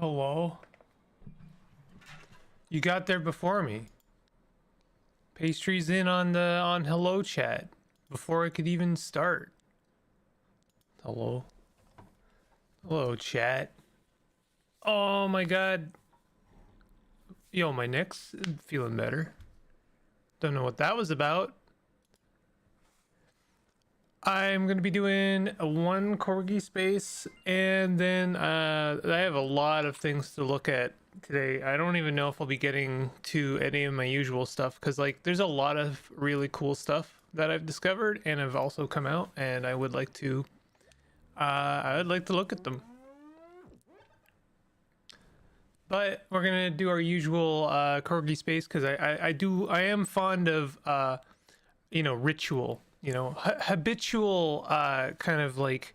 Hello? You got there before me. Pastry's in on hello chat before I could even start. Hello. Hello chat. Oh my god. Yo, my neck's feeling better. Don't know what that was about. I'm gonna be doing one Corgi Space, and then I have a lot of things to look at today. I don't even know if I'll be getting to any of my usual stuff, because like there's a lot of really cool stuff that I've discovered and have also come out, and I would like to look at them. But we're gonna do our usual Corgi Space, because I am fond of ritual, habitual kind of like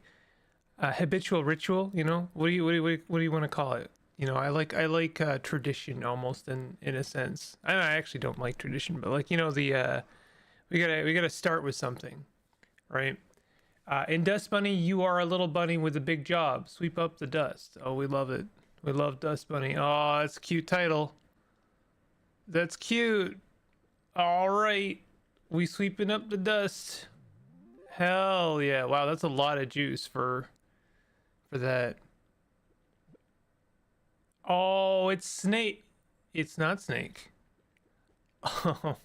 habitual ritual. What do you want to call it? I like tradition almost in a sense. I actually don't like tradition, but like the we gotta start with something, right? In Dust Bunny, you are a little bunny with a big job. Sweep up the dust. Oh, we love it. We love Dust Bunny. Oh, that's a cute title. That's cute. All right. We sweeping up the dust. Hell yeah. Wow, that's a lot of juice for that. Oh, it's Snake. It's not Snake. Oh,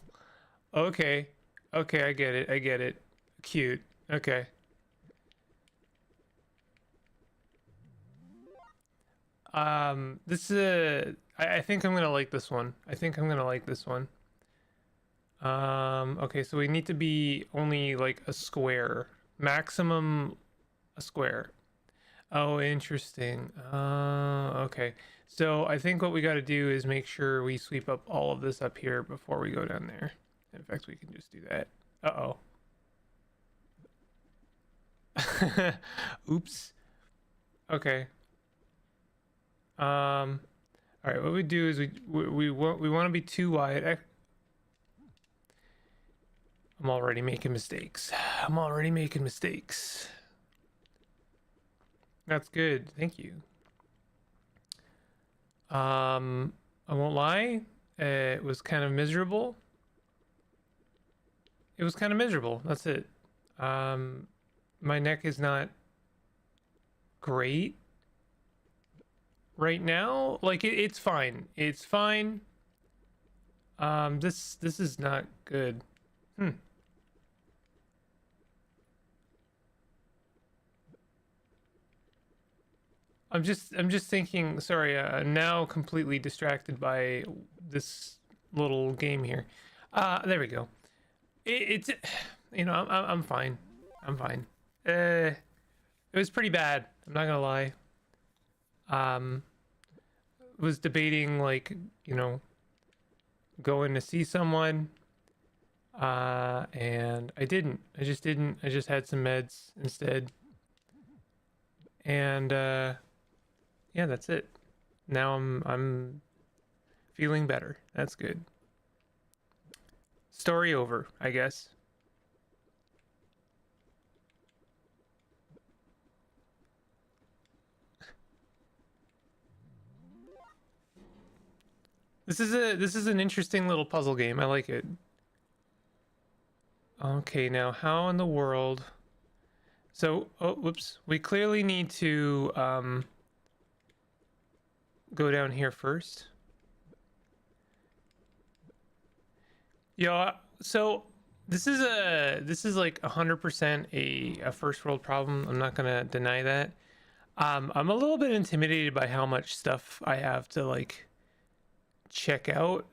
okay. Okay, I get it. I get it. Cute. Okay. This is I think I'm gonna like this one. I think I'm gonna like this one. Okay, so we need to be only like a square. Maximum a square. Oh, interesting. Okay. So I think what we got to do is make sure we sweep up all of this up here before we go down there. In fact, we can just do that. Uh-oh. Oops. Okay. All right, what we do is we want to be too wide. I'm already making mistakes. I'm already making mistakes. That's good. Thank you. I won't lie. It was kind of miserable. It was kind of miserable. That's it. My neck is not great right now. Like it's fine. It's fine. This is not good. I'm just thinking, sorry, now completely distracted by this little game here. There we go. It's I'm fine. I'm fine. It was pretty bad. I'm not gonna lie. Was debating like, going to see someone. And I didn't. I just didn't. I just had some meds instead. And yeah, that's it. Now I'm feeling better. That's good. Story over, I guess. This is an interesting little puzzle game. I like it. Okay, now how in the world? So, oh, whoops. We clearly need to go down here first. Yeah, so this is like 100% a first world problem. I'm not gonna deny that. I'm a little bit intimidated by how much stuff I have to like check out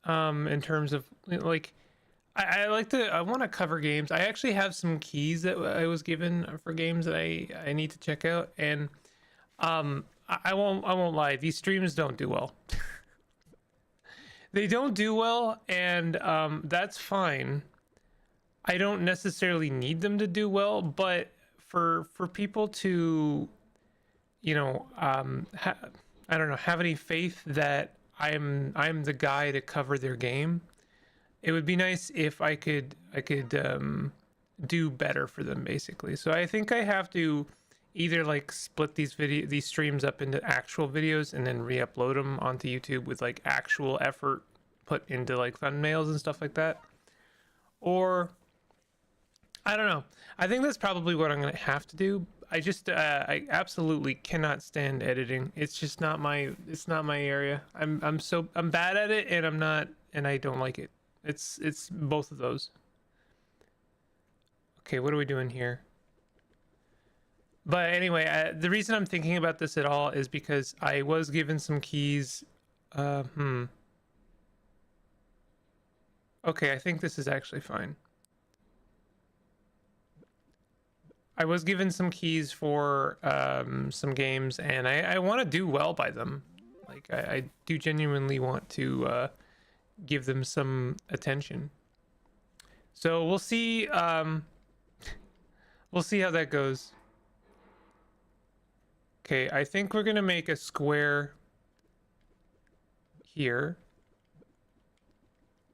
in terms of like I want to cover games. I actually have some keys that I was given for games that I need to check out, and I won't lie, these streams don't do well. They don't do well, and that's fine. I don't necessarily need them to do well, but for people to I don't know, have any faith that I'm the guy to cover their game, it would be nice if I could do better for them, basically. So I think I have to either like split these streams up into actual videos and then re-upload them onto YouTube with like actual effort put into like thumbnails and stuff like that, or I don't know. I think that's probably what I'm gonna have to do. I absolutely cannot stand editing. It's just not my area. I'm bad at it, and I don't like it. It's both of those. Okay, what are we doing here? But anyway, the reason I'm thinking about this at all is because I was given some keys. Okay, I think this is actually fine. I was given some keys for some games, and I want to do well by them. Like, I do genuinely want to give them some attention. So we'll see. We'll see how that goes. Okay, I think we're gonna make a square here,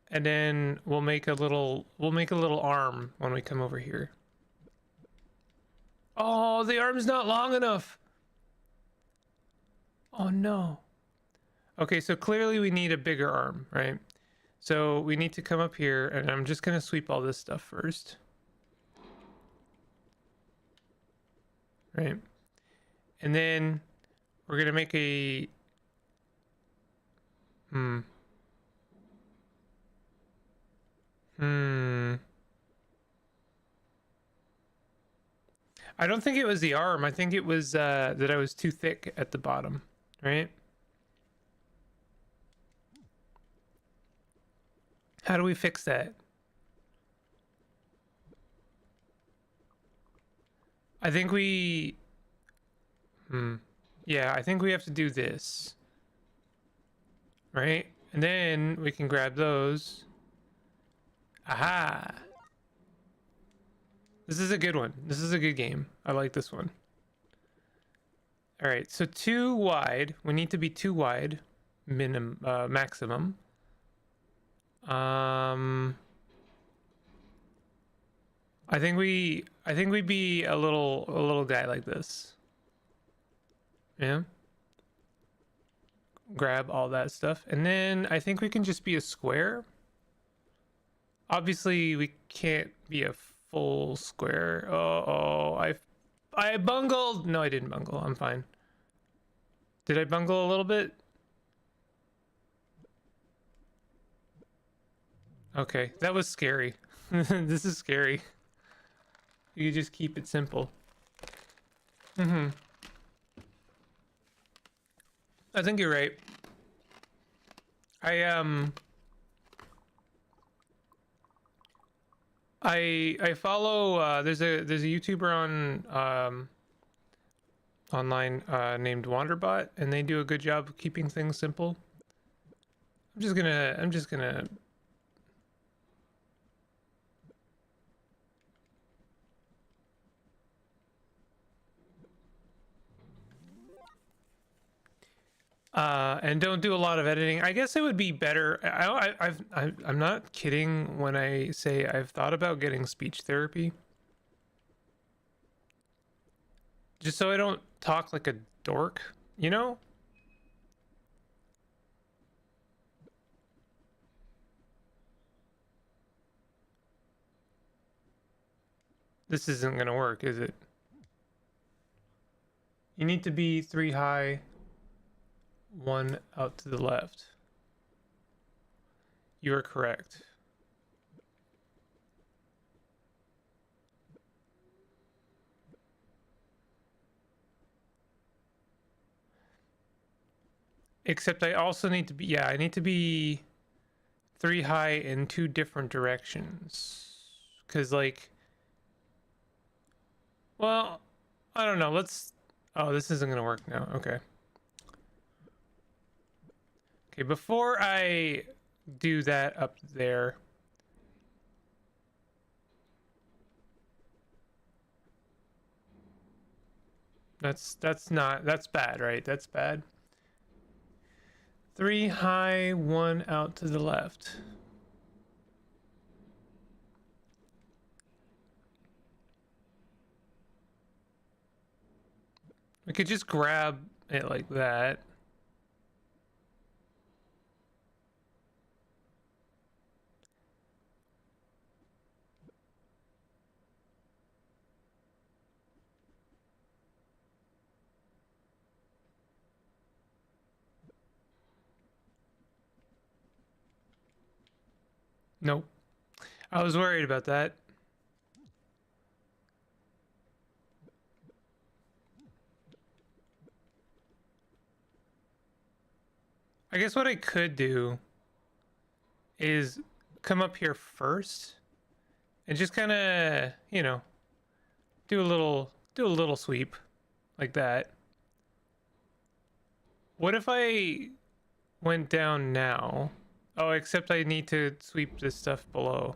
and then we'll make a little arm when we come over here. Oh, the arm's not long enough. Oh no. Okay, so clearly we need a bigger arm, right? So we need to come up here, and I'm just gonna sweep all this stuff first. Right? And then we're gonna make a I don't think it was the arm. I think it was that I was too thick at the bottom, right? How do we fix that? I think we yeah, I think we have to do this. Right? And then we can grab those. Aha! This is a good one. This is a good game. I like this one. All right, so 2 wide. We need to be 2 wide, maximum. I think we'd be a little guy like this. Yeah. Grab all that stuff, and then I think we can just be a square. Obviously, we can't be a full square. Oh, I bungled. No, I didn't bungle. I'm fine. Did I bungle a little bit? Okay, that was scary. This is scary. You just keep it simple. I think you're right. I follow there's a YouTuber on online named Wanderbot, and they do a good job of keeping things simple. I'm just gonna and don't do a lot of editing. I guess it would be better. I'm not kidding when I say I've thought about getting speech therapy, just so I don't talk like a dork, you know? This isn't gonna work, is it? You need to be 3 high, 1 out to the left. You are correct. Except I also need to be, yeah, I need to be 3 high in 2 different directions. Because, like, well, I don't know. Oh, this isn't going to work now. Okay. Okay, before I do that up there, that's bad, right? That's bad. 3 high, 1 out to the left. I could just grab it like that. Nope. I was worried about that. I guess what I could do is come up here first and just kind of, you know, do a little sweep like that. What if I went down now? Oh, except I need to sweep this stuff below.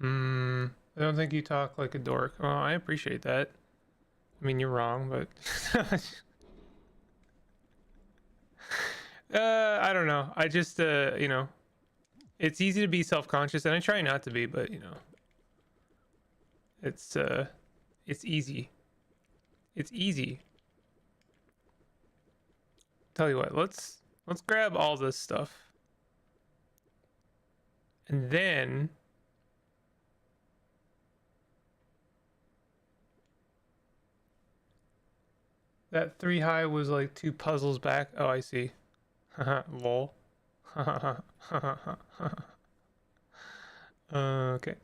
I don't think you talk like a dork. Well, I appreciate that. I mean, you're wrong, but I don't know. I just you know, it's easy to be self-conscious, and I try not to be, but you know, it's easy. It's easy. Tell you what, let's grab all this stuff. And then that 3 high was like 2 puzzles back. Oh, I see. Lol. Okay.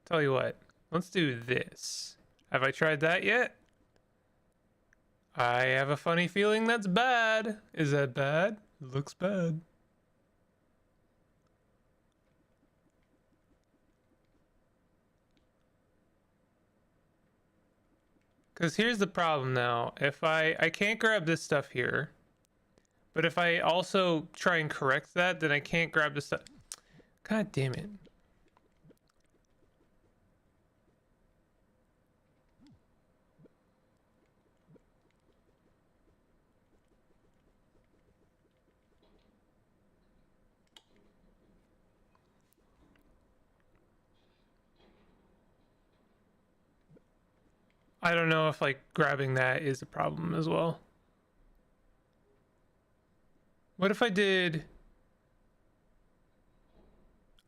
Tell you what, let's do this. Have I tried that yet? I have a funny feeling that's bad. Is that bad? It looks bad. Because here's the problem now. If I can't grab this stuff here, but if I also try and correct that, then I can't grab the stuff. God damn it. I don't know if like grabbing that is a problem as well. What if I did...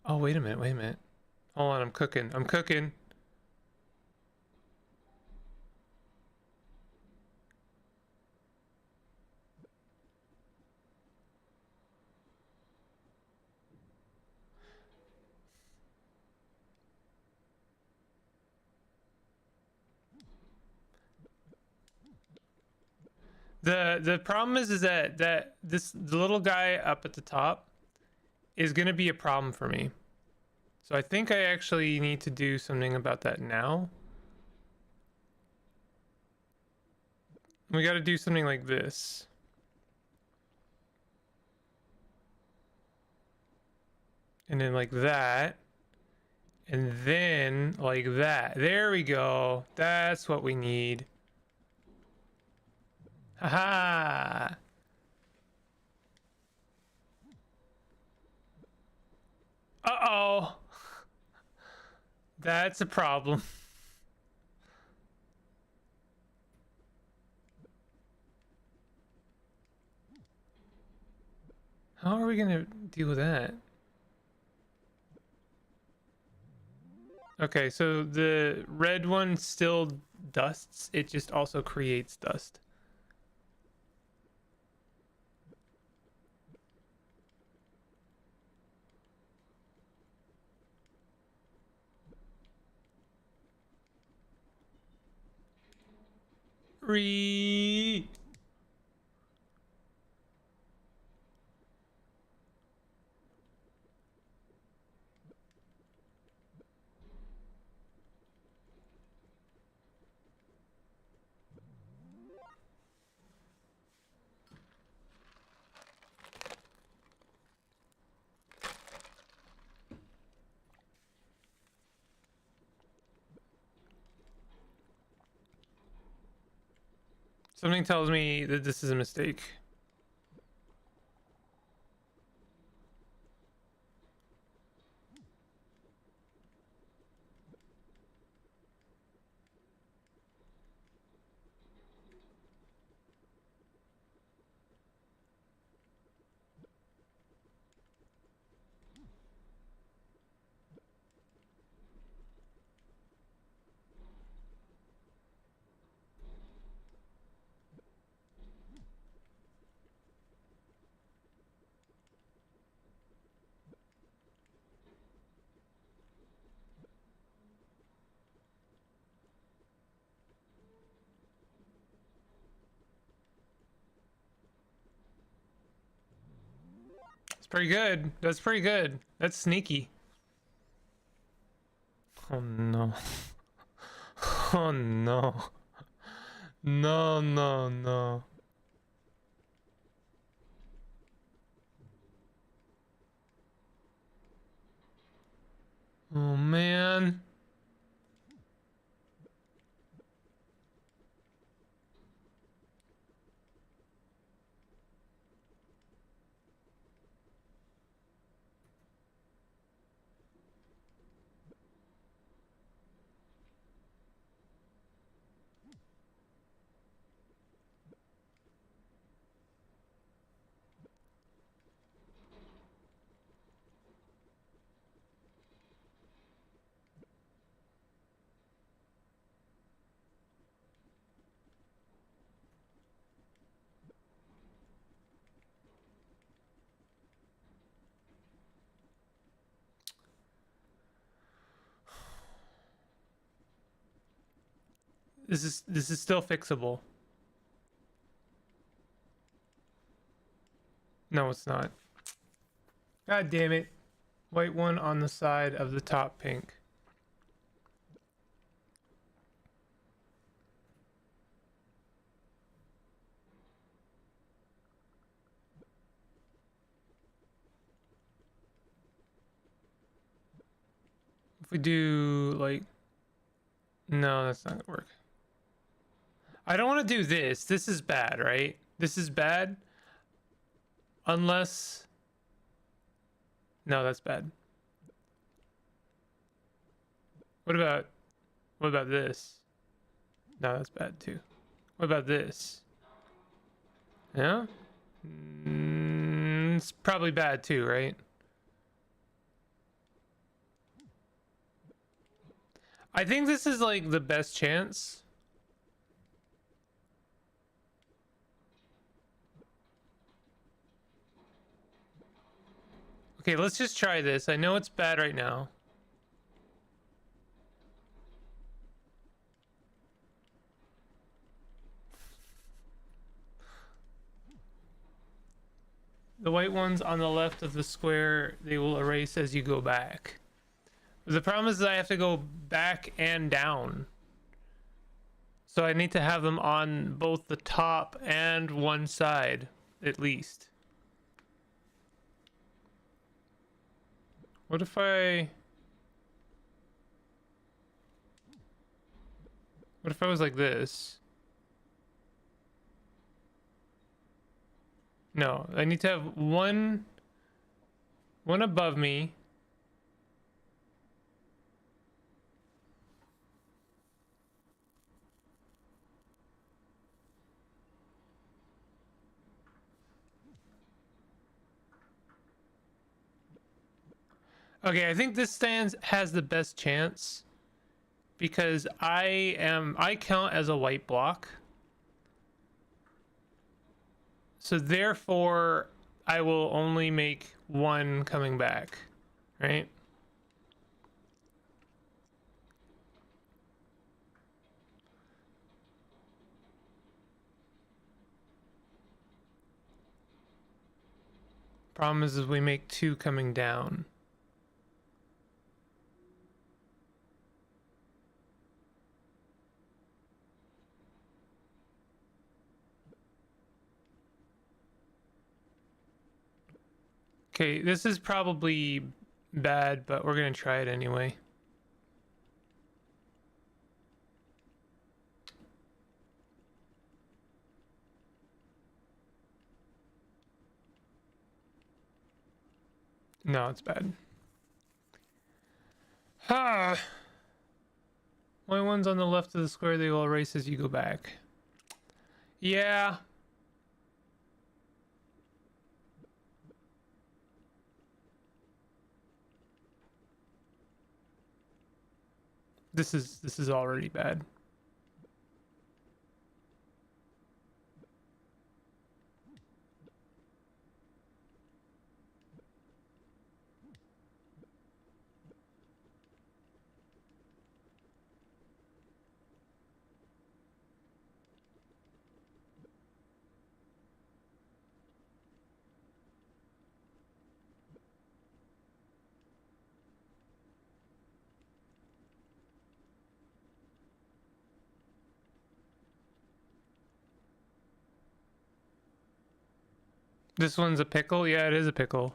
Oh, wait a minute, wait a minute. Hold on, I'm cooking. I'm cooking. The problem is that the little guy up at the top is going to be a problem for me. So I think I actually need to do something about that now. We got to do something like this. And then like that. And then like that. There we go. That's what we need. Haha. Uh-oh. That's a problem. How are we gonna deal with that? Okay, so the red one still dusts. It just also creates dust. Re. Something tells me that this is a mistake. It's pretty good. That's pretty good. That's sneaky. Oh no. Oh no. No, no, no. Oh man. This is still fixable. No, it's not. God damn it. White one on the side of the top pink. If we do like, no, that's not gonna work. I don't want to do this. This is bad, right? This is bad. Unless, no, that's bad. What about this? No, that's bad too. What about this? Yeah? It's probably bad too, right? I think this is like the best chance. Okay, let's just try this. I know it's bad right now. The white ones on the left of the square, they will erase as you go back. The problem is that I have to go back and down. So I need to have them on both the top and one side, at least. What if I was like this? No, I need to have one above me. Okay, I think this has the best chance because I count as a white block. So therefore I will only make one coming back, right? Problem is we make two coming down. Okay, this is probably bad, but we're gonna try it anyway. No, it's bad. Ha! Only ones on the left of the square, they will erase as you go back. Yeah. This is already bad. This one's a pickle? Yeah, it is a pickle.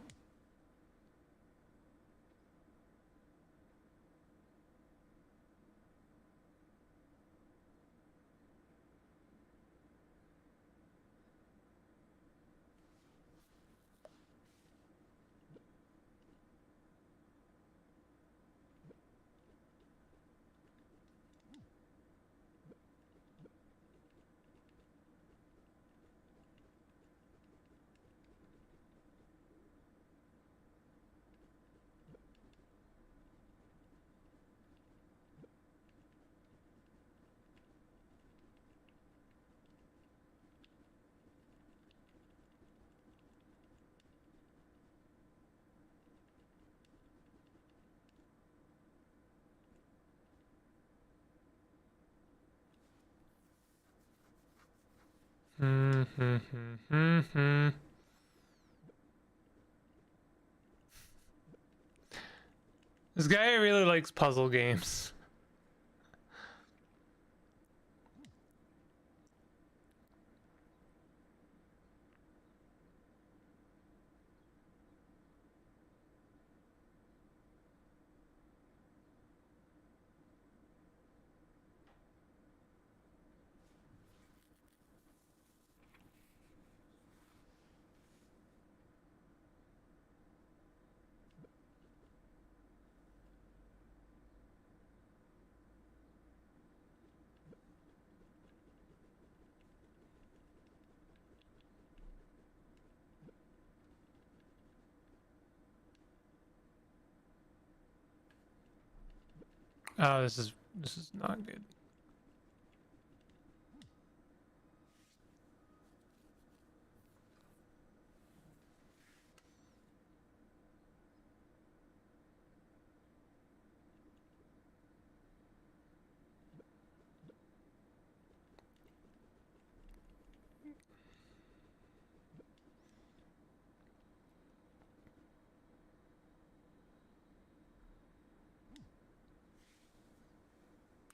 This guy really likes puzzle games. Oh, this is not good.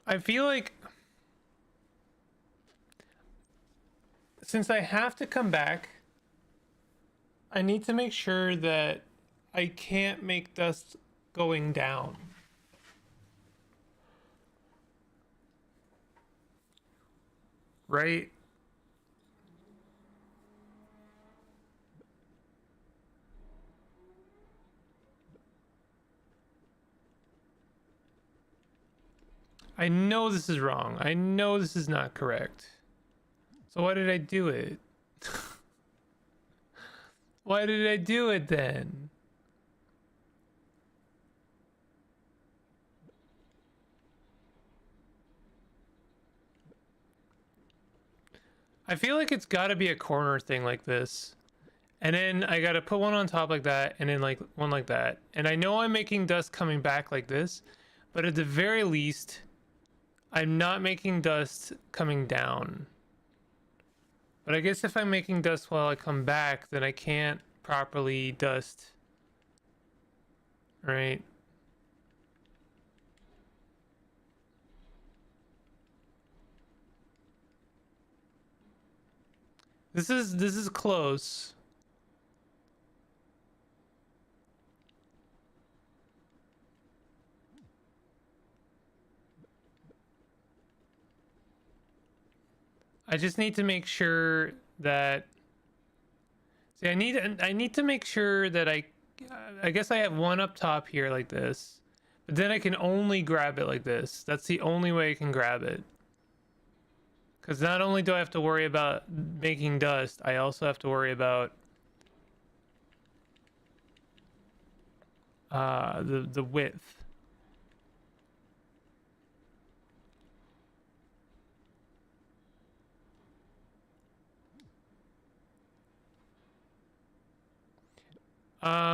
I feel like since I have to come back, I need to make sure that I can't make dust going down. Right? I know this is wrong. I know this is not correct. So why did I do it? Why did I do it then? I feel like it's got to be a corner thing like this. And then I got to put one on top like that and then like one like that. And I know I'm making dust coming back like this, but at the very least, I'm not making dust coming down. But I guess if I'm making dust while I come back, then I can't properly dust. Right? This is close. I just need to make sure that I need to make sure that I I guess I have one up top here like this, but then I can only grab it like this. That's the only way I can grab it. Because not only do I have to worry about making dust, I also have to worry about the width.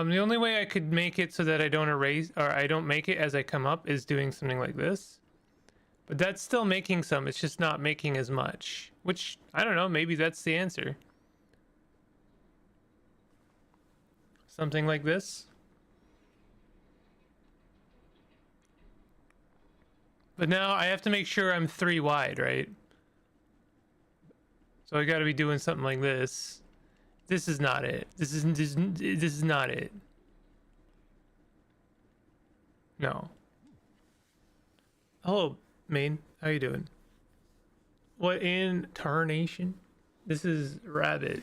The only way I could make it so that I don't erase, or I don't make it as I come up, is doing something like this. But that's still making some, it's just not making as much. Which, I don't know, maybe that's the answer. Something like this. But now I have to make sure I'm 3 wide, right? So I gotta be doing something like this. This is not it. This is not it. No. Hello, main. How you doing? What in tarnation? This is rabbit.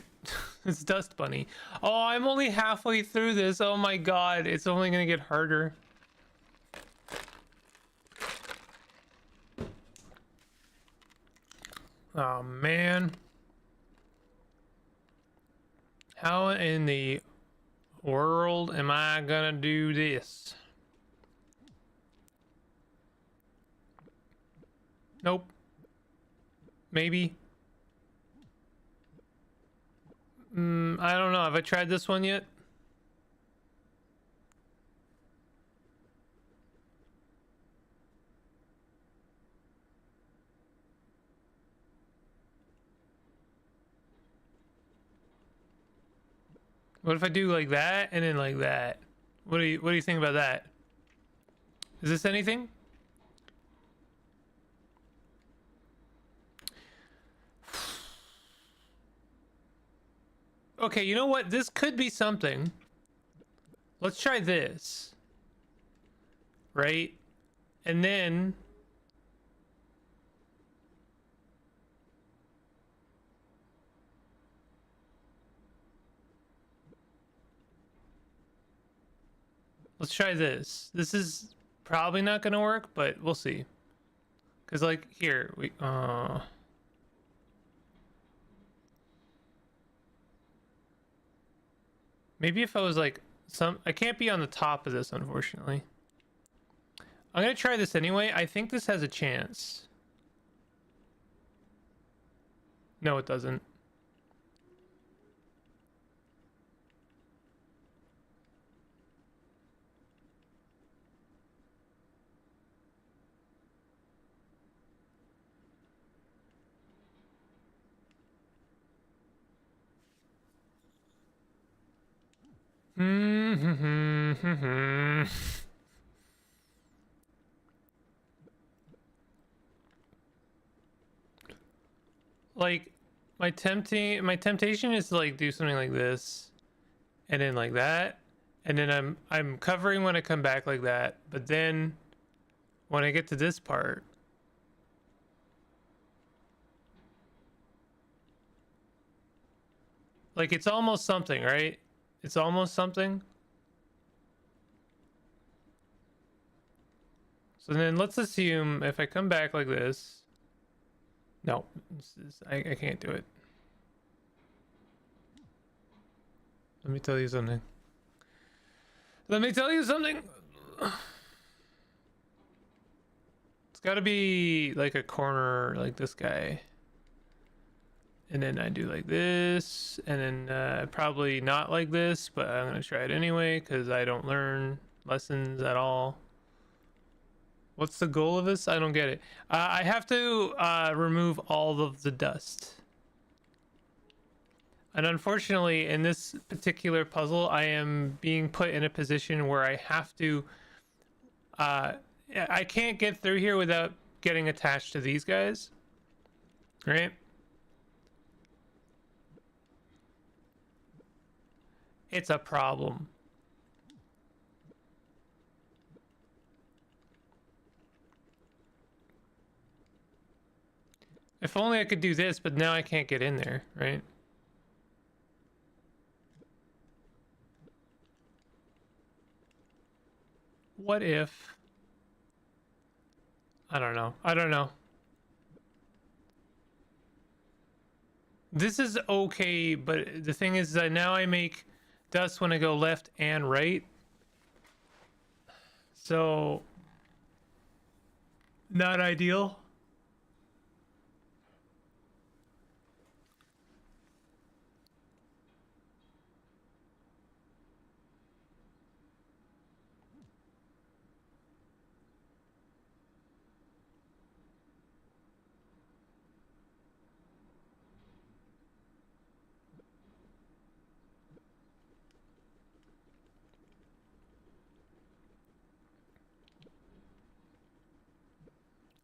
It's Dust Bunny. Oh, I'm only halfway through this. Oh my god, it's only gonna get harder. Oh man. How in the world am I gonna do this? Nope. Maybe. I don't know. Have I tried this one yet? What if I do like that and then like that? What do you think about that? Is this anything? Okay, you know what? This could be something. Let's try this. Right? And then let's try this. This is probably not gonna work, but we'll see. Cause like here, maybe if I was like I can't be on the top of this, unfortunately. I'm gonna try this anyway. I think this has a chance. No, it doesn't. Like my temptation is to like do something like this and then like that, and then I'm covering when I come back like that, but then when I get to this part, like it's almost something, right? It's almost something. So then let's assume if I come back like this, no, I can't do it. Let me tell you something. Let me tell you something. It's got to be like a corner like this guy. And then I do like this, and then probably not like this, but I'm gonna try it anyway because I don't learn lessons at all. What's the goal of this? I don't get it. I have to remove all of the dust. And unfortunately, in this particular puzzle, I am being put in a position where I have to... I can't get through here without getting attached to these guys. Right? It's a problem. If only I could do this, but now I can't get in there, right? what if... I don't know. I don't know. This is okay, but the thing is that now I make dust when I go left and right. So, not ideal.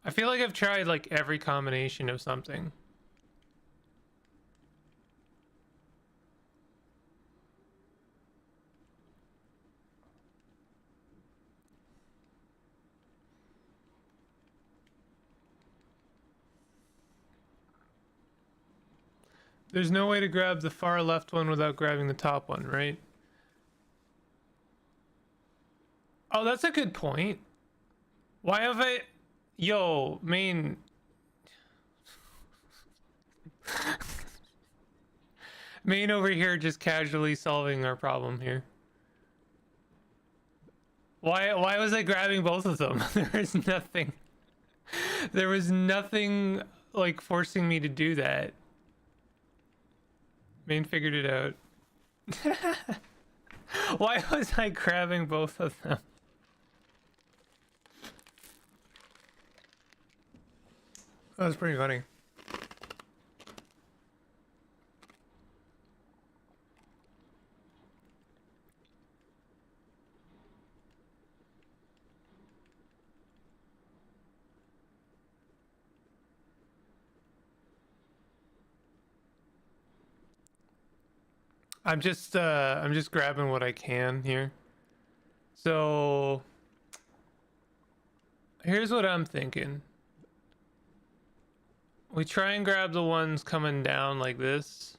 I feel like I've tried like every combination of something. There's no way to grab the far left one without grabbing the top one, right? Oh, that's a good point. Why have I... Yo, main... Main over here just casually solving our problem here. Why was I grabbing both of them? There was nothing like forcing me to do that. Main figured it out. Why was I grabbing both of them? That was pretty funny. I'm just grabbing what I can here. So here's what I'm thinking. We try and grab the ones coming down like this.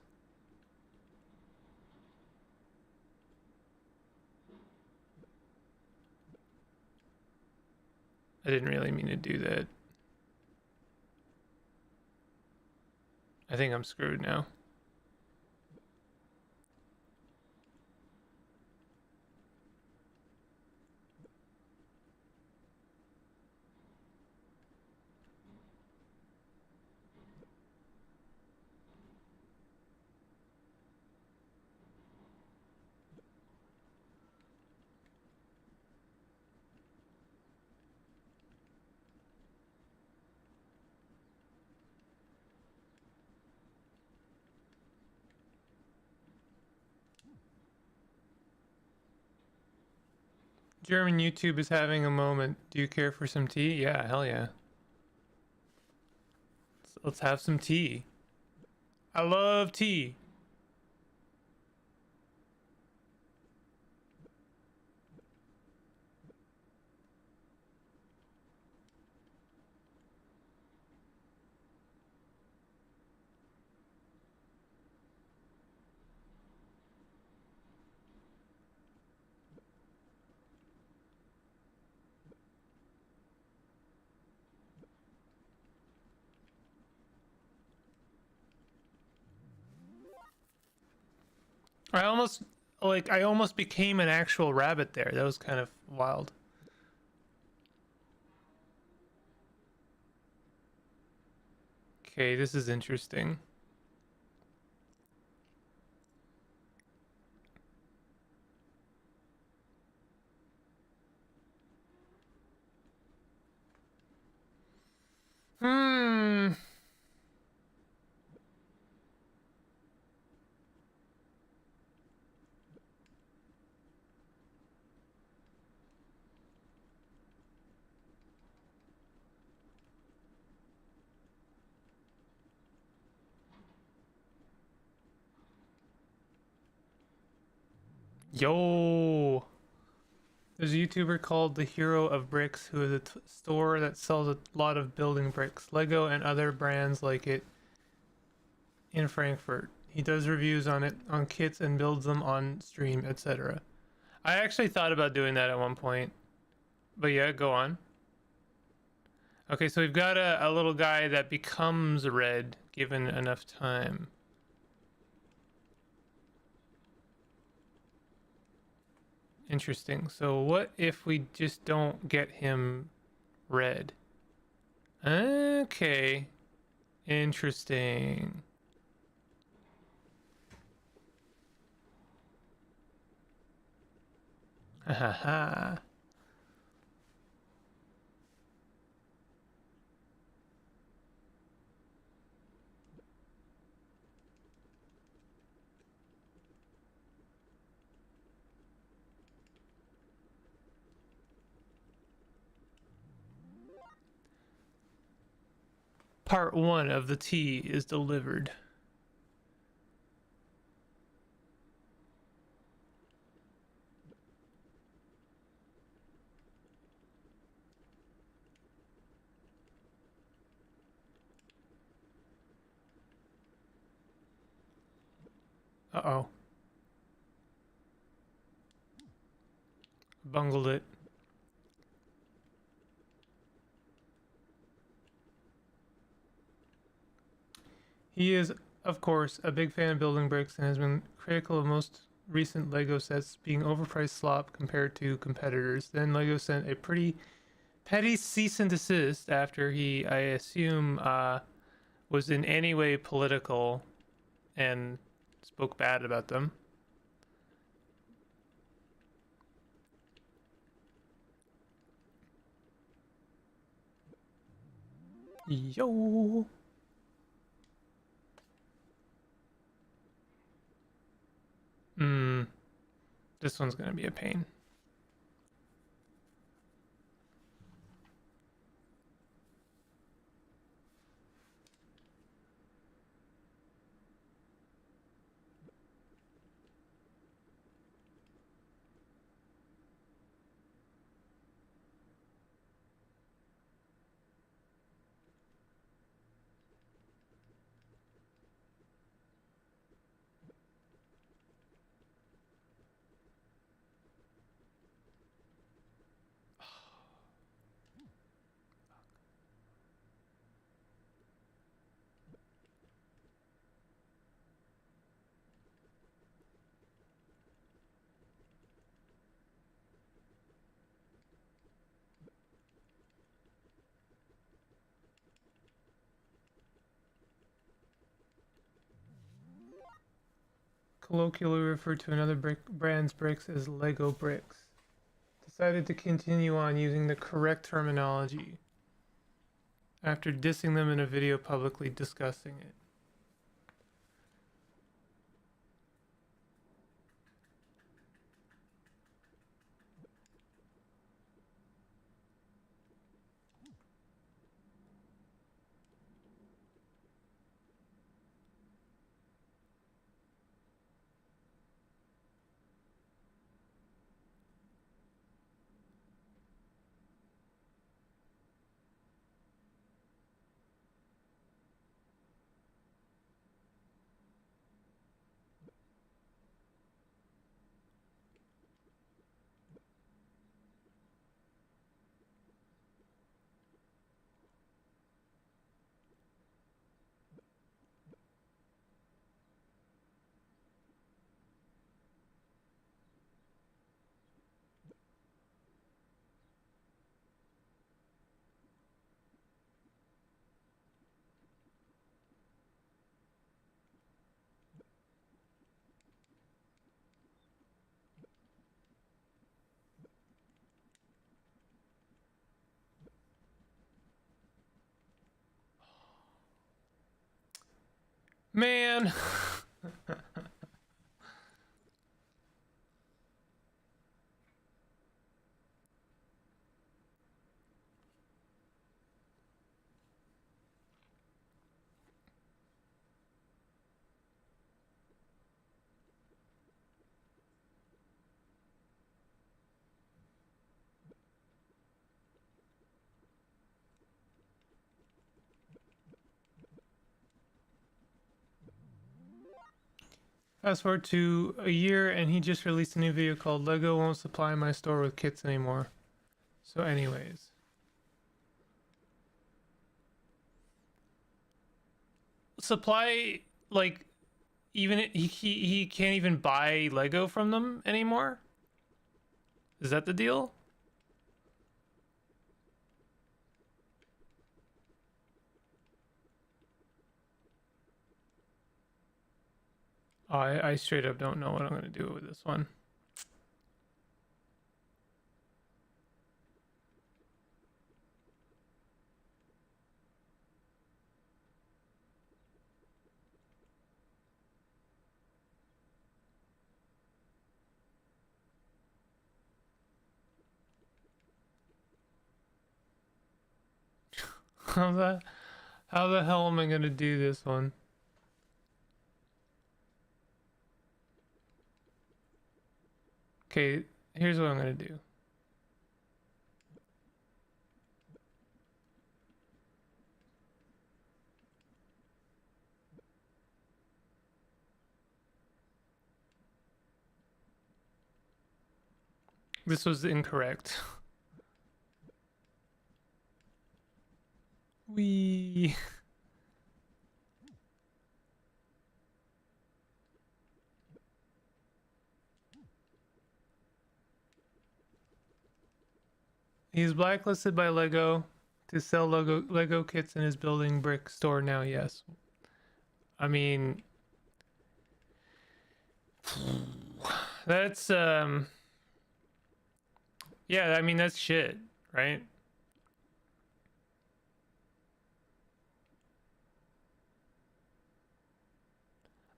I didn't really mean to do that. I think I'm screwed now. German YouTube is having a moment. Do you care for some tea? Yeah, hell yeah. Let's have some tea. I love tea. I almost became an actual rabbit there. That was kind of wild. Okay, this is interesting. Hmm. Yo. There's a YouTuber called The Hero of Bricks who has a store that sells a lot of building bricks, Lego and other brands like it in Frankfurt. He does reviews on it on kits and builds them on stream, etc. I actually thought about doing that at one point. But yeah, go on. Okay, so we've got a little guy that becomes red given enough time. Interesting. So what if we just don't get him red? Okay. Interesting. Haha. Part 1 of the tea is delivered. Uh-oh. Bungled it. He is, of course, a big fan of building bricks and has been critical of most recent LEGO sets being overpriced slop compared to competitors. Then LEGO sent a pretty petty cease and desist after he, I assume, was in any way political and spoke bad about them. Yo! This one's gonna be a pain. Colloquially referred to another brand's bricks as Lego bricks. Decided to continue on using the correct terminology after dissing them in a video publicly discussing it. Man! Fast forward to a year and he just released a new video called Lego won't supply my store with kits anymore. So anyways. Supply, like, even he can't even buy Lego from them anymore? Is that the deal? Oh, I straight up don't know what I'm gonna do with this one. How the hell am I gonna do this one? Okay, here's what I'm gonna do. This was incorrect. We He's blacklisted by Lego to sell Lego kits in his building brick store now, yes. I mean, that's yeah, I mean that's shit, right?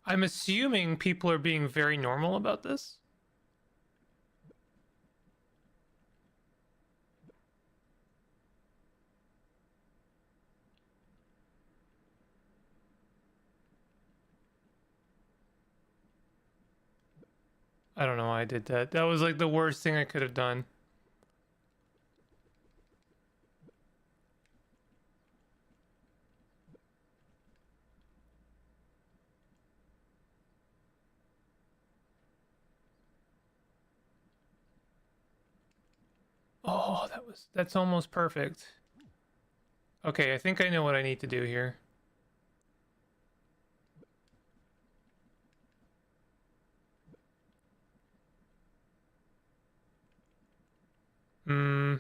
I'm assuming people are being very normal about this. I don't know why I did that. That was like the worst thing I could have done. Oh, that's almost perfect. Okay, I think I know what I need to do here. Hmm.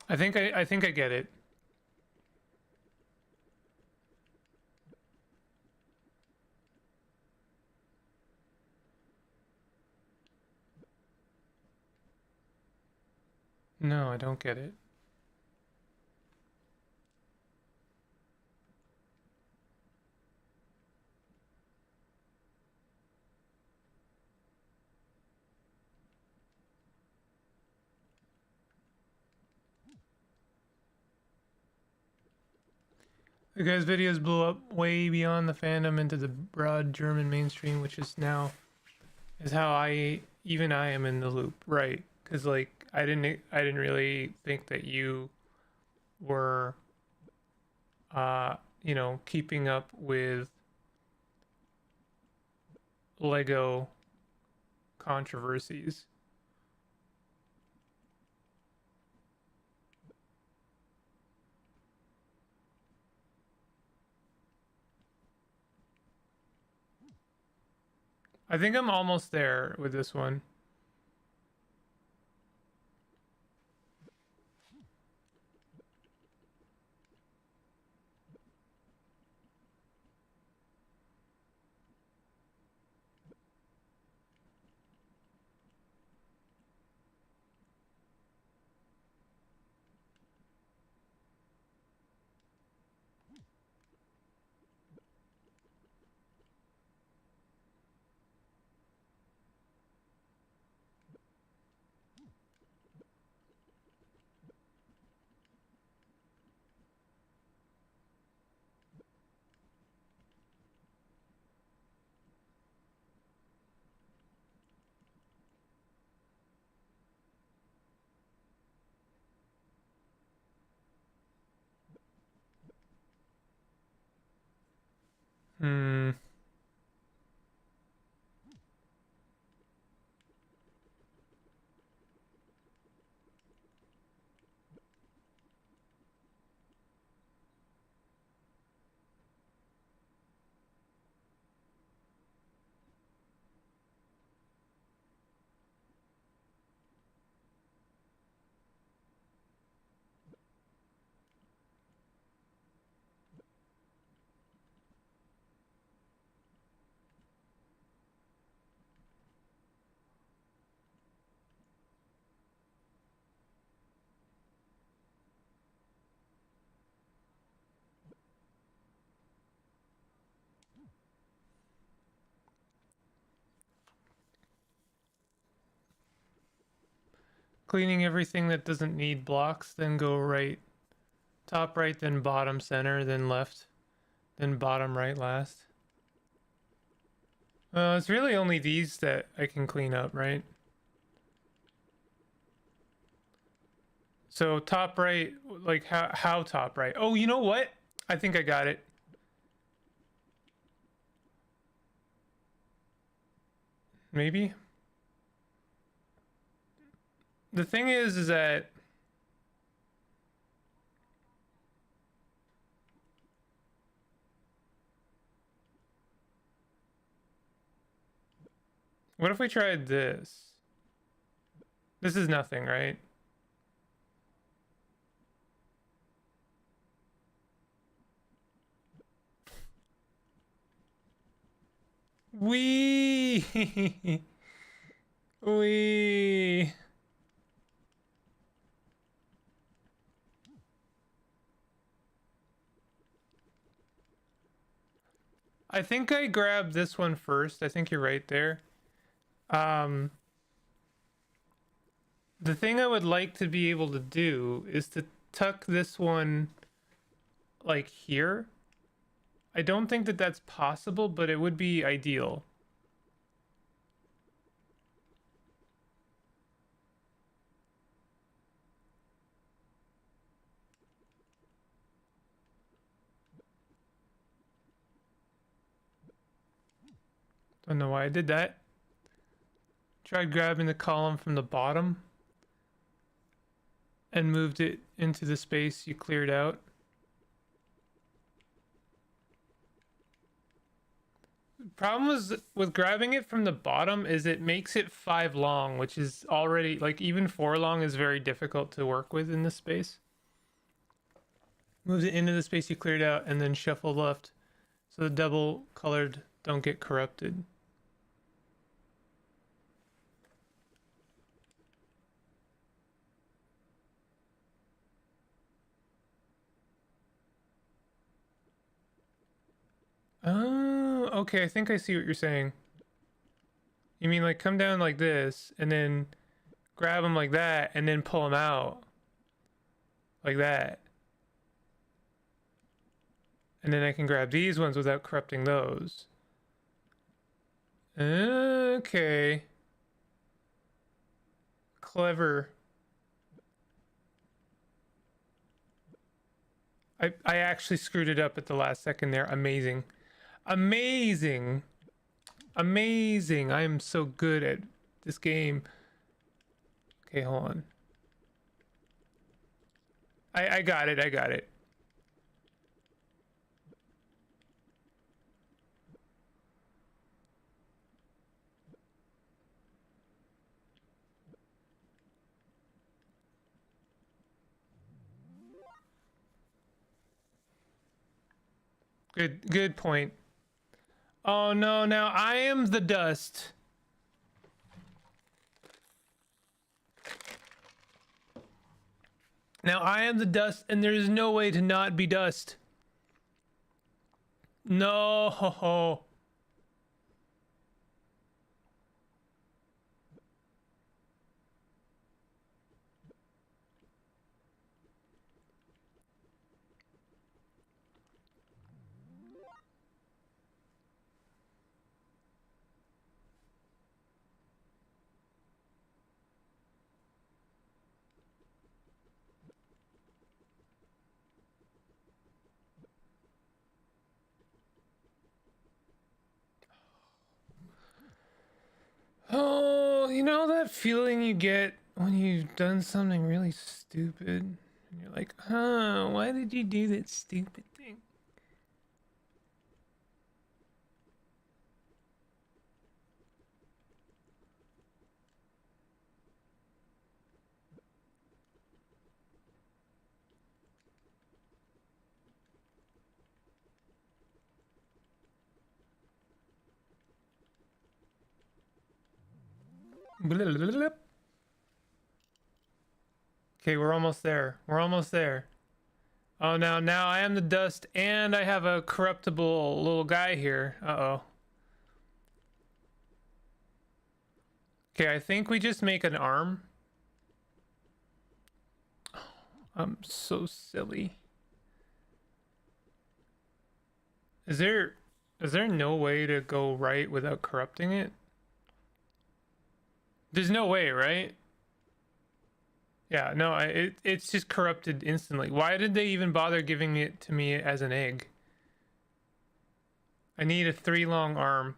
I think I get it. No, I don't get it. The guy's videos blew up way beyond the fandom into the broad German mainstream, which is now is how I am in the loop, right? Because like I didn't really think that you were keeping up with Lego controversies. I think I'm almost there with this one. Hmm. Cleaning everything that doesn't need blocks, then go right, top right, then bottom center, then left, then bottom right last. It's really only these that I can clean up, right? So top right, like how top right? Oh, you know what? I think I got it. Maybe. The thing is that what if we tried this? This is nothing, right? Wee. Wee. I think I grabbed this one first. I think you're right there. Um, the thing I would like to be able to do is to tuck this one like here. I don't think that that's possible, but it would be ideal. Don't know why I did that. Tried grabbing the column from the bottom and moved it into the space you cleared out. Problem was with grabbing it from the bottom is it makes it 5 long, which is already like even 4 long is very difficult to work with in this space. Moves it into the space you cleared out and then shuffle left so the double colored don't get corrupted. Oh, okay. I think I see what you're saying. You mean like come down like this and then grab them like that and then pull them out like that. And then I can grab these ones without corrupting those. Okay. Clever. I actually screwed it up at the last second there. Amazing. Amazing. Amazing. I am so good at this game. Okay, hold on. I got it. I got it. Good point. Oh no, now I am the dust. Now I am the dust and there is no way to not be dust. No. know that feeling you get when you've done something really stupid? And you're like, huh, why did you do that stupid thing? Okay, we're almost there. We're almost there. Oh, now I am the dust, and I have a corruptible little guy here. Uh-oh. Okay, I think we just make an arm. I'm so silly. Is there no way to go right without corrupting it? There's no way, right? Yeah, no, it's just corrupted instantly. Why did they even bother giving it to me as an egg? I need a 3 long arm.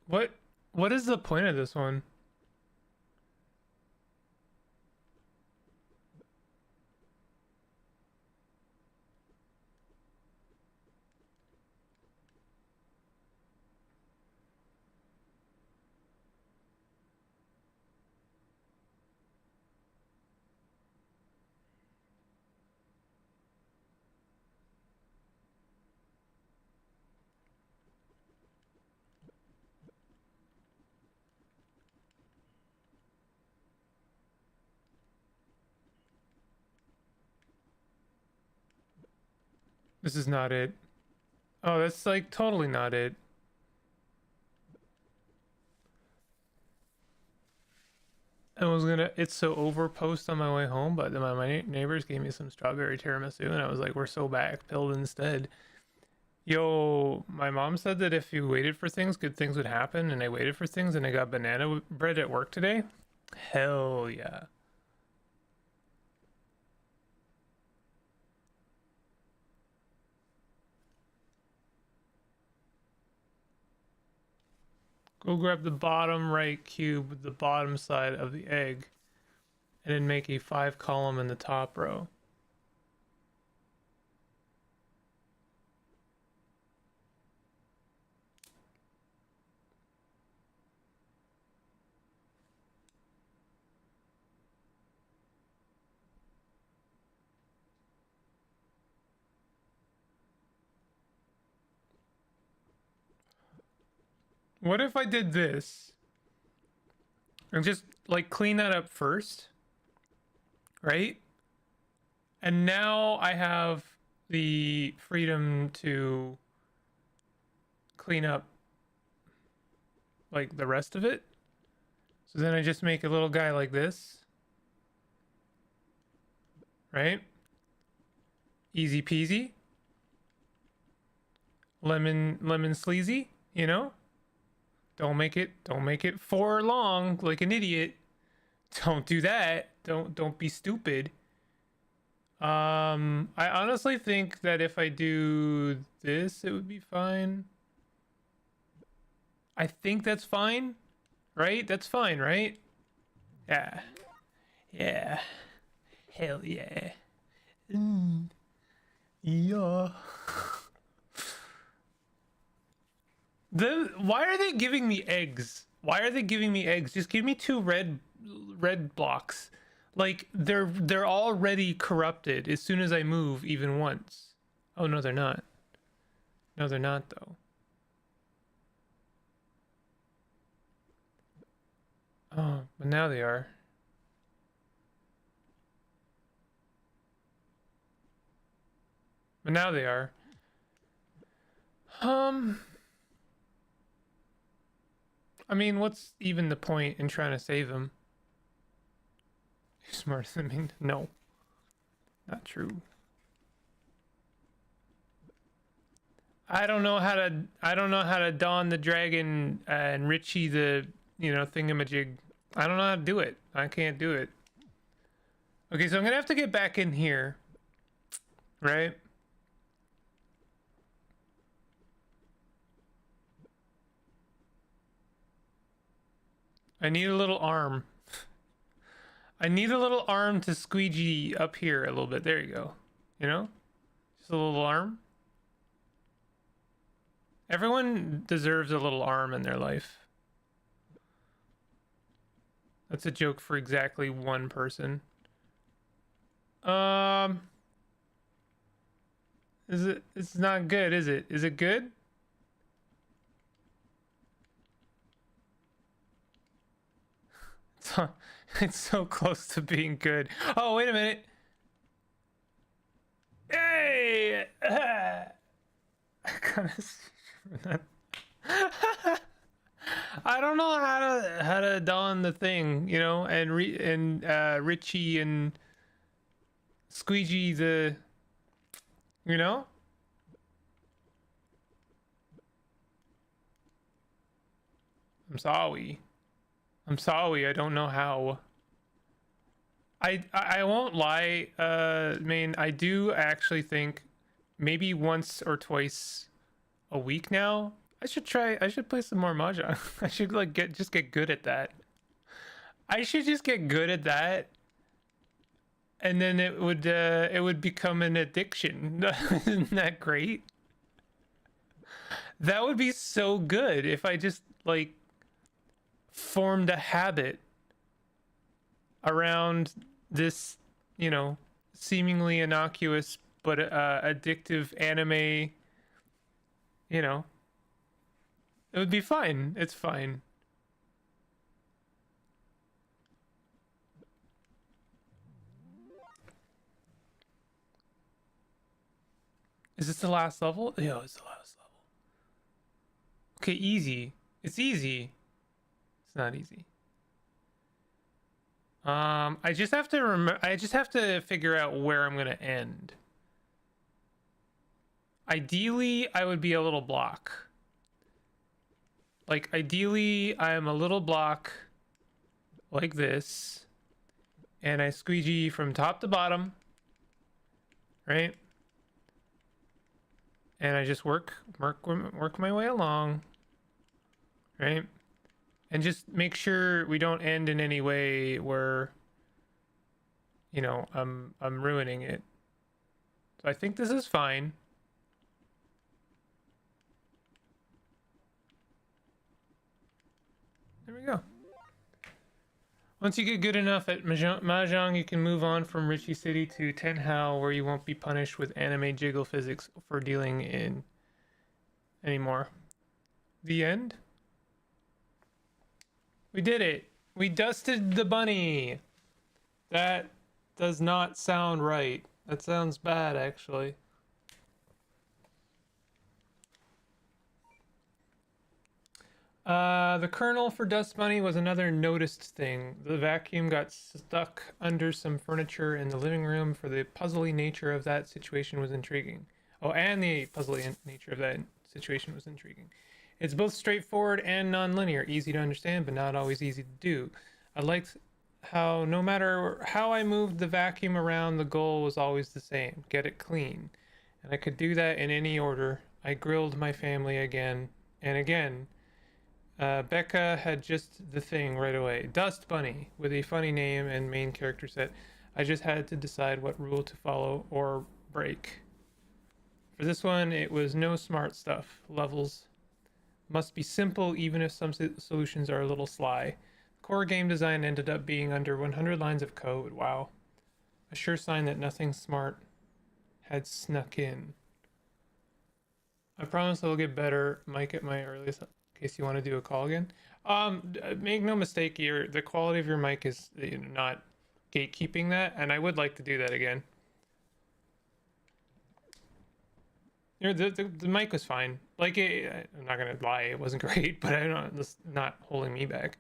What what is the point of this one? This is not it. Oh, that's like totally not it. I was gonna it's so over post on my way home, but then my neighbors gave me some strawberry tiramisu, and I was like, we're so backpilled instead. Yo, my mom said that if you waited for things, good things would happen, and I waited for things, and I got banana bread at work today. Hell yeah. Go grab the bottom right cube with the bottom side of the egg, and then make a 5 column in the top row. What if I did this and just like clean that up first, right? And now I have the freedom to clean up like the rest of it. So then I just make a little guy like this, right? Easy peasy. Lemon sleazy, you know? Don't make it for long like an idiot. Don't do that. Don't be stupid. I honestly think that if I do this, it would be fine. I think that's fine, right? That's fine, right? Yeah. Yeah. Hell yeah. Mm. Yeah. Why are they giving me eggs? Why are they giving me eggs? Just give me 2 red blocks. Like they're already corrupted as soon as I move even once. Oh no, they're not. No, they're not though. Oh, but now they are. But now they are. Um I mean, what's even the point in trying to save him? He's smarter than me. No, not true. I don't know how to. I don't know how to Dawn the dragon and Richie the thingamajig. I don't know how to do it. I can't do it. Okay, so I'm gonna have to get back in here, right? I need a little arm. I need a little arm to squeegee up here a little bit. There you go. You know? Just a little arm. Everyone deserves a little arm in their life. That's a joke for exactly one person. It's not good, is it? Is it good? It's so close to being good. Oh, wait a minute. Hey! I kind of see that. I don't know how to don the thing, you know, and Richie and Squeegee the, you know. I'm sorry. I'm sorry. I don't know how. I won't lie. I mean, I do actually think maybe once or twice a week now. I should play some more mahjong. I should like get good at that. I should just get good at that, and then it would become an addiction. Isn't that great? That would be so good if I just like formed a habit around this, you know, seemingly innocuous but addictive anime. You know, it would be fine. It's fine. Is this the last level? Yeah, it's the last level. Okay, easy. It's easy. It's not easy. I just have to remember. I just have to figure out where I'm gonna end. Ideally, I would be a little block. Like, ideally, I am a little block like this, and I squeegee from top to bottom, right? And I just work my way along, right? And just make sure we don't end in any way where, you know, I'm ruining it. So I think this is fine. There we go. Once you get good enough at Mahjong, you can move on from Richie City to Tenhao, where you won't be punished with anime jiggle physics for dealing in anymore. The end? We did it! We dusted the bunny! That does not sound right. That sounds bad, actually. The kernel for Dust Bunny was another noticed thing. The vacuum got stuck under some furniture in the living room. For the puzzly nature of that situation was intriguing. Oh, and the puzzly nature of that situation was intriguing. It's both straightforward and non-linear, easy to understand, but not always easy to do. I liked how no matter how I moved the vacuum around, the goal was always the same: get it clean. And I could do that in any order. I grilled my family again and again. Becca had just the thing right away. Dust Bunny, with a funny name and main character set. I just had to decide what rule to follow or break. For this one, it was no smart stuff. Levels must be simple, even if some solutions are a little sly. Core game design ended up being under 100 lines of code. Wow. A sure sign that nothing smart had snuck in. I promise I'll get better, Mike, at my earliest. In case you want to do a call again. Make no mistake, the quality of your mic is, you know, not gatekeeping that, and I would like to do that again. You know, the mic was fine. Like, I'm not gonna lie, it wasn't great, but I don't. That's not holding me back.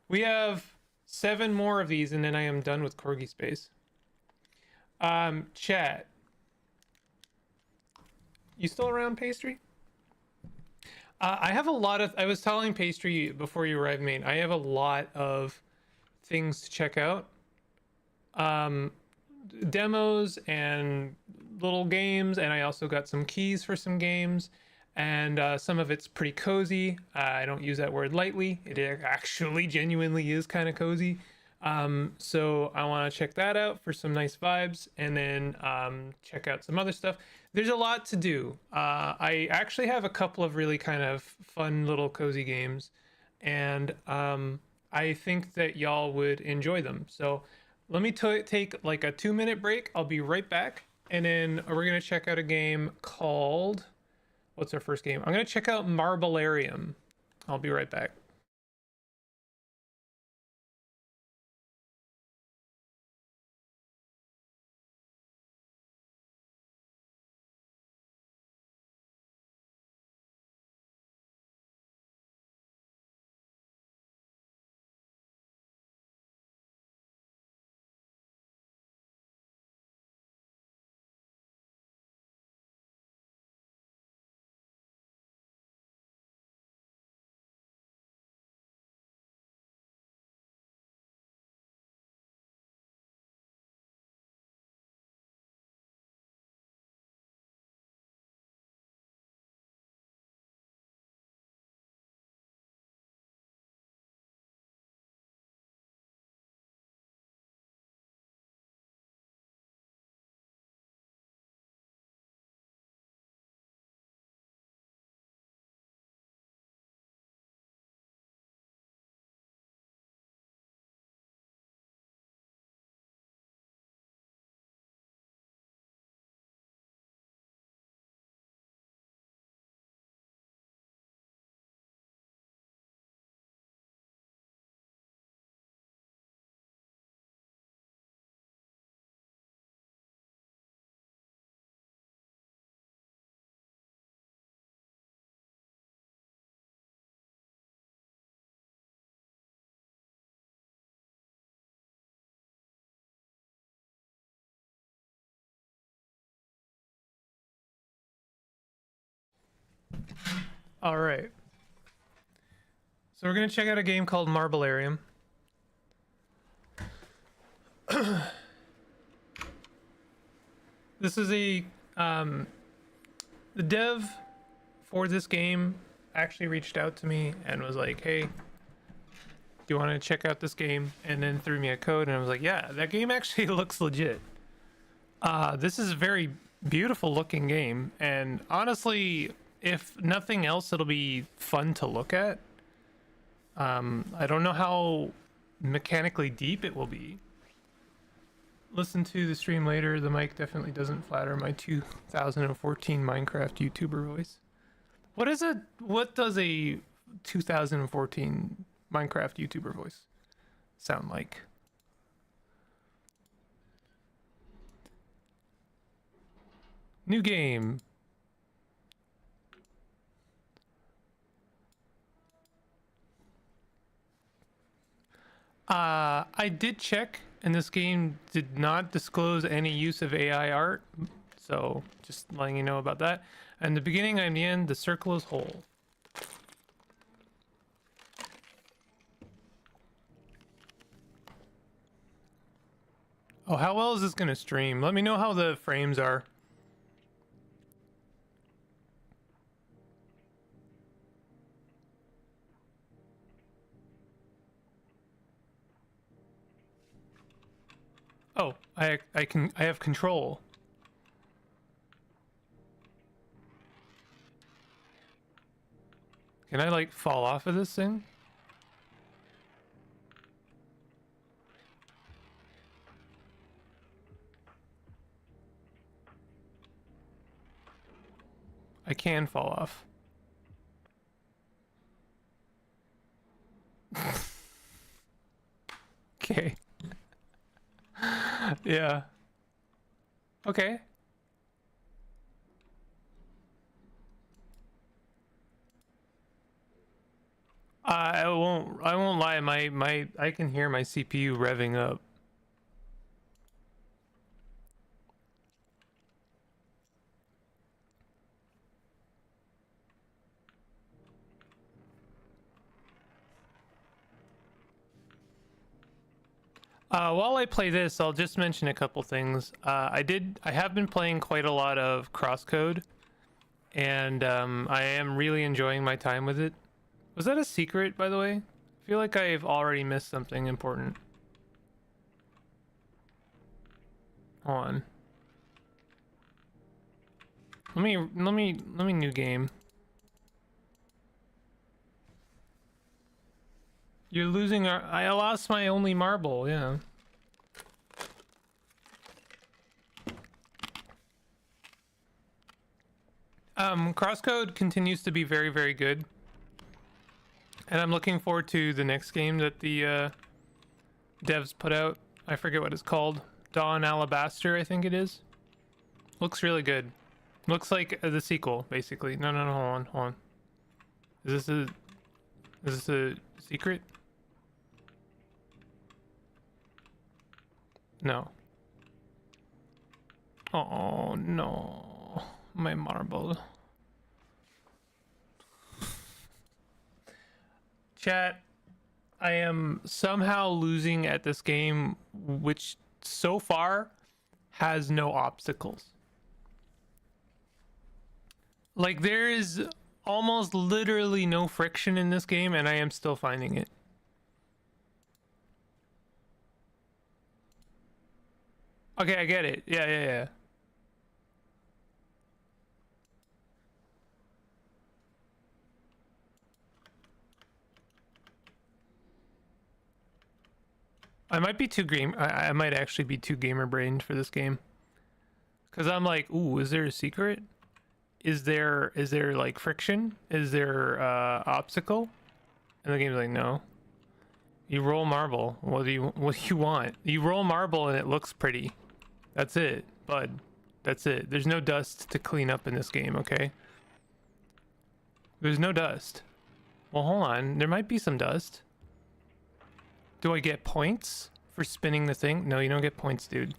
We have 7 more of these, and then I am done with Corgi Space. Chat. You still around, Pastry? I have a lot of. I was telling Pastry before you arrived, mate. I have a lot of things to check out. Demos and little games, and I also got some keys for some games, and some of it's pretty cozy. I don't use that word lightly. It actually genuinely is kind of cozy. So I want to check that out for some nice vibes, and then check out some other stuff. There's a lot to do. I actually have a couple of really kind of fun little cozy games, and I think that y'all would enjoy them. So let me take like a 2-minute break. I'll be right back, and then we're gonna check out a game called, what's our first game? I'm gonna check out Marblarium. I'll be right back. All right. So we're gonna check out a game called Marblarium. This is a the dev for this game actually reached out to me and was like, "Hey, do you want to check out this game?" And then threw me a code, and I was like, "Yeah, that game actually looks legit." This is a very beautiful looking game, and honestly, if nothing else, it'll be fun to look at. I don't know how mechanically deep it will be. Listen to the stream later. The mic definitely doesn't flatter my 2014 Minecraft YouTuber voice. What is it? What does a 2014 Minecraft YouTuber voice sound like? New game. I did check, and this game did not disclose any use of AI art, so just letting you know about that. And the beginning and the end, the circle is whole. Oh, how well is this gonna stream? Let me know how the frames are. Oh, I have control. Can I like fall off of this thing? I can fall off. Okay. Yeah. Okay. I won't lie. I can hear my CPU revving up. While I play this, I'll just mention a couple things. I have been playing quite a lot of Crosscode, and I am really enjoying my time with it. Was that a secret, by the way? I feel like I've already missed something important. Hold on. Let me new game. You're losing our... I lost my only marble, yeah. Crosscode continues to be very, very good. And I'm looking forward to the next game that the devs put out. I forget what it's called. Dawn Alabaster, I think it is. Looks really good. Looks like the sequel, basically. No, hold on. Is this a secret? No. Oh no, my marble. Chat, I am somehow losing at this game, which so far has no obstacles. Like, there is almost literally no friction in this game, and I am still finding it. Okay, I get it. Yeah. I might be too I might actually be too gamer brained for this game. Cause I'm like, ooh, is there a secret? Is there like friction? Is there obstacle? And the game's like, no. You roll marble. What do you want? You roll marble and it looks pretty. That's it, bud. That's it. There's no dust to clean up in this game, okay? There's no dust. Well, hold on. There might be some dust. Do I get points for spinning the thing? No, you don't get points, dude.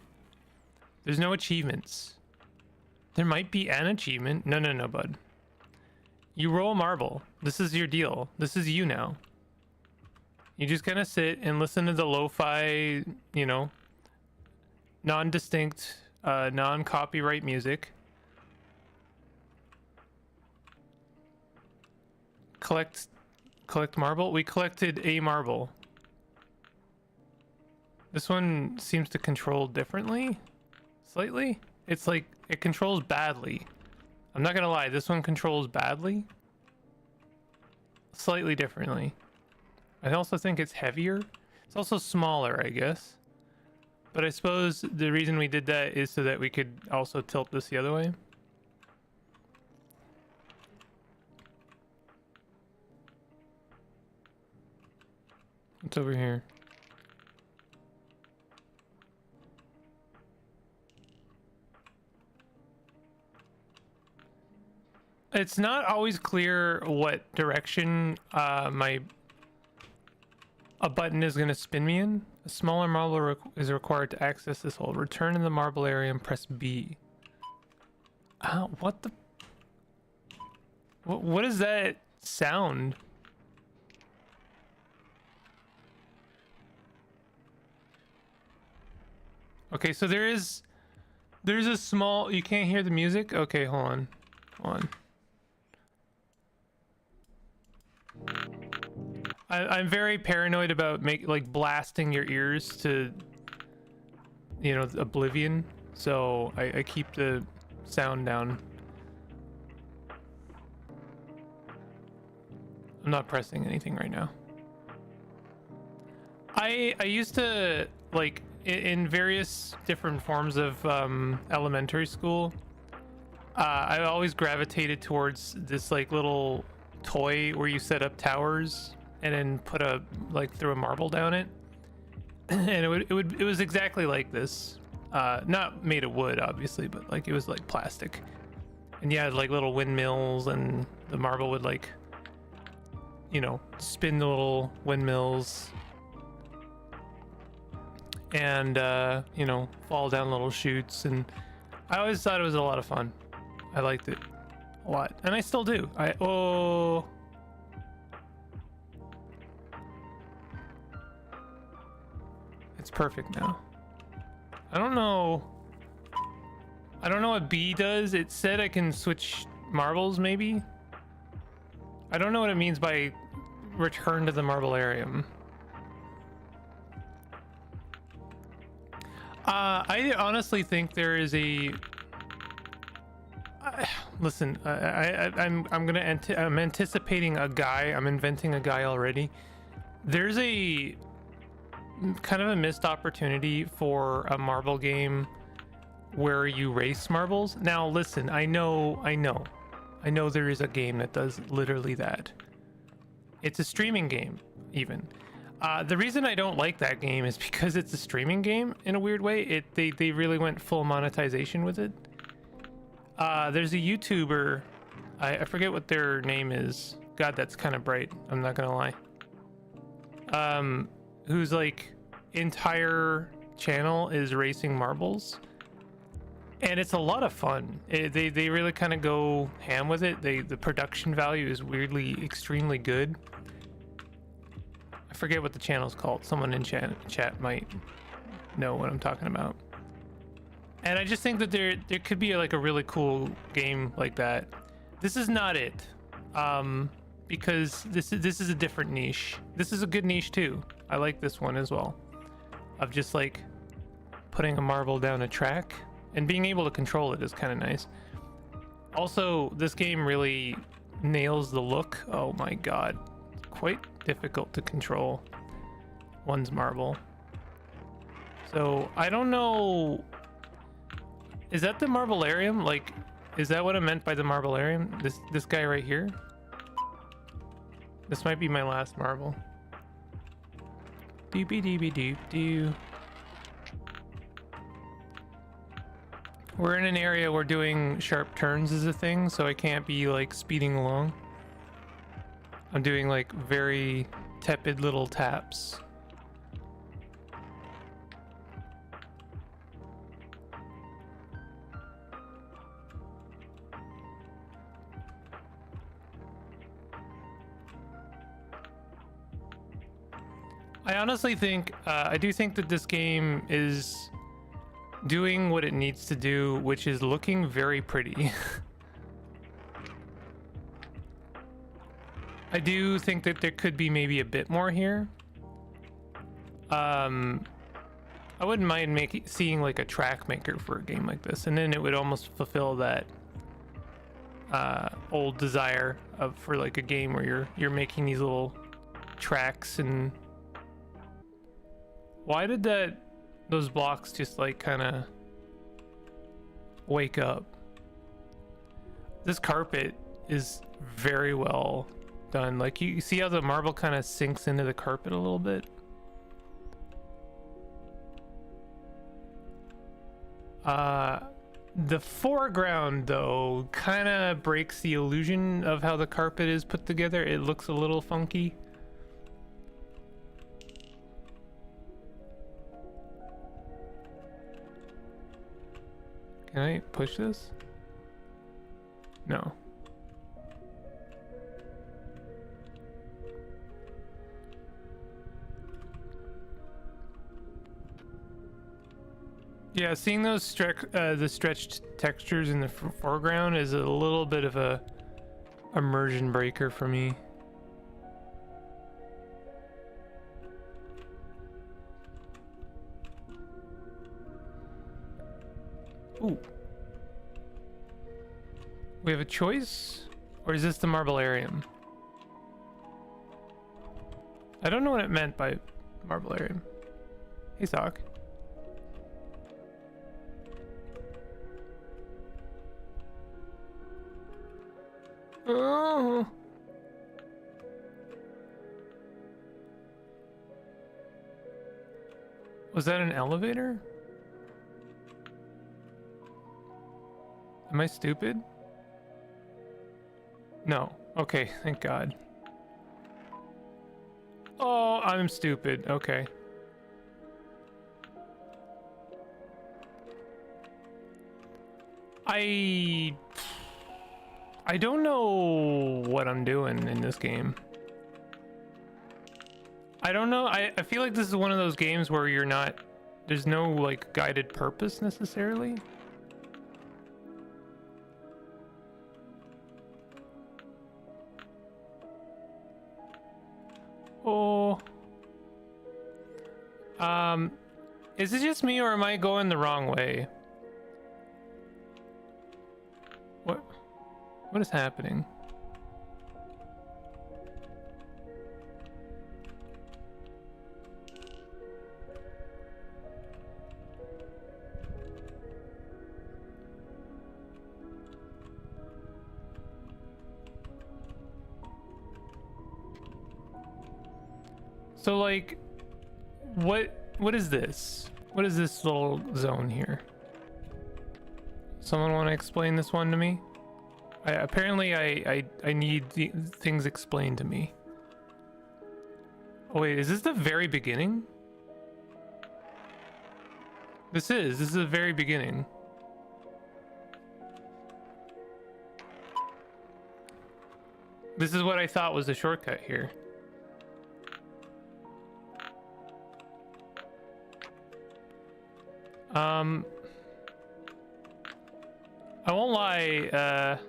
There's no achievements. There might be an achievement. No, bud. You roll marble. This is your deal. This is you now. You just kind of sit and listen to the lo-fi, you know, non-distinct, non-copyright music. Collect marble. We collected a marble. This one seems to control differently, slightly. It's like it controls badly. I'm not gonna lie, this one controls badly, slightly differently. I also think it's heavier. It's also smaller, I guess. But I suppose the reason we did that is so that we could also tilt this the other way. What's over here? It's not always clear what direction a button is going to spin me in. A smaller marble is required to access this hole. Return to the marble area and press B. What the... What is that sound? Okay, so there's a small... You can't hear the music? Okay, hold on. I'm very paranoid about blasting your ears to, you know, oblivion. So I keep the sound down. I'm not pressing anything right now. I used to, like, in various different forms of elementary school, I always gravitated towards this like little toy where you set up towers and then put throw a marble down it, and it was exactly like this. Not made of wood, obviously, but like it was like plastic, and you had like little windmills, and the marble would like you know, spin the little windmills and you know, fall down little chutes. And I always thought it was a lot of fun. I liked it a lot, and I still do. It's perfect now. I don't know what B does. It said I can switch marbles, maybe. I don't know what it means by return to the marblarium. I honestly think there is a listen, I'm anticipating a guy. I'm inventing a guy already. There's a kind of a missed opportunity for a marble game where you race marbles. Now listen, I know there is a game that does literally that. It's a streaming game even. The reason I don't like that game is because it's a streaming game in a weird way. They really went full monetization with it. There's a YouTuber, I forget what their name is. God, that's kind of bright, I'm not gonna lie. Whose like entire channel is racing marbles, and it's a lot of fun. They really kind of go ham with it. The production value is weirdly extremely good. I forget what the channel's called. Someone in chat might know what I'm talking about. And I just think that there could be like a really cool game like that. This is not it, because this is a different niche. This is a good niche too. I like this one as well, of just like putting a marble down a track and being able to control it is kind of nice. Also, this game really nails the look. Oh my god, it's quite difficult to control one's marble. So I don't know, is that the marblarium? Like, is that what I meant by the marblarium? This guy right here? This might be my last marble. Doopy doopy doop doo. We're in an area where doing sharp turns is a thing, so I can't be like speeding along. I'm doing like very tepid little taps. I honestly think, I do think that this game is doing what it needs to do, which is looking very pretty. I do think that there could be maybe a bit more here. I wouldn't mind seeing like a track maker for a game like this, and then it would almost fulfill that old desire for like a game where you're making these little tracks. And why did those blocks just like kind of wake up? This carpet is very well done. Like, you see how the marble kind of sinks into the carpet a little bit? The foreground though kind of breaks the illusion of how the carpet is put together. It looks a little funky. Can I push this? No. Yeah, seeing those the stretched textures in the foreground is a little bit of a immersion breaker for me. Ooh. We have a choice? Or is this the marblarium? I don't know what it meant by marblarium. Hey, Sock. Oh. Was that an elevator? Am I stupid? No. Okay, thank God. Oh, I'm stupid. Okay. I don't know what I'm doing in this game. I don't know. I feel like this is one of those games where you're not, there's no like guided purpose necessarily. Oh. Is it just me or am I going the wrong way? What is happening? So like, what is this? What is this little zone here? Someone want to explain this one to me? Apparently I need things explained to me. Oh wait, is this the very beginning? This is the very beginning. This is what I thought was the shortcut here. I won't lie,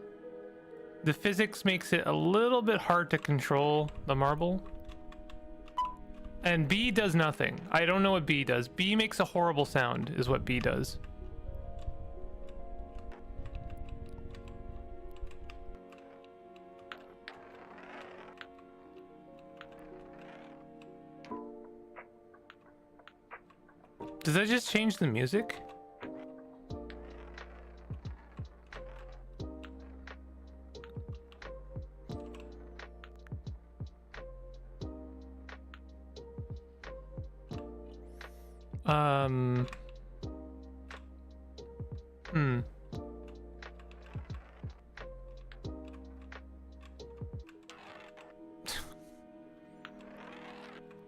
the physics makes it a little bit hard to control the marble. And B does nothing. I don't know what B does. B makes a horrible sound, is what B does. Does that just change the music?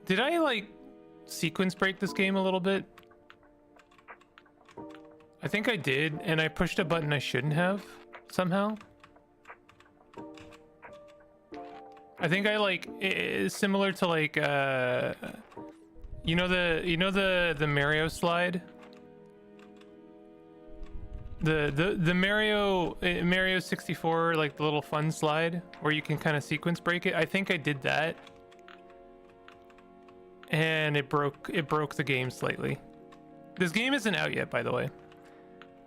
Did I like sequence break this game a little bit? I think I did, and I pushed a button I shouldn't have somehow. I think I like it's similar to like you know the Mario slide? The Mario 64, like the little fun slide where you can kind of sequence break it. I think I did that. And it broke the game slightly. This game isn't out yet, by the way.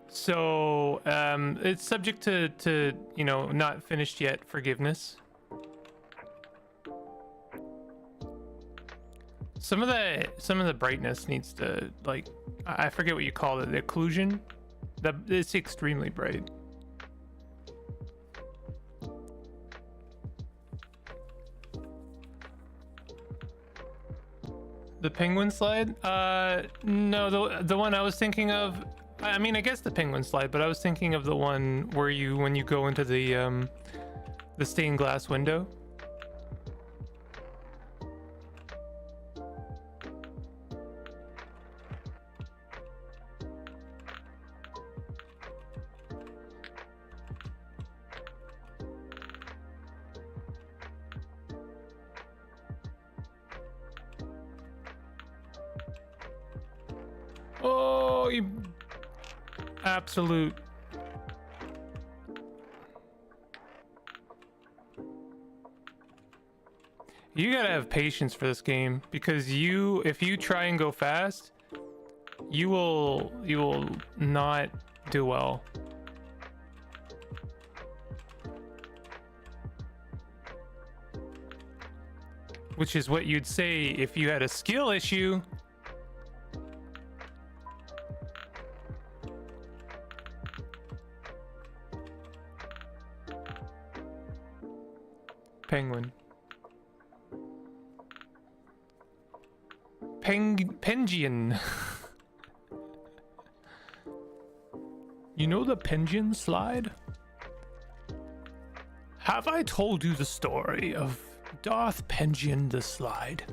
So it's subject to you know, not finished yet forgiveness. Some of the brightness needs to, like, I forget what you call it, the occlusion. It's extremely bright. The penguin slide? No, the one I was thinking of. I mean, I guess the penguin slide, but I was thinking of the one where when you go into the stained glass window. Oh, you absolute. You gotta have patience for this game, because if you try and go fast, you will not do well. Which is what you'd say if you had a skill issue. Penguin. Penguin. You know the penguin slide? Have I told you the story of Doth pension the slide.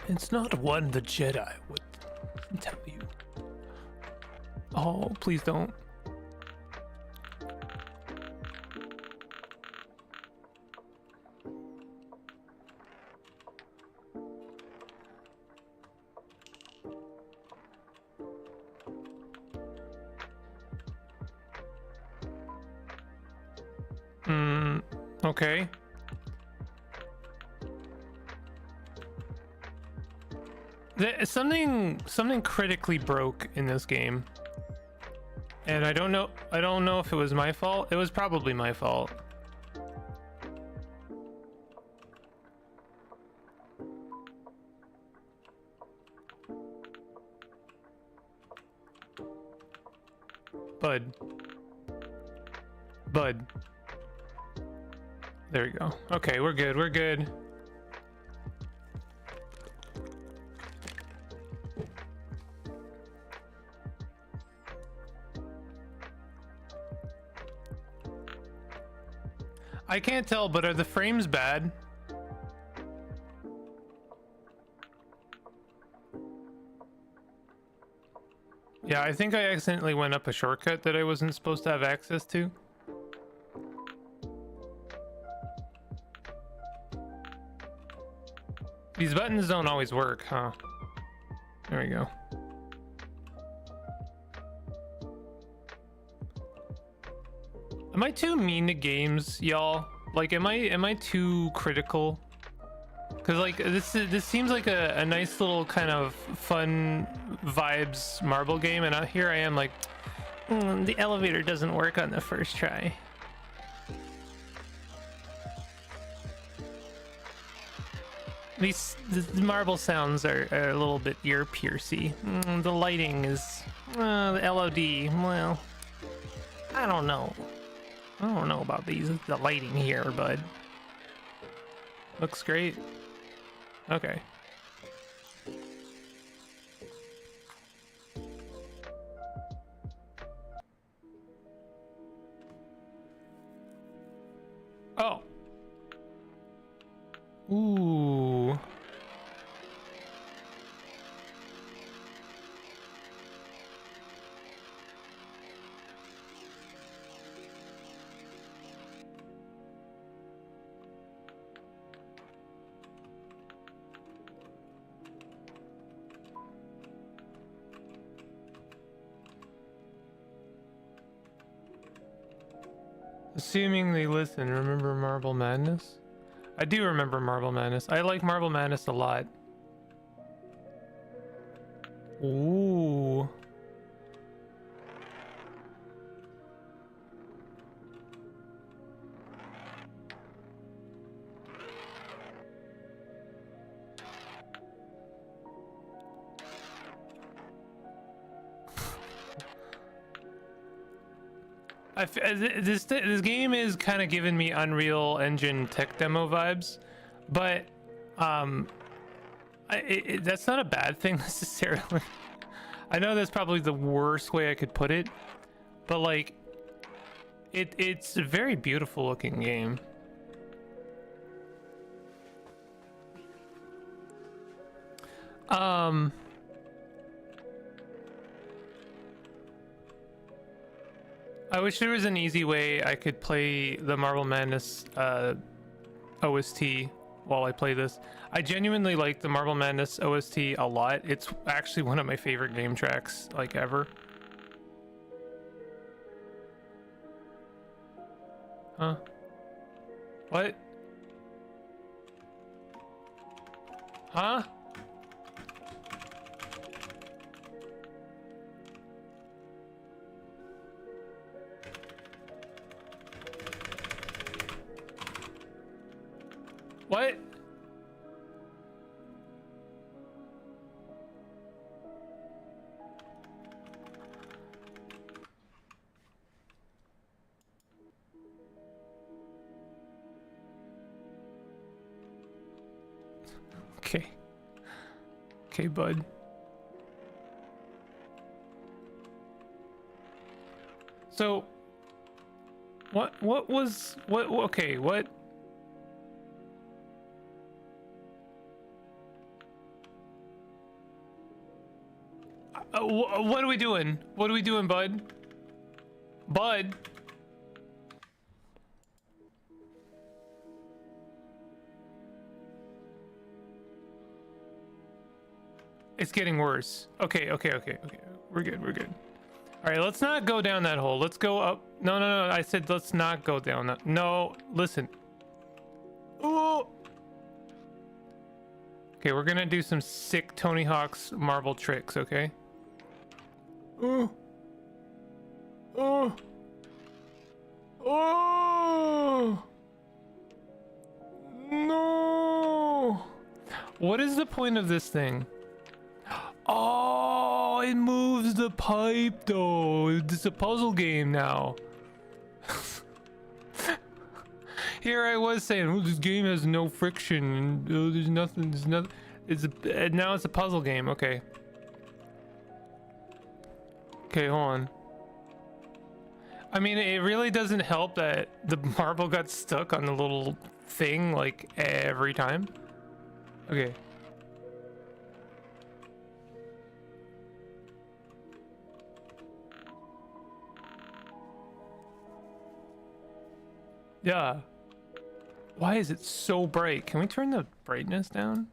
It's not one the Jedi would tell you. Oh, please don't. Okay. Something critically broke in this game. And I don't know if it was my fault. It was probably my fault. Bud. There we go. Okay, we're good. I can't tell, but are the frames bad? Yeah, I think I accidentally went up a shortcut that I wasn't supposed to have access to. These buttons don't always work, huh? There we go. Am I too mean to games, y'all? Like, am I too critical? Cause like this seems like a nice little kind of fun vibes marble game, and out here I am like, the elevator doesn't work on the first try. The marble sounds are a little bit ear piercy. The lighting is the LOD. Well, I don't know about the lighting here, bud. Looks great. Okay. Oh. Ooh. Assuming they listen, remember Marble Madness? I do remember Marble Madness. I like Marble Madness a lot. Ooh. This game is kind of giving me Unreal Engine tech demo vibes, but that's not a bad thing necessarily. I know that's probably the worst way I could put it, but like it's a very beautiful looking game. I wish there was an easy way I could play the Marble Madness OST while I play this. I genuinely like the Marble Madness OST a lot. It's actually one of my favorite game tracks, like, ever. Huh? What? Huh? What? Okay. Okay, bud. So What was what? Okay, what? What are we doing? What are we doing, bud? Bud? It's getting worse. Okay. We're good. All right, let's not go down that hole. Let's go up. No. I said let's not go down that. No, listen. Oh. Okay, we're gonna do some sick Tony Hawk's marble tricks, okay? Oh. No. What is the point of this thing? Oh, it moves the pipe though. It's a puzzle game now. Here I was saying, oh, this game has no friction and oh, there's nothing. Now it's a puzzle game. Okay. Okay, hold on. I mean, it really doesn't help that the marble got stuck on the little thing like every time. Okay. Yeah. Why is it so bright? Can we turn the brightness down?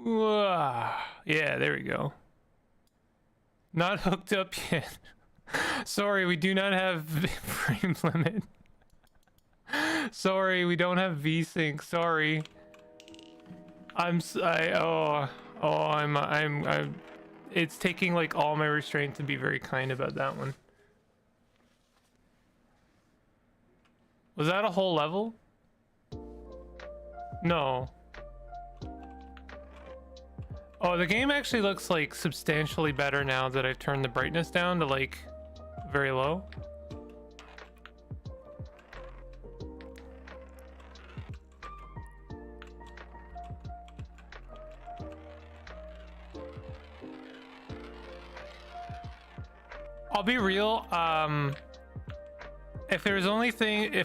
Yeah, there we go. Not hooked up yet. Sorry, we do not have frame limit. Sorry, we don't have VSync. Sorry. It's taking like all my restraint to be very kind about that one. Was that a whole level? No. Oh, the game actually looks like substantially better now that I've turned the brightness down to like very low. I'll be real, if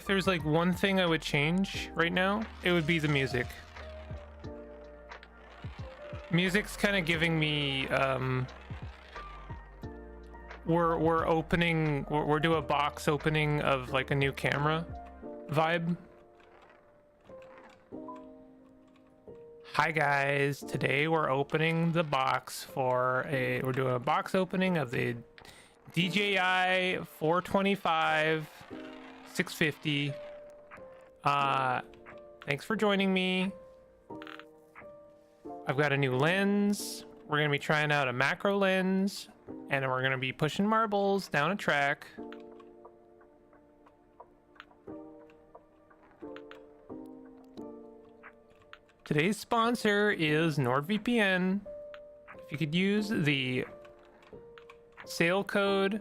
there's like one thing I would change right now, it would be the music. Music's kind of giving me we're doing a box opening of like a new camera vibe. Hi guys, today we're opening the box we're doing a box opening of the DJI 425 650. Thanks for joining me. I've got a new lens. We're gonna be trying out a macro lens, and then we're gonna be pushing marbles down a track. Today's sponsor is NordVPN. If you could use the sale code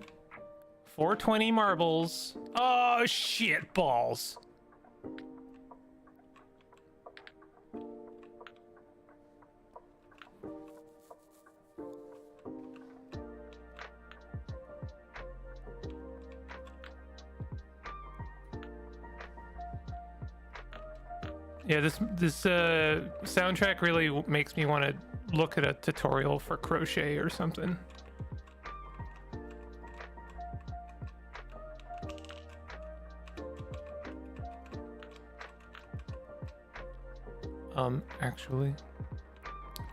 420 marbles. Oh shit balls. Yeah, this soundtrack really makes me want to look at a tutorial for crochet or something. Actually,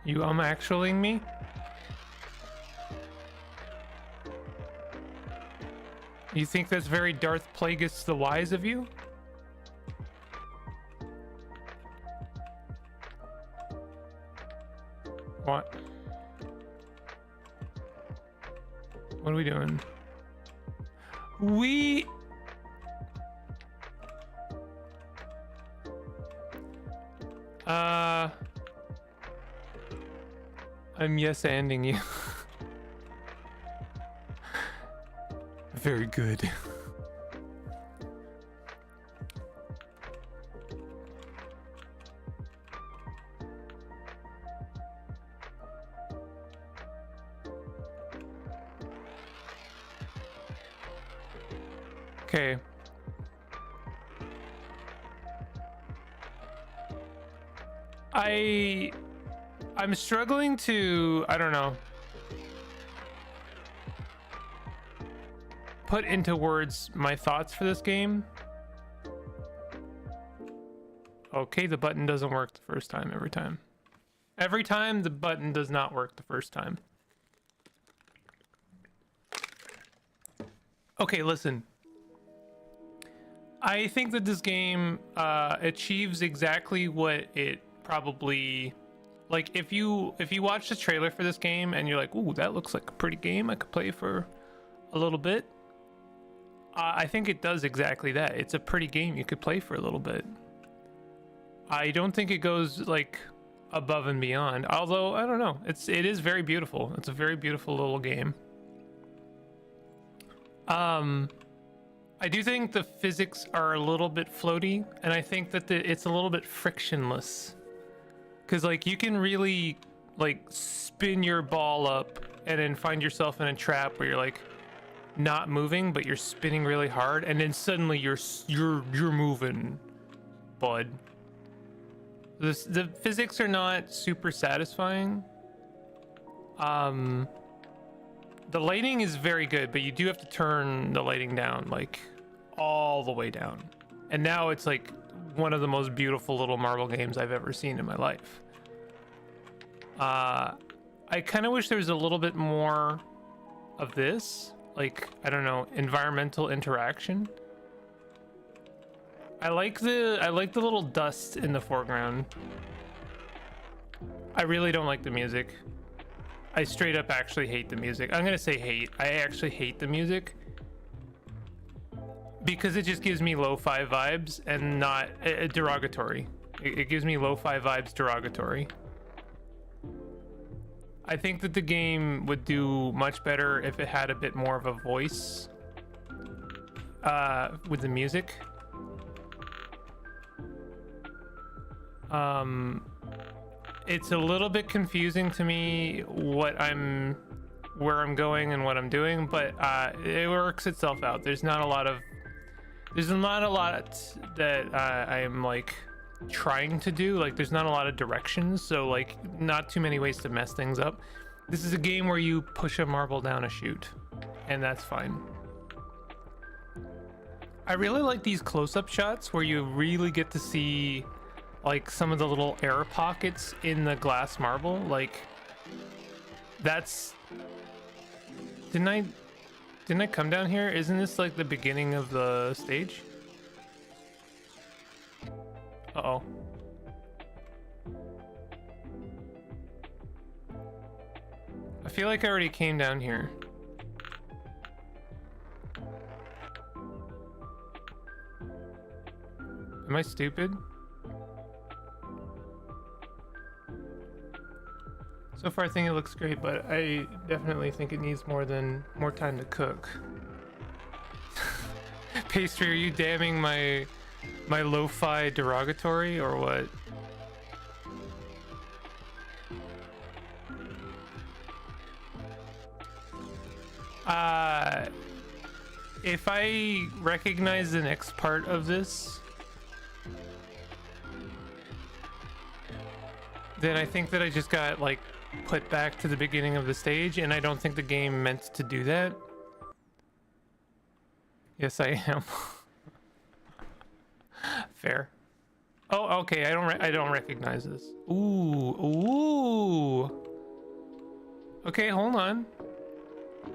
you actuallying me? You think that's very Darth Plagueis the Wise of you? What? What are we doing? I'm yes-anding you. Very good. Okay. I'm struggling to, I don't know, put into words my thoughts for this game. Okay, the button doesn't work the first time every time. Every time the button does not work the first time. Okay, listen. I think that this game achieves exactly what it probably, like, if you watch the trailer for this game and you're like, ooh, that looks like a pretty game I could play for a little bit. I think it does exactly that. It's a pretty game you could play for a little bit. I don't think it goes like above and beyond, although I don't know. It is very beautiful. It's a very beautiful little game. I do think the physics are a little bit floaty, and I think that it's a little bit frictionless. Cause like you can really like spin your ball up and then find yourself in a trap where you're like not moving, but you're spinning really hard, and then suddenly you're moving, bud. The physics are not super satisfying. The lighting is very good, but you do have to turn the lighting down, like all the way down. And now it's like one of the most beautiful little marble games I've ever seen in my life. I kind of wish there was a little bit more of this, like, I don't know, environmental interaction. I like the little dust in the foreground. I really don't like the music. I straight up actually hate the music. I'm gonna say hate. I actually hate the music because it just gives me lo-fi vibes and not derogatory. It gives me lo-fi vibes derogatory. I think that the game would do much better if it had a bit more of a voice with the music. It's a little bit confusing to me where I'm going and what I'm doing, but it works itself out. There's not a lot that I am like trying to do. Like, there's not a lot of directions, so like not too many ways to mess things up. This is a game where you push a marble down a chute, and that's fine. I really like these close-up shots where you really get to see like some of the little air pockets in the glass marble. Like, that's, didn't I come down here? Isn't this like the beginning of the stage? Uh-oh. I feel like I already came down here. Am I stupid? So far I think it looks great, but I definitely think it needs more time to cook. Pastry, are you damning my lo-fi derogatory or what? If I recognize the next part of this, then I think that I just got like put back to the beginning of the stage, and I don't think the game meant to do that. Yes, I am. Fair. Oh, okay. I don't recognize this. Ooh. Okay, hold on.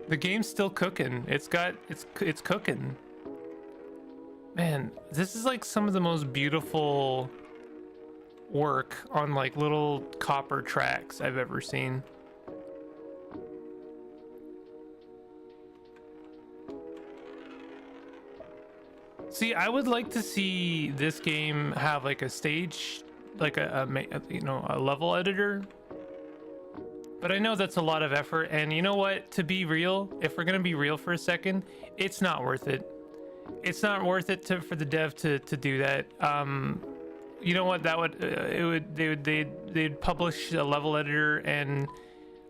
The game's still cooking. It's cooking. Man, this is like some of the most beautiful work on like little copper tracks I've ever seen. See, I would like to see this game have like a stage, like a level editor. But I know that's a lot of effort, and you know what? To be real, if we're gonna be real for a second, it's not worth it. It's not worth it for the dev to do that. You know what? That would they'd publish a level editor, and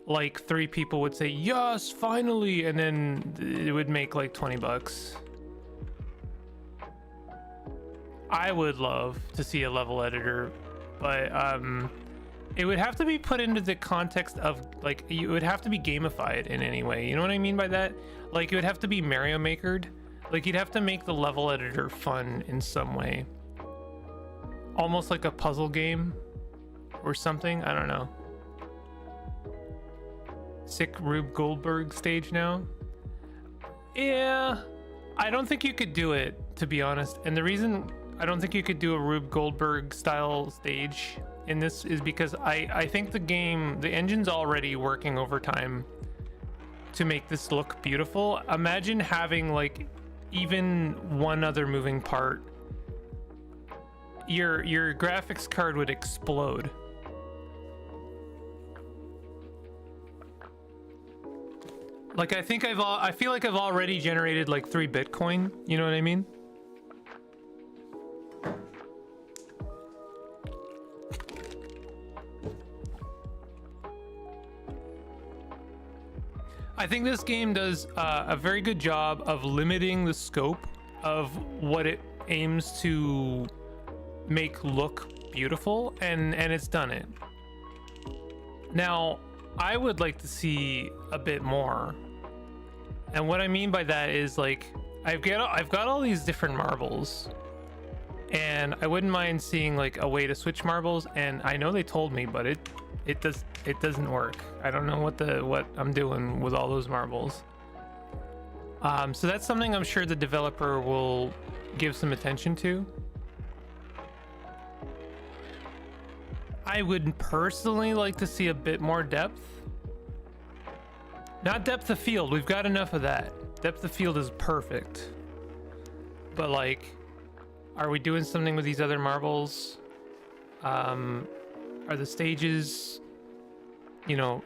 like 3 people would say yes, finally, and then it would make like $20. I would love to see a level editor, but it would have to be put into the context of like, it would have to be gamified in any way. You know what I mean by that? Like, it would have to be Mario Makered. Like, you'd have to make the level editor fun in some way, almost like a puzzle game or something. I don't know. Sick Rube Goldberg stage now. Yeah, I don't think you could do it, to be honest. And the reason I don't think you could do a Rube Goldberg style stage in this is because I think the engine's already working overtime to make this look beautiful. Imagine having like even one other moving part. Your graphics card would explode. Like, I feel like I've already generated like 3 Bitcoin. You know what I mean? I think this game does a very good job of limiting the scope of what it aims to make look beautiful, and it's done it. Now, I would like to see a bit more. And what I mean by that is, like, I've got all these different marbles, and I wouldn't mind seeing like a way to switch marbles. And I know they told me, but it doesn't work. I don't know what I'm doing with all those marbles. So that's something I'm sure the developer will give some attention to. I would personally like to see a bit more depth. Not depth of field, we've got enough of that. Depth of field is perfect. But like, are we doing something with these other marbles? Are the stages, you know,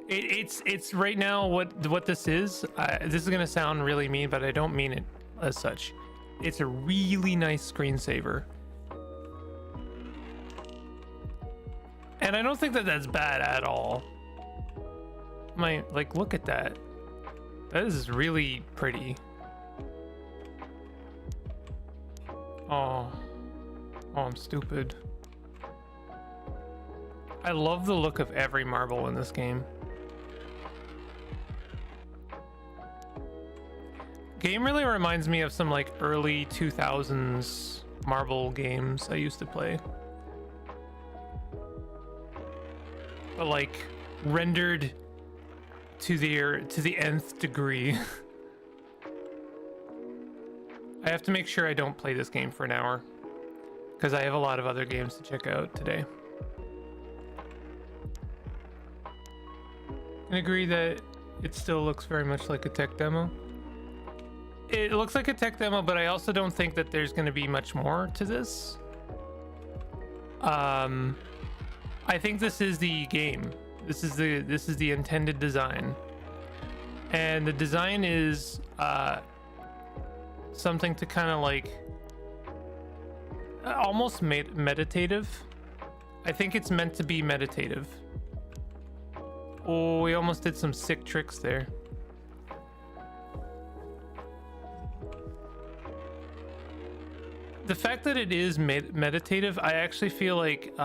it's right now what this is. This is gonna sound really mean, but I don't mean it as such. It's a really nice screensaver. And I don't think that that's bad at all. Like, look at that. That is really pretty. Oh, I'm stupid. I love the look of every marble in this game. Game really reminds me of some like early 2000s marble games I used to play. But like rendered to the nth degree. I have to make sure I don't play this game for an hour, because I have a lot of other games to check out today. I agree that it still looks very much like a tech demo. It looks like a tech demo, but I also don't think that there's going to be much more to this. I think this is the game. This is the intended design, and the design is something to kind of like almost meditative. I think it's meant to be meditative. Oh, we almost did some sick tricks there. The fact that it is meditative, I actually feel like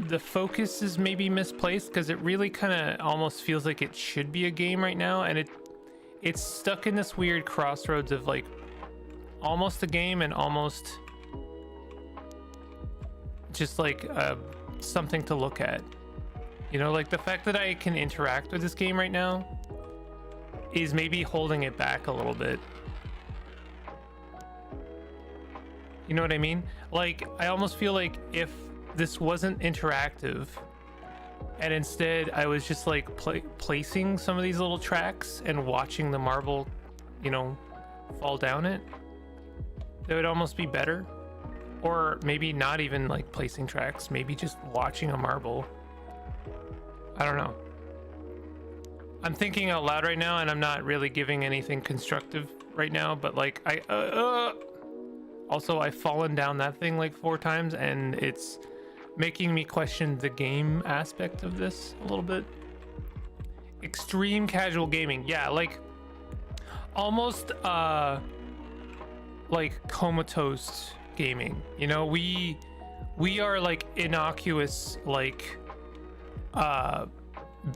the focus is maybe misplaced, because it really kind of almost feels like it should be a game right now, and it's stuck in this weird crossroads of like almost a game and almost just like something to look at. You know, like the fact that I can interact with this game right now is maybe holding it back a little bit. You know what I mean? Like, I almost feel like if this wasn't interactive and instead I was just like placing some of these little tracks and watching the marble, you know, fall down it, that would almost be better. Or maybe not even like placing tracks, maybe just watching a marble. I don't know. I'm thinking out loud right now, and I'm not really giving anything constructive right now, but like also I've fallen down that thing like 4 times, and it's making me question the game aspect of this a little bit. Extreme casual gaming, yeah, like almost like comatose gaming. You know, we are like innocuous, like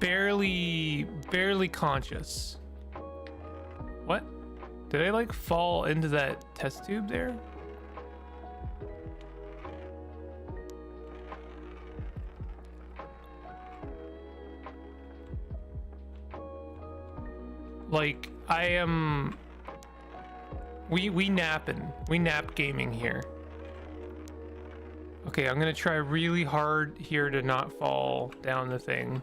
barely conscious. What? Did I like fall into that test tube there? Like I am. We napping. We nap gaming here. Okay, I'm gonna try really hard here to not fall down the thing.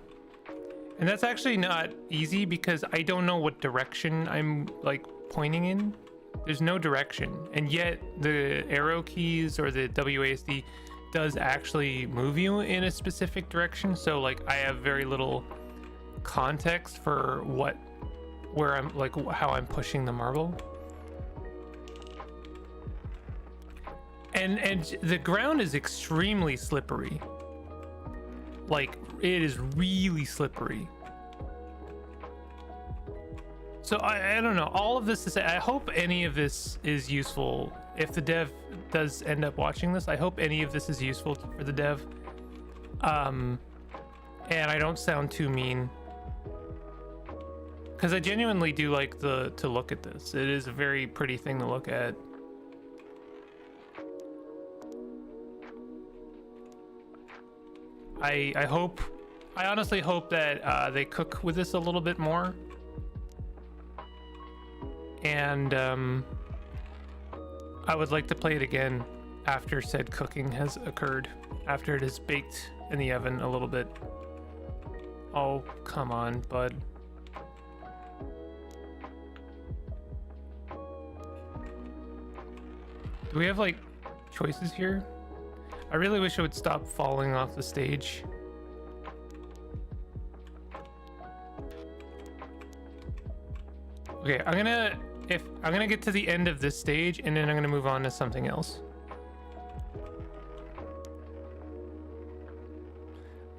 And that's actually not easy because I don't know what direction I'm like pointing in. There's no direction. And yet the arrow keys or the WASD does actually move you in a specific direction. So like I have very little context for where I'm like how I'm pushing the marble. And the ground is extremely slippery. Like it is really slippery. So I don't know. All of this to say, I hope any of this is useful. If the dev does end up watching this, I hope any of this is useful for the dev. And I don't sound too mean, because I genuinely do like to look at this. It is a very pretty thing to look at. I honestly hope that they cook with this a little bit more. And I would like to play it again after said cooking has occurred, after it is baked in the oven a little bit. Oh, come on, bud. Do we have like choices here? I really wish I would stop falling off the stage. Okay, I'm gonna get to the end of this stage and then I'm gonna move on to something else.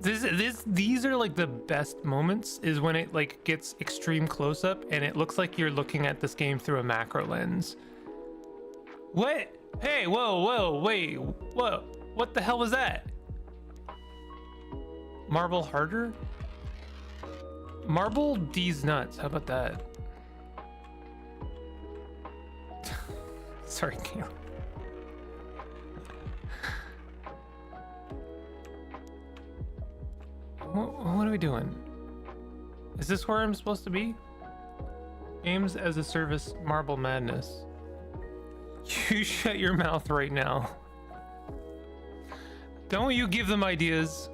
These are like the best moments, is when it like gets extreme close up and it looks like you're looking at this game through a macro lens. What? Hey, whoa, wait, whoa. What the hell was that? Marble harder? Marble D's nuts. How about that? Sorry, Kayla. What are we doing? Is this where I'm supposed to be? Games as a service, Marble Madness. You shut your mouth right now. Don't you give them ideas.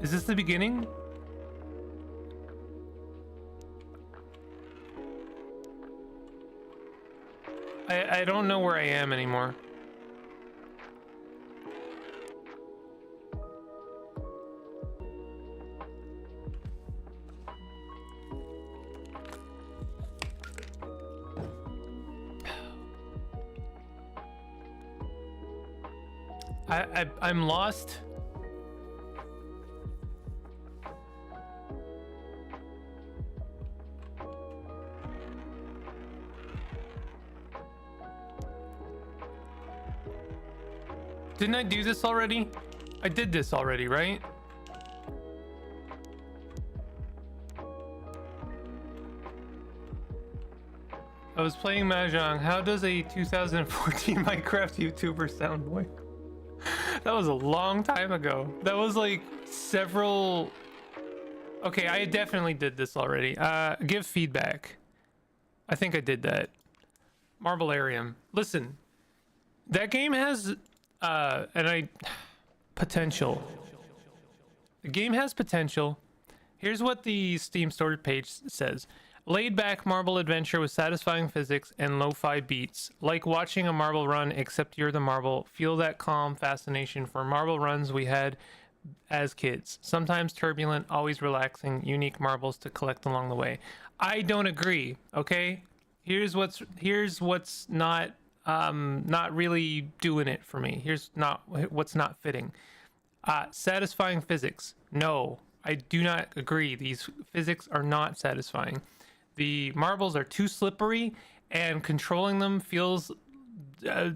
Is this the beginning? I don't know where I am anymore. I'm lost. Didn't I do this already? I did this already, right? I was playing Mahjong. How does a 2014 Minecraft YouTuber sound boy? That was a long time ago. That was like several... Okay, I definitely did this already. Give feedback. I think I did that. Marblarium. Listen, that game has potential. The game has potential. Here's what the Steam store page says. Laid back marble adventure with satisfying physics and lo-fi beats. Like watching a marble run, except you're the marble. Feel that calm fascination for marble runs we had as kids. Sometimes turbulent, always relaxing, unique marbles to collect along the way. I don't agree, okay? Here's what's not really doing it for me. Here's what's not fitting. Satisfying physics. No. I do not agree. These physics are not satisfying. The marbles are too slippery, and controlling them feels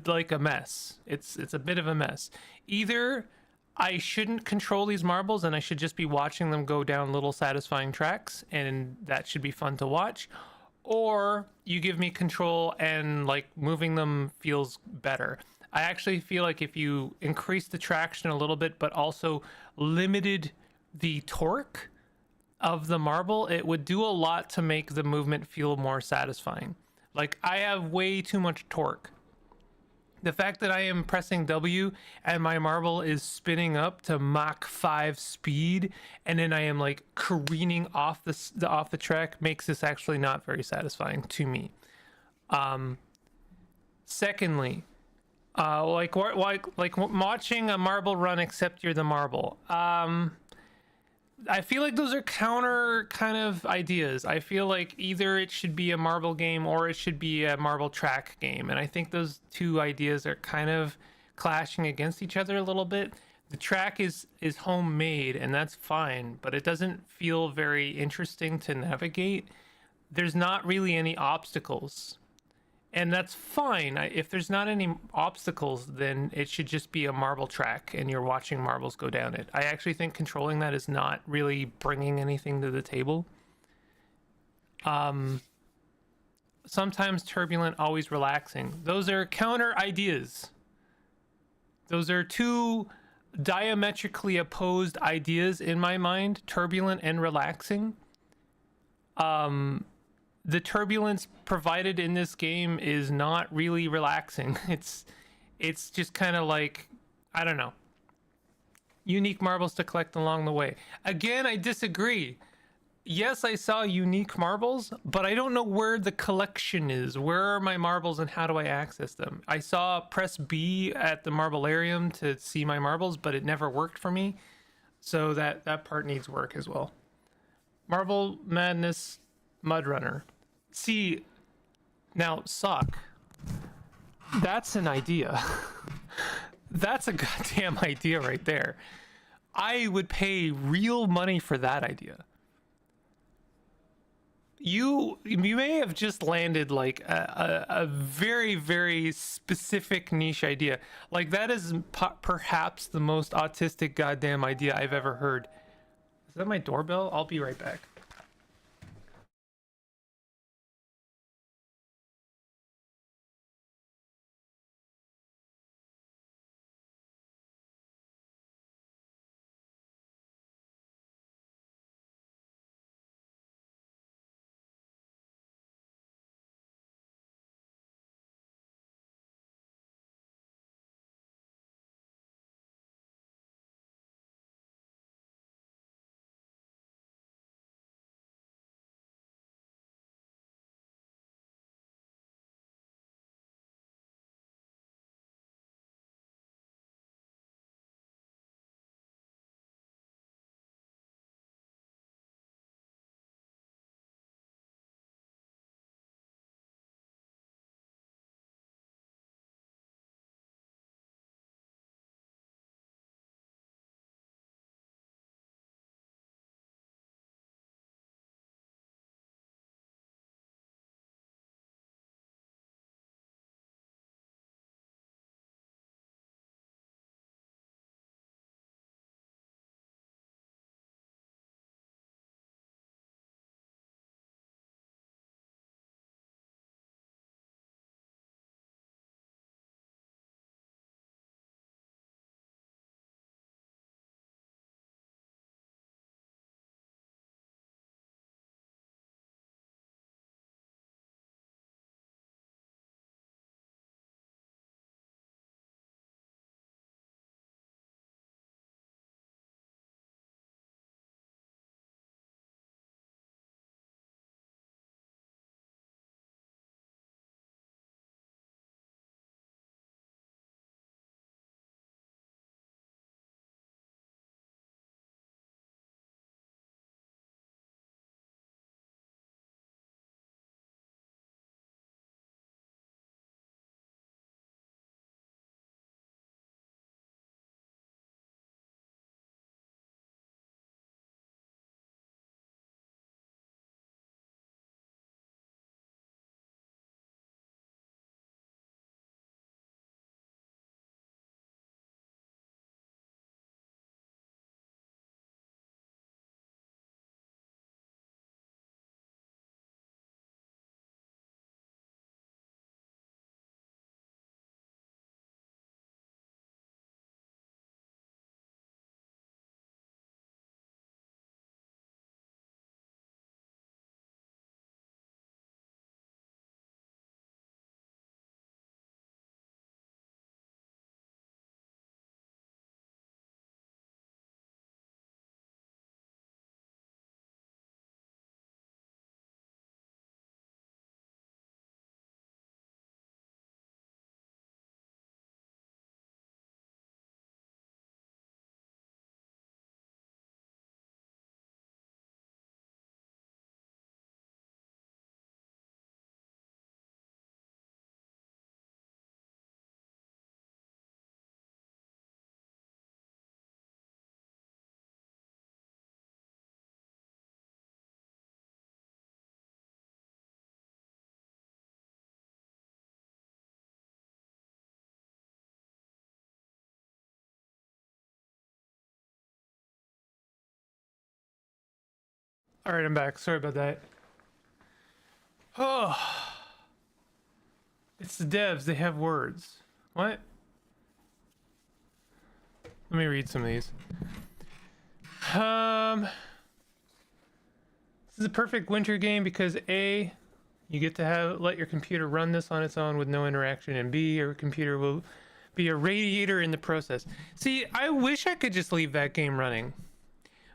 like a mess. It's a bit of a mess. Either I shouldn't control these marbles and I should just be watching them go down little satisfying tracks, and that should be fun to watch, or you give me control and like moving them feels better. I actually feel like if you increase the traction a little bit but also limited the torque of the marble, it would do a lot to make the movement feel more satisfying. Like, I have way too much torque. The fact that I am pressing W and my marble is spinning up to Mach 5 speed, and then I am like careening off the track, makes this actually not very satisfying to me. Secondly, like watching a marble run except you're the marble. I feel like those are counter kind of ideas. I feel like either it should be a marble game or it should be a marble track game. And I think those two ideas are kind of clashing against each other a little bit. The track is homemade, and that's fine, but it doesn't feel very interesting to navigate. There's not really any obstacles. And that's fine. If there's not any obstacles, then it should just be a marble track and you're watching marbles go down it. I actually think controlling that is not really bringing anything to the table. Sometimes turbulent, always relaxing. Those are counter ideas. Those are two diametrically opposed ideas in my mind, turbulent and relaxing. The turbulence provided in this game is not really relaxing. It's just kind of like, I don't know, unique marbles to collect along the way. Again, I disagree. Yes, I saw unique marbles, but I don't know where the collection is. Where are my marbles and how do I access them? I saw press B at the Marblarium to see my marbles, but it never worked for me. So that part needs work as well. Marble Madness Mud Runner. See, now, Sock, that's an idea. That's a goddamn idea right there. I would pay real money for that idea. You may have just landed like a very, very specific niche idea. Like, that is perhaps the most autistic goddamn idea I've ever heard. Is that my doorbell? I'll be right back. All right, I'm back. Sorry about that. Oh, it's the devs. They have words. What? Let me read some of these. This is a perfect winter game because A, you get to let your computer run this on its own with no interaction, and B, your computer will be a radiator in the process. See, I wish I could just leave that game running,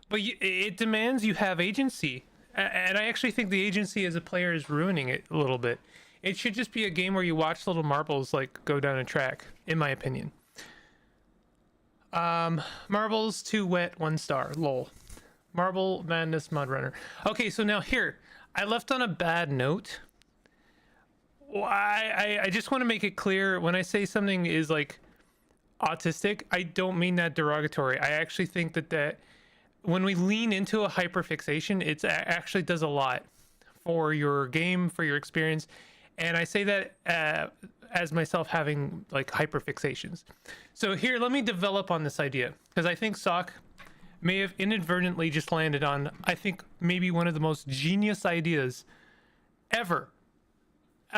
but it demands you have agency, and I actually think the agency as a player is ruining it a little bit. It should just be a game where you watch little marbles like go down a track, in my opinion. Marbles, 2 wet, 1 star. Lol. Marble Madness Mud Runner. Okay, so now here, I left on a bad note. I just want to make it clear, when I say something is like autistic, I don't mean that derogatory. I actually think that when we lean into a hyperfixation, it actually does a lot for your game, for your experience. And I say that as myself having like hyperfixations. So here, let me develop on this idea, because I think Sock may have inadvertently just landed on, I think, maybe one of the most genius ideas ever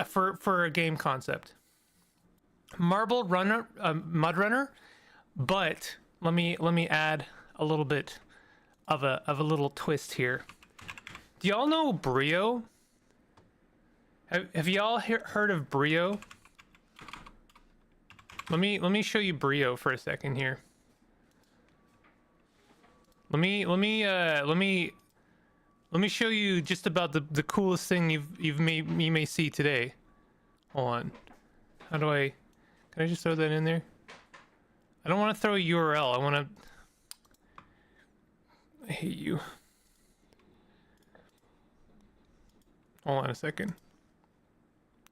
for a game concept. Marble runner, mud runner, but let me add a little bit of a little twist here. Do y'all know Brio? Have y'all heard of Brio? Let me show you Brio for a second here. Let me show you just about the coolest thing you may see today. Hold on. How do I? Can I just throw that in there? I don't want to throw a URL. I hate you. Hold on a second.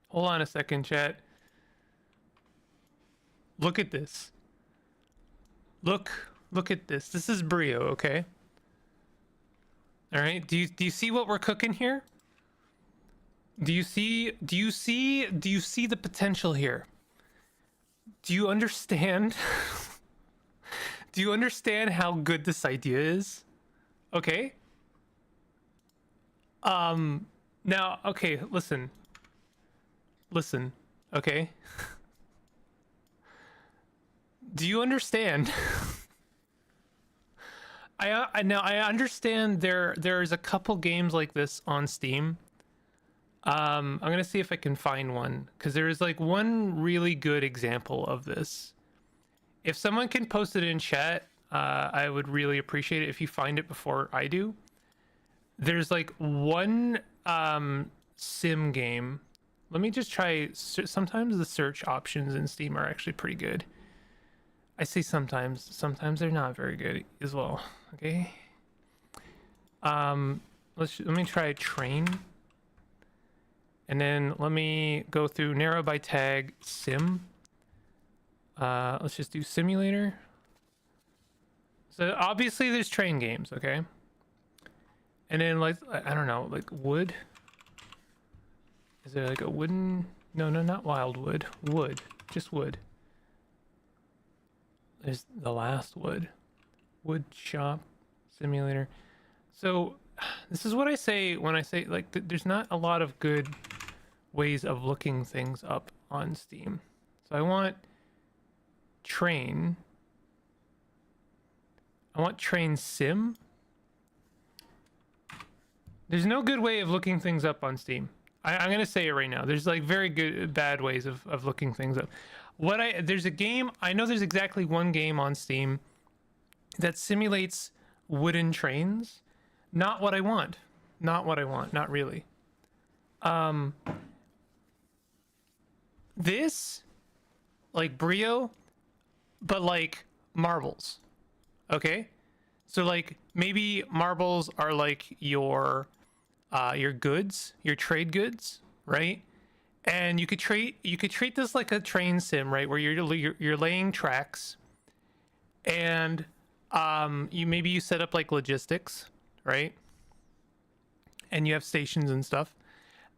Hold on a second, chat. Look at this. Look at this. This is Brio, okay? All right. Do you see what we're cooking here? Do you see the potential here? Do you understand? Do you understand how good this idea is? Okay? Now, okay, listen, okay? Do you understand? I understand there's a couple games like this on Steam. I'm gonna see if I can find one, because there is like one really good example of this. If someone can post it in chat, I would really appreciate it if you find it before I do. There's like one sim game. Let me just try. Sometimes the search options in Steam are actually pretty good. I say sometimes they're not very good as well. Okay. Let me try train, and then let me go through narrow by tag sim. Let's just do simulator. So obviously there's train games, okay? And then like, I don't know, like wood. Is there like a wooden? No, not wildwood. Wood, just wood. There's the last wood. Wood shop simulator. So this is what I say when I say like there's not a lot of good ways of looking things up on Steam. So I want train. I want train sim. There's no good way of looking things up on Steam. I'm gonna say it right now. There's like very good, bad ways of looking things up. There's a game, I know there's exactly one game on Steam that simulates wooden trains. Not what I want. Not really. This, like Brio, but like marbles. Okay? So like maybe marbles are like your goods, your trade goods, right? And you could treat this like a train sim, right? Where you're laying tracks, and you set up like logistics, right? And you have stations and stuff,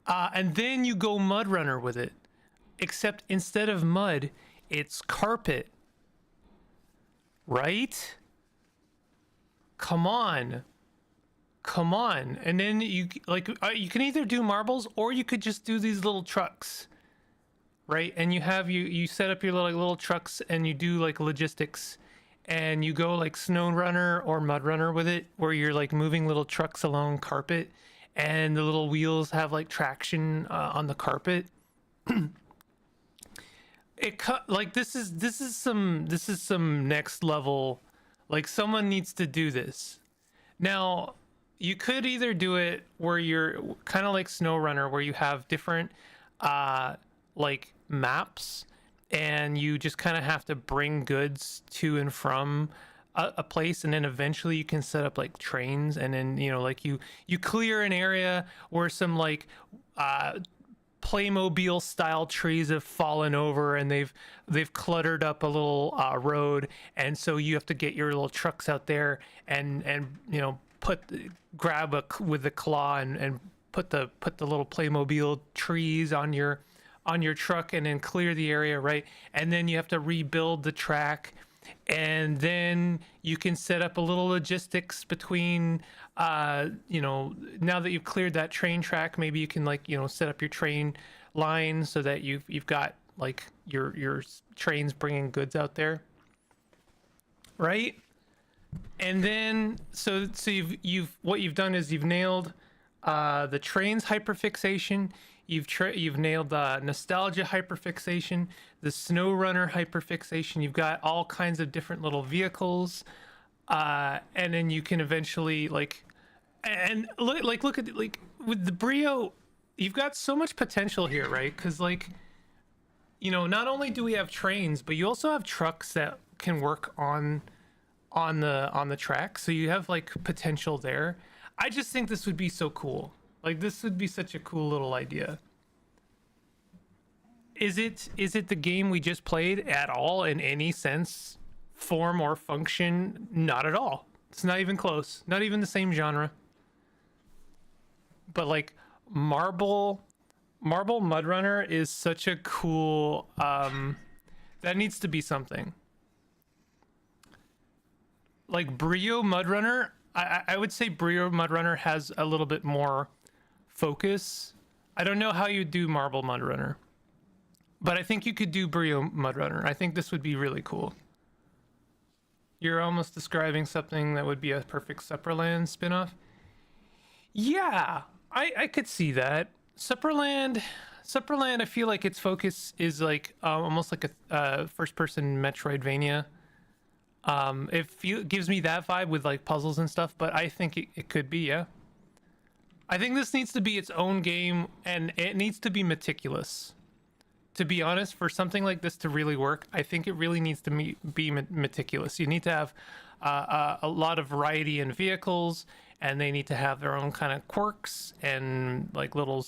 and then you go mud runner with it, except instead of mud, it's carpet, right? Come on, come on. And then you like you can either do marbles or you could just do these little trucks, right? And you have you set up your little trucks and you do like logistics, and you go like snow runner or mud runner with it, where you're like moving little trucks along carpet, and the little wheels have like traction on the carpet. Like this is some next level. Like someone needs to do this. Now, you could either do it where you're kind of like SnowRunner, where you have different like maps, and you just kind of have to bring goods to and from a place, and then eventually you can set up like trains, and then like you clear an area where some like Playmobil style trees have fallen over, and they've cluttered up a little road, and so you have to get your little trucks out there and grab with the claw and put the little Playmobil trees on your truck, and then clear the area, right? And then you have to rebuild the track, and then you can set up a little logistics between now that you've cleared that train track, maybe you can like set up your train line so that you've got like your trains bringing goods out there, right? And then so you've what you've done is you've nailed the trains hyperfixation, you've nailed the nostalgia hyperfixation, the snow runner hyperfixation. You've got all kinds of different little vehicles, and then you can eventually like look at like with the Brio, you've got so much potential here, right? Because like not only do we have trains, but you also have trucks that can work on the track, so you have like potential there. I just think this would be so cool. Like this would be such a cool little idea. Is it the game we just played at all in any sense, form, or function? Not at all. It's not even close. Not even the same genre. But like Marble Mud Runner is such a cool that needs to be something. Like Brio Mud Runner, I would say Brio Mud Runner has a little bit more focus. I don't know how you do Marble Mud Runner, but I think you could do Brio Mud Runner. I think this would be really cool. You're almost describing something that would be a perfect Supperland spinoff. Yeah, I could see that. Supperland, I feel like its focus is like almost like a first-person Metroidvania. It gives me that vibe with like puzzles and stuff, but I think it could be, yeah. I think this needs to be its own game, and it needs to be meticulous. To be honest, for something like this to really work, I think it really needs to be meticulous. You need to have a lot of variety in vehicles, and they need to have their own kind of quirks and like little,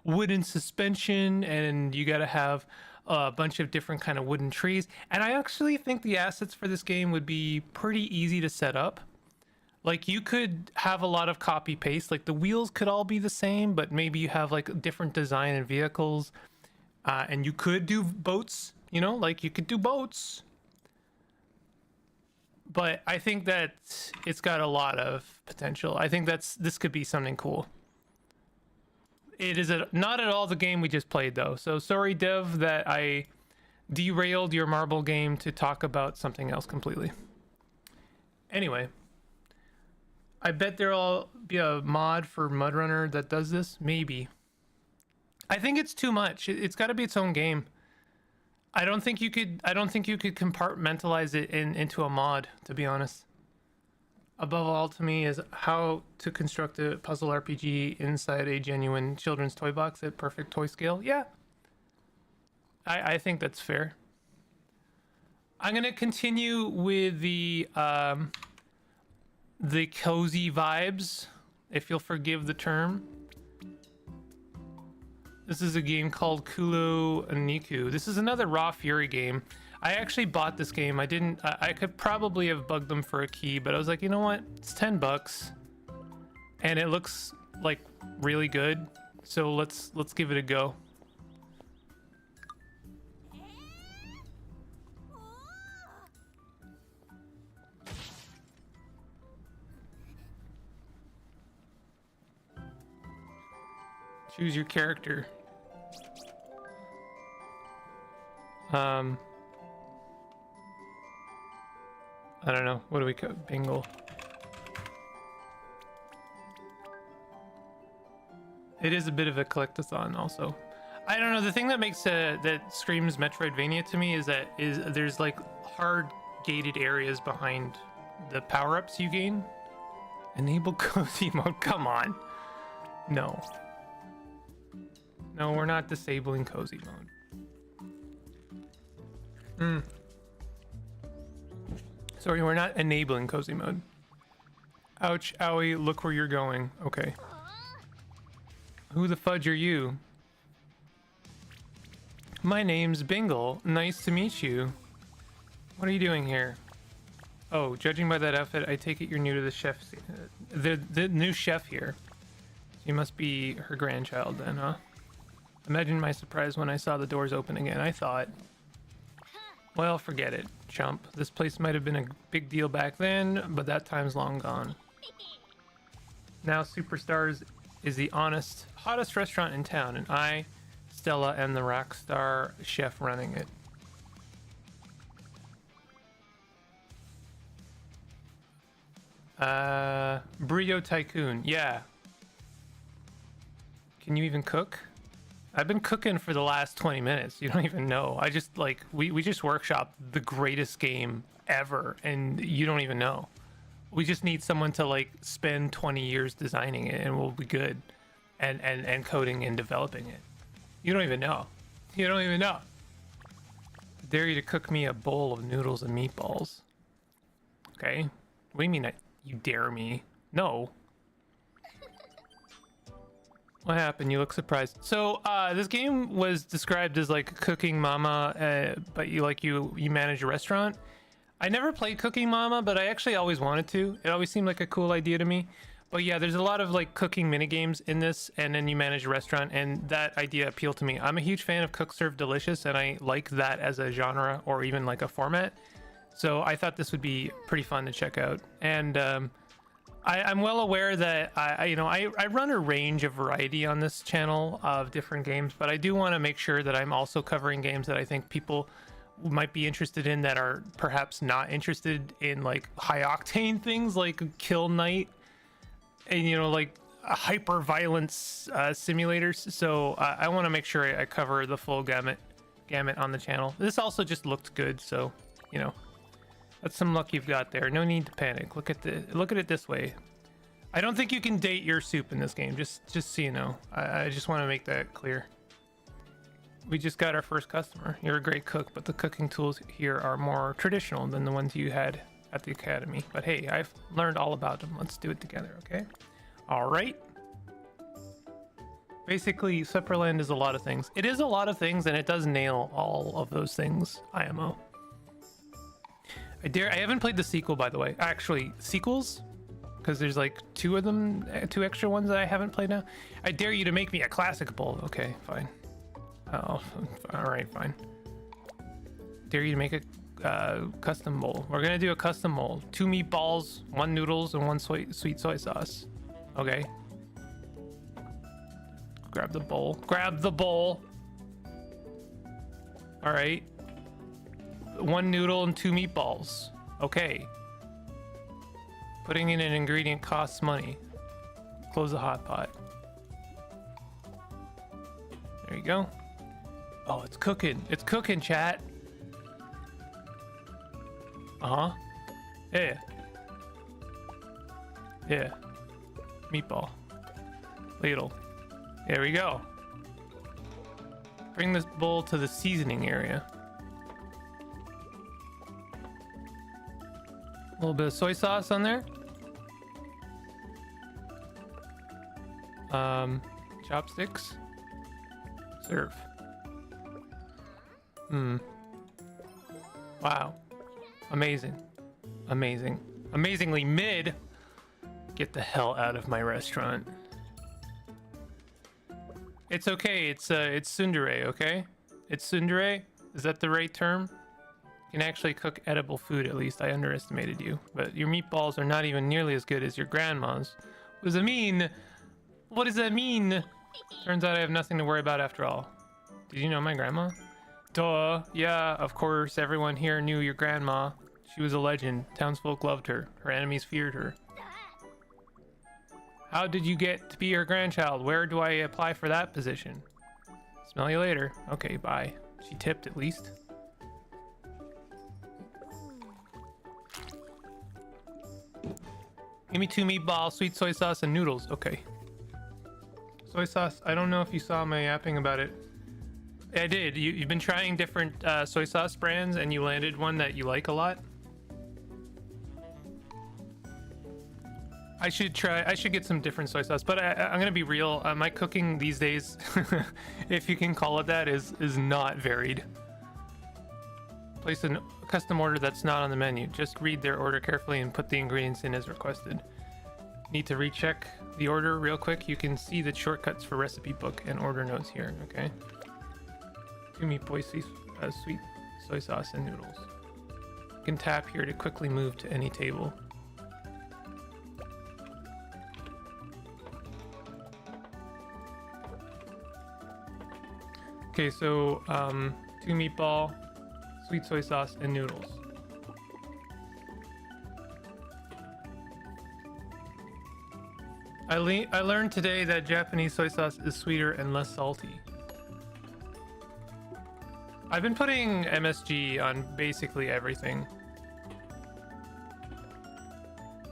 wooden suspension, and you got to have a bunch of different kind of wooden trees. And I actually think the assets for this game would be pretty easy to set up. Like you could have a lot of copy paste, like the wheels could all be the same, but maybe you have like different design and vehicles. And you could do boats, like you could do boats. But I think that it's got a lot of potential. I think this could be something cool. It is not at all the game we just played, though. So sorry, Dev, that I derailed your marble game to talk about something else completely. Anyway, I bet there'll be a mod for Mud Runner that does this. Maybe. I think it's too much. It's got to be its own game. I don't think you could compartmentalize it into a mod, to be honest. Above all, to me, is how to construct a puzzle RPG inside a genuine children's toy box at perfect toy scale. Yeah, I think that's fair. I'm gonna continue with the cozy vibes, if you'll forgive the term. This is a game called Kulo Niku. This is another Raw Fury game. I actually bought this game. I could probably have bugged them for a key, but I was like, you know what? It's $10 and it looks like really good. So let's give it a go. Choose your character. I don't know. What do we call Bingle? It is a bit of a collectathon, also. I don't know. The thing that makes that screams Metroidvania to me is that there's like hard gated areas behind the power-ups you gain. Enable cozy mode. Come on. No. No, we're not disabling cozy mode. Sorry, we're not enabling cozy mode. Ouch, owie, look where you're going. Okay. Who the fudge are you? My name's Bingle. Nice to meet you. What are you doing here? Oh, judging by that outfit, I take it you're new to the chef. The new chef here. You must be her grandchild then, huh? Imagine my surprise when I saw the doors open again. I thought, well, forget it, chump. This place might have been a big deal back then, but that time's long gone. Now Superstars is the honest, hottest restaurant in town, and I, Stella, am the rock star chef running it. Burrito Tycoon, yeah. Can you even cook? I've been cooking for the last 20 minutes. You don't even know. I just like, we just workshopped the greatest game ever, and you don't even know. We just need someone to like spend 20 years designing it, and we'll be good, and coding and developing it. You don't even know. You don't even know. I dare you to cook me a bowl of noodles and meatballs. Okay. What do you mean you dare me? No. What happened? You look surprised. So this game was described as like Cooking Mama, but you manage a restaurant. I never played Cooking Mama, but I actually always wanted to. It always seemed like a cool idea to me. But yeah, there's a lot of like cooking mini games in this, and then you manage a restaurant, and that idea appealed to me. I'm a huge fan of Cook Serve Delicious, and I like that as a genre or even like a format. So I thought this would be pretty fun to check out. And I'm well aware that I run a range of variety on this channel of different games, but I do want to make sure that I'm also covering games that I think people might be interested in that are perhaps not interested in like high octane things like Kill Night and like hyper violence simulators. So I want to make sure I cover the full gamut on the channel. This also just looked good, so that's some luck you've got there. No need to panic. Look at it this way. I don't think you can date your soup in this game. Just so you know. I just want to make that clear. We just got our first customer. You're a great cook, but the cooking tools here are more traditional than the ones you had at the academy. But hey, I've learned all about them. Let's do it together, okay? All right. Basically, Supperland is a lot of things. It is a lot of things, and it does nail all of those things, IMO. I haven't played the sequel, by the way. Actually, sequels? Because there's like two of them, two extra ones that I haven't played now. I dare you to make me a classic bowl. Okay, fine. Oh, all right, fine. Dare you to make a custom bowl. We're gonna do a custom bowl. 2 meatballs, 1 noodles, and 1 sweet soy sauce. Okay. Grab the bowl. Grab the bowl. All right. 1 noodle and 2 meatballs. Okay. Putting in an ingredient costs money. Close the hot pot. There you go. Oh, it's cooking. It's cooking, chat. Uh-huh. Yeah. Yeah. Meatball. Ladle. There we go. Bring this bowl to the seasoning area. A little bit of soy sauce on there. Chopsticks. Serve. Wow. Amazing. Amazing. Amazingly mid. Get the hell out of my restaurant. It's okay. It's tsundere, okay? It's tsundere. Is that the right term? You can actually cook edible food, at least. I underestimated you. But your meatballs are not even nearly as good as your grandma's. What does that mean? What does that mean? Turns out I have nothing to worry about after all. Did you know my grandma? Duh. Yeah, of course. Everyone here knew your grandma. She was a legend. Townsfolk loved her. Her enemies feared her. How did you get to be her grandchild? Where do I apply for that position? Smell you later. Okay, bye. She tipped at least. Give me 2 meatballs, sweet soy sauce, and noodles. Okay. Soy sauce. I don't know if you saw my yapping about it. I did. You've been trying different soy sauce brands, and you landed one that you like a lot. I should get some different soy sauce, but I'm gonna be real. My cooking these days, if you can call it that, is not varied. Place a custom order that's not on the menu. Just read their order carefully and put the ingredients in as requested. Need to recheck the order real quick. You can see the shortcuts for recipe book and order notes here. Okay. 2 meatballs, sweet soy sauce, and noodles. You can tap here to quickly move to any table. Okay, so 2 meatball, sweet soy sauce, and noodles. I learned today that Japanese soy sauce is sweeter and less salty. I've been putting MSG on basically everything.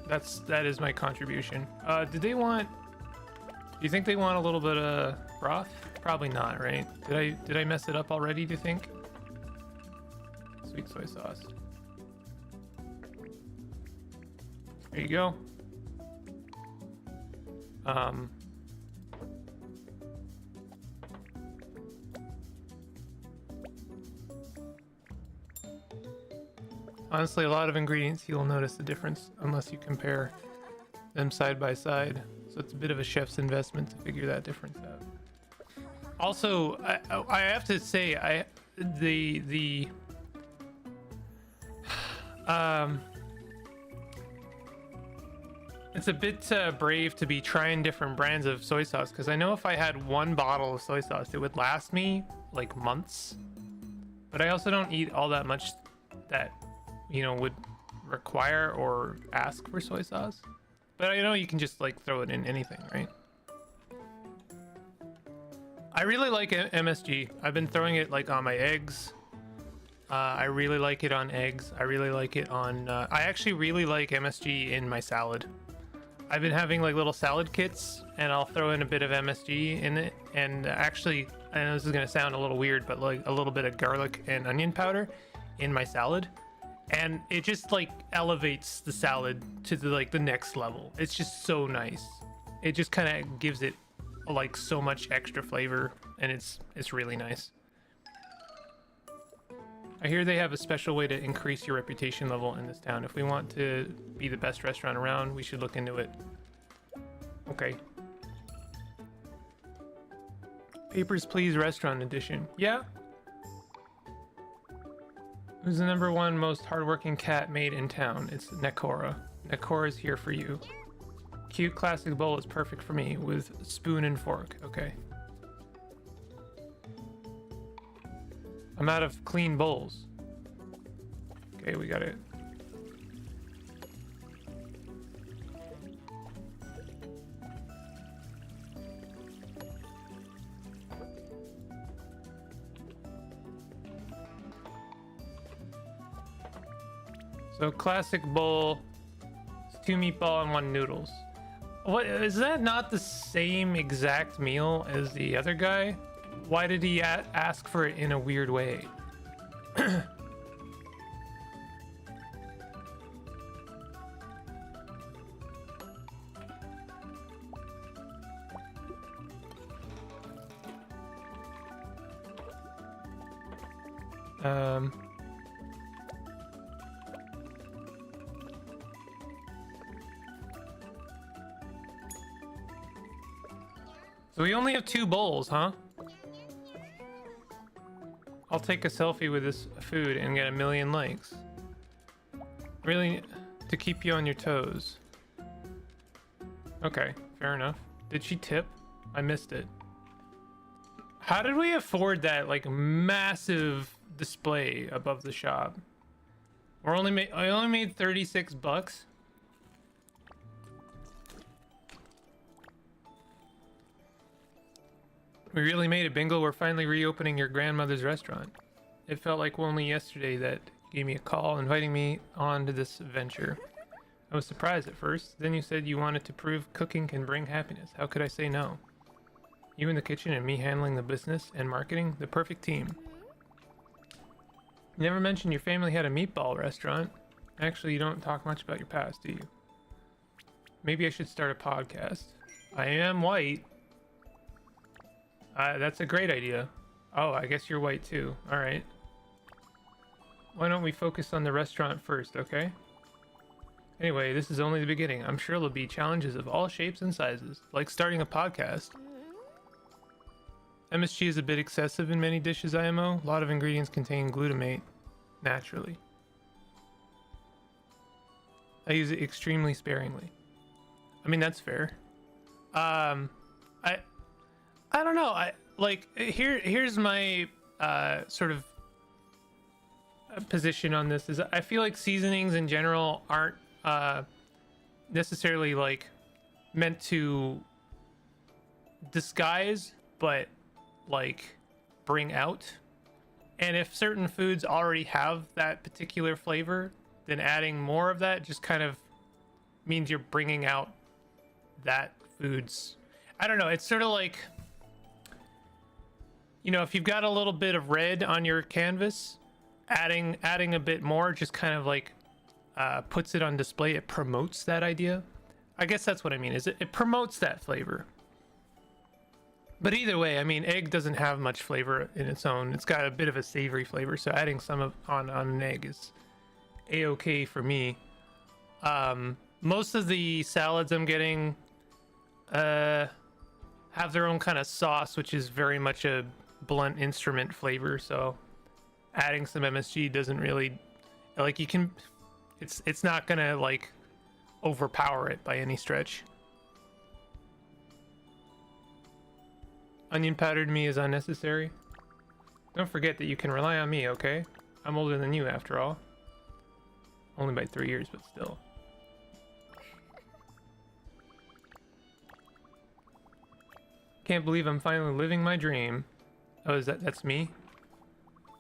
That is my contribution. Do you think they want a little bit of broth? Probably not, right? Did I mess it up already, do you think? Sweet soy sauce. There you go. Honestly, a lot of ingredients, you'll notice the difference unless you compare them side by side. So it's a bit of a chef's investment to figure that difference out. Also, I have to say, it's a bit brave to be trying different brands of soy sauce, because I know if I had 1 bottle of soy sauce, it would last me like months. But I also don't eat all that much that, you know, would require or ask for soy sauce. But I know you can just like throw it in anything, right? I really like MSG. I've been throwing it like on my eggs. I really like it on eggs. I really like it on... I actually really like MSG in my salad. I've been having like little salad kits, and I'll throw in a bit of MSG in it. And actually, I know this is gonna sound a little weird, but like a little bit of garlic and onion powder in my salad. And it just like elevates the salad to the next level. It's just so nice. It just kind of gives it like so much extra flavor, and it's really nice. I hear they have a special way to increase your reputation level in this town. If we want to be the best restaurant around, we should look into it. Okay. Papers, Please Restaurant Edition. Yeah. Who's the #1 most hardworking cat made in town? It's Nekora. Nekora's here for you. Cute classic bowl is perfect for me with spoon and fork. Okay. I'm out of clean bowls. Okay, we got it. So classic bowl, it's 2 meatball and 1 noodles. What is that? Not the same exact meal as the other guy? Why did he ask for it in a weird way? So we only have 2 bowls, huh? I'll take a selfie with this food and get 1,000,000 likes. Really, to keep you on your toes. Okay, fair enough. Did she tip? I missed it. How did we afford that like massive display above the shop? I only made 36 bucks. We really made it, Bingle. We're finally reopening your grandmother's restaurant. It felt like only yesterday that you gave me a call inviting me on to this venture. I was surprised at first. Then you said you wanted to prove cooking can bring happiness. How could I say no? You in the kitchen and me handling the business and marketing, the perfect team. You never mentioned your family had a meatball restaurant. Actually, you don't talk much about your past, do you? Maybe I should start a podcast. I am white. That's a great idea. Oh, I guess you're white too. All right. Why don't we focus on the restaurant first, okay? Anyway, this is only the beginning. I'm sure there'll be challenges of all shapes and sizes, like starting a podcast. MSG is a bit excessive in many dishes, IMO. A lot of ingredients contain glutamate, naturally. I use it extremely sparingly. I mean, that's fair. I don't know. Here's my sort of position on this is I feel like seasonings in general aren't necessarily like meant to disguise, but like bring out. And if certain foods already have that particular flavor, then adding more of that just kind of means you're bringing out that food's, I don't know, it's sort of like, you know, if you've got a little bit of red on your canvas, adding a bit more just kind of like puts it on display. It promotes that idea. I guess that's what I mean, is it promotes that flavor. But either way, I mean, egg doesn't have much flavor in its own. It's got a bit of a savory flavor, so adding some on an egg is a-okay for me. Most of the salads I'm getting have their own kind of sauce, which is very much a blunt instrument flavor, so adding some MSG doesn't really, like, you can, it's not gonna like overpower it by any stretch. Onion powder to me is unnecessary. Don't forget that you can rely on me, okay? I'm older than you after all. Only by 3 years, but still. Can't believe I'm finally living my dream. Oh, that's me?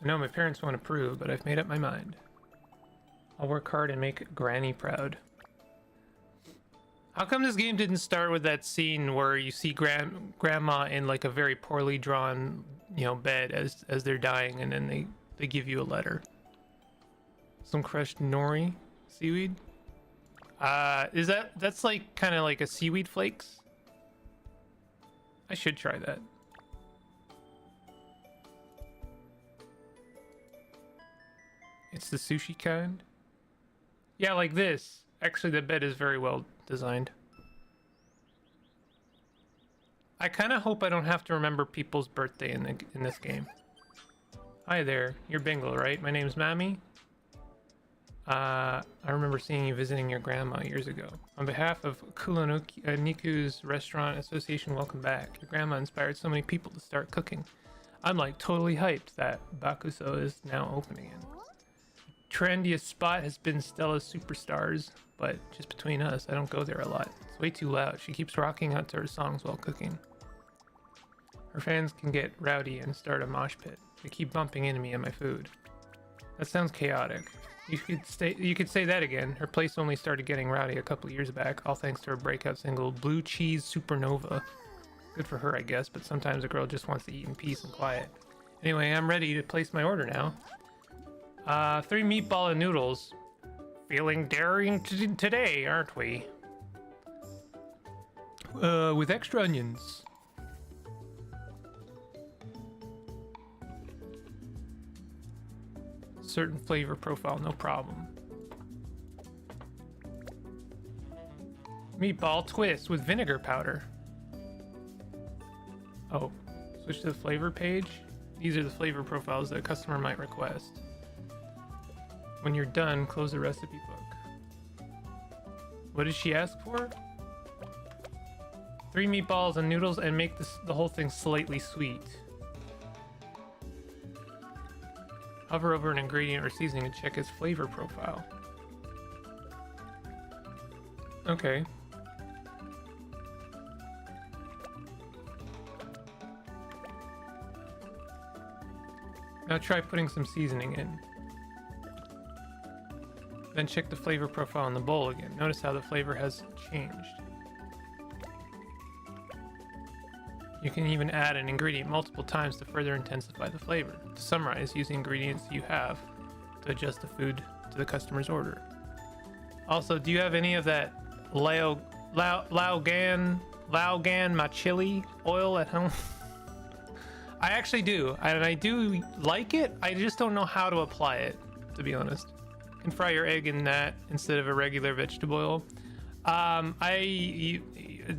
I know my parents won't approve, but I've made up my mind. I'll work hard and make Granny proud. How come this game didn't start with that scene where you see grandma in like a very poorly drawn, you know, bed as they're dying, and then they give you a letter? Some crushed nori seaweed? That's like kind of like a seaweed flakes? I should try that. It's the sushi kind? Yeah, like this. Actually, the bed is very well designed. I kind of hope I don't have to remember people's birthday in this game. Hi there, you're Bingle, right? My name's Mammy. I remember seeing you visiting your grandma years ago. On behalf of Niku's Restaurant Association, welcome back. Your grandma inspired so many people to start cooking. I'm like totally hyped that Bakuso is now open again. Trendiest spot has been Stella's Superstars, but just between us, I don't go there a lot. It's way too loud. She keeps rocking out to her songs while cooking. Her fans can get rowdy and start a mosh pit. They keep bumping into me and my food. That sounds chaotic. You could say that again. Her place only started getting rowdy a couple years back, all thanks to her breakout single, Blue Cheese Supernova. Good for her, I guess, but sometimes a girl just wants to eat in peace and quiet. Anyway, I'm ready to place my order now. 3 meatball and noodles. Feeling daring today, aren't we? With extra onions. Certain flavor profile, no problem. Meatball twist with vinegar powder. Oh, switch to the flavor page. These are the flavor profiles that a customer might request. When you're done, close the recipe book. What did she ask for? 3 meatballs and noodles, and make the whole thing slightly sweet. Hover over an ingredient or seasoning and check its flavor profile. Okay. Now try putting some seasoning in. Then check the flavor profile in the bowl again. Notice how the flavor has changed. You can even add an ingredient multiple times to further intensify the flavor. To summarize, use the ingredients you have to adjust the food to the customer's order. Also, do you have any of that Laugan Machili oil at home? I actually do, and I do like it. I just don't know how to apply it, to be honest. You can fry your egg in that instead of a regular vegetable oil.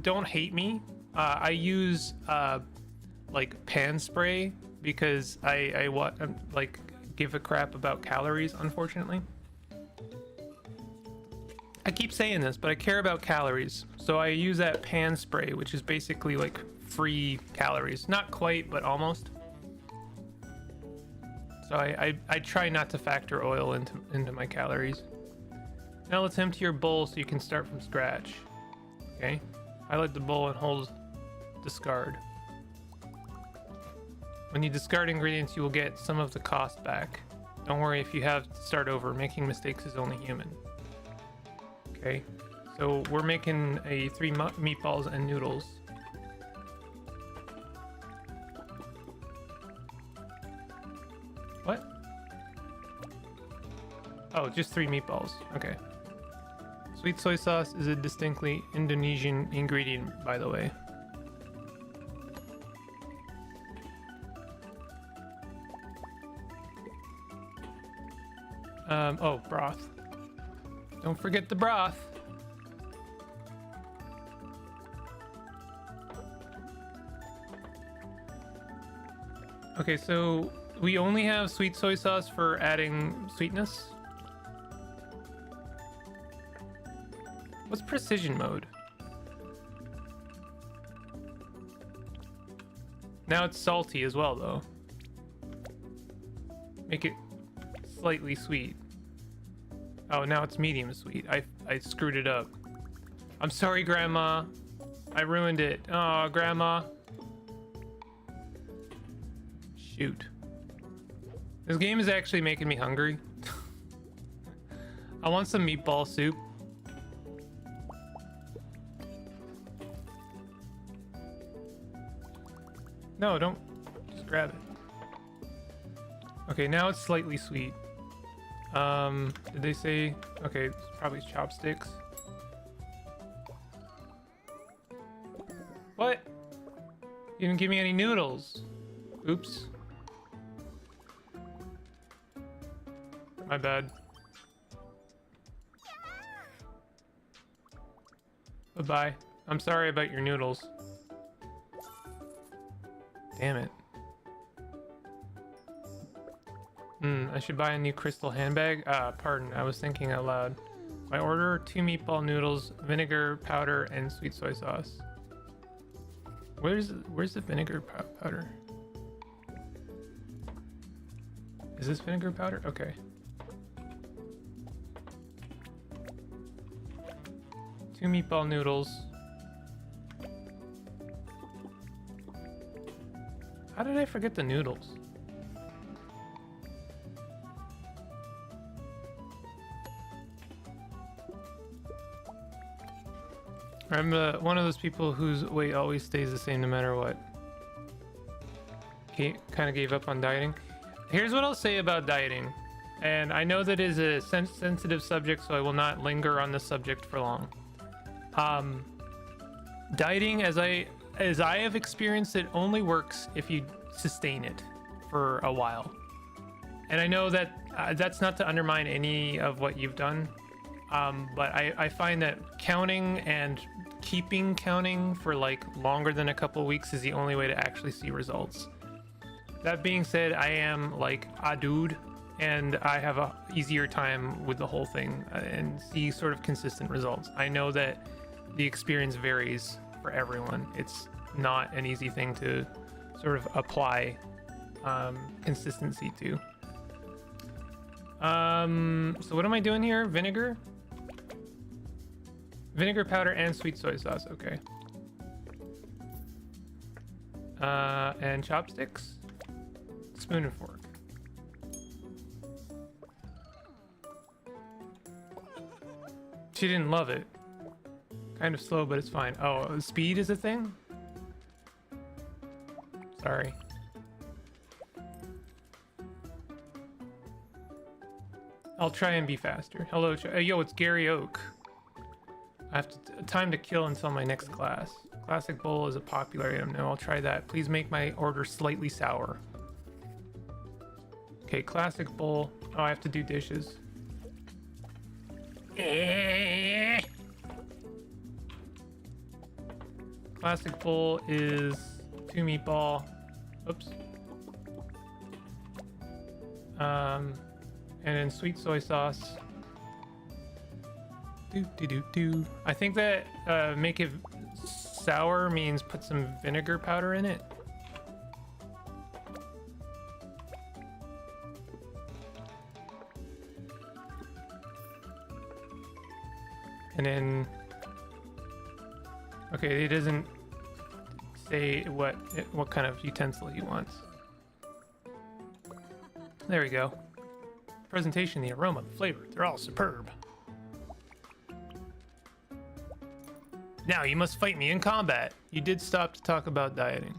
Don't hate me. I use like pan spray because I like give a crap about calories, unfortunately. I keep saying this, but I care about calories. So I use that pan spray, which is basically like free calories. Not quite, but almost. So I try not to factor oil into my calories. Now let's empty your bowl so you can start from scratch. Okay? Highlight the bowl and hold discard. When you discard ingredients, you will get some of the cost back. Don't worry if you have to start over. Making mistakes is only human. Okay, so we're making a 3 meatballs and noodles. What? Oh, just 3 meatballs. Okay. Sweet soy sauce is a distinctly Indonesian ingredient, by the way. Oh, broth. Don't forget the broth. Okay, so we only have sweet soy sauce for adding sweetness. What's precision mode? Now it's salty as well, though. Make it slightly sweet. Oh, now it's medium sweet. I screwed it up. I'm sorry, Grandma. I ruined it. Oh, Grandma. Shoot. This game is actually making me hungry. I want some meatball soup. No, don't. Just grab it. Okay, now it's slightly sweet. Did they say? Okay, it's probably chopsticks. What? You didn't give me any noodles. Oops. My bad. Bye-bye. I'm sorry about your noodles. Damn it. I should buy a new crystal handbag. Pardon, I was thinking out loud. My order, 2 meatball noodles, vinegar powder, and sweet soy sauce. Where's the vinegar powder? Is this vinegar powder? Okay. Two meatball noodles. How did I forget the noodles? I'm one of those people whose weight always stays the same no matter what. Kind of gave up on dieting. Here's what I'll say about dieting. And I know that is a sensitive subject, so I will not linger on this subject for long. Dieting, as I have experienced it, only works if you sustain it for a while. And I know that that's not to undermine any of what you've done. But I find that counting and keeping counting for like longer than a couple of weeks is the only way to actually see results. That being said, I am like a dude and I have a easier time with the whole thing and see sort of consistent results. I know that the experience varies for everyone. It's not an easy thing to sort of apply consistency to. So what am I doing here? Vinegar? Vinegar powder and sweet soy sauce. Okay. And chopsticks. Spoon and fork. She didn't love it. Kind of slow, but it's fine. Oh, speed is a thing? Sorry. I'll try and be faster. Hello, yo, it's Gary Oak. I have time to kill until my next class. Classic bowl is a popular item. No, I'll try that. Please make my order slightly sour. Okay, classic bowl. Oh, I have to do dishes. Classic bowl is 2 meatball. Oops. And then sweet soy sauce. I think that make it sour means put some vinegar powder in it. And then, okay, it doesn't say what kind of utensil he wants. There we go. Presentation, the aroma, the flavor, they're all superb. Now you must fight me in combat. You did stop to talk about dieting.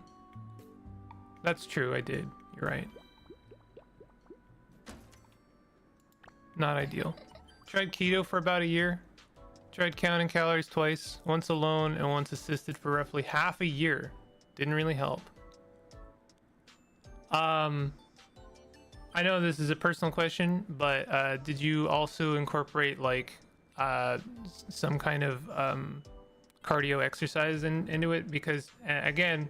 That's true, I did. You're right. Not ideal. Tried keto for about a year. Tried counting calories twice, once alone and once assisted for roughly half a year. Didn't really help. I know this is a personal question, but did you also incorporate like some kind of cardio exercise into it? Because again,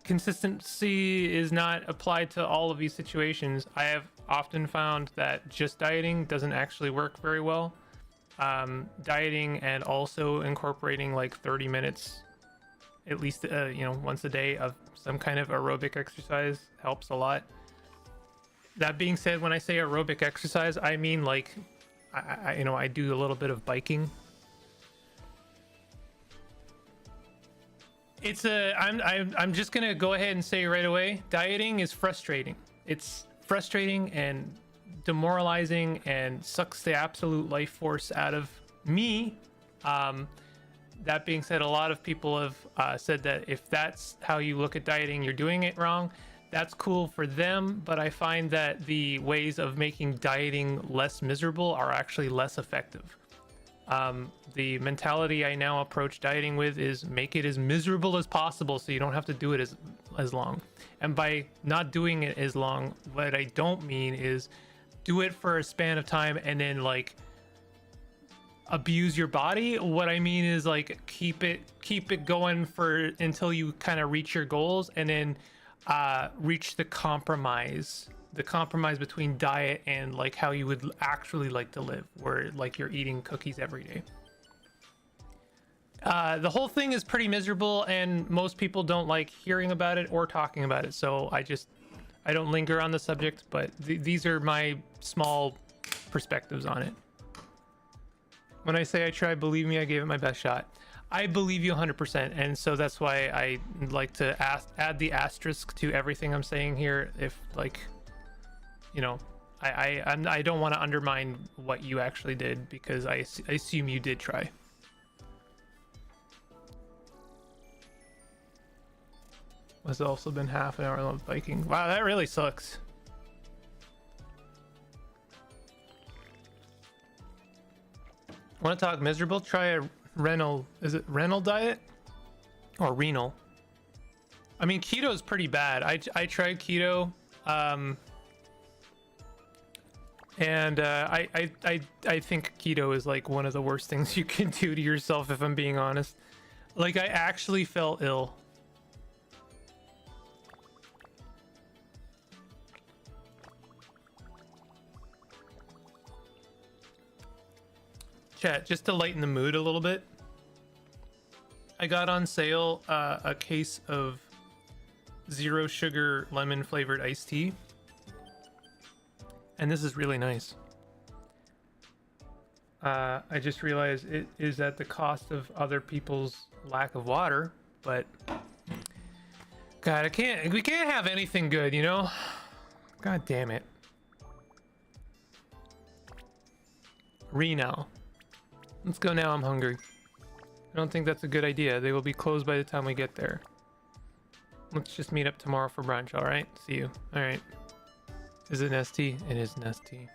consistency is not applied to all of these situations. I have often found that just dieting doesn't actually work very well. Dieting and also incorporating like 30 minutes at least once a day of some kind of aerobic exercise helps a lot. That being said, when I say aerobic exercise, I mean like I do a little bit of biking. I'm just gonna go ahead and say right away, dieting is frustrating. It's frustrating and demoralizing and sucks the absolute life force out of me. That being said, a lot of people have said that if that's how you look at dieting, you're doing it wrong. That's cool for them, but I find that the ways of making dieting less miserable are actually less effective. The mentality I now approach dieting with is make it as miserable as possible so you don't have to do it as long. And by not doing it as long, what I don't mean is do it for a span of time and then like abuse your body. What I mean is like keep it going for until you kind of reach your goals, and then reach the compromise between diet and like how you would actually like to live, where like you're eating cookies every day. The whole thing is pretty miserable and most people don't like hearing about it or talking about it, so I don't linger on the subject, but these are my small perspectives on it. When I say I tried, believe me, I gave it my best shot. I believe you 100%, and so that's why I like to add the asterisk to everything I'm saying here. If like, I don't want to undermine what you actually did, because I assume you did try. Has also been half an hour of biking. Wow, that really sucks. Want to talk miserable? Try a renal. Is it renal diet or renal? I mean, keto is pretty bad. I tried keto, and I think keto is like one of the worst things you can do to yourself, if I'm being honest. Like, I actually felt ill. Chat, just to lighten the mood a little bit, I got on sale a case of 0 sugar lemon flavored iced tea, And this is really nice. I just realized it is at the cost of other people's lack of water, but God, we can't have anything good, you know? God damn it. Reno. Let's go now, I'm hungry. I don't think that's a good idea. They will be closed by the time we get there. Let's just meet up tomorrow for brunch, alright? See you. Alright. Is it Nesty? It is Nesty.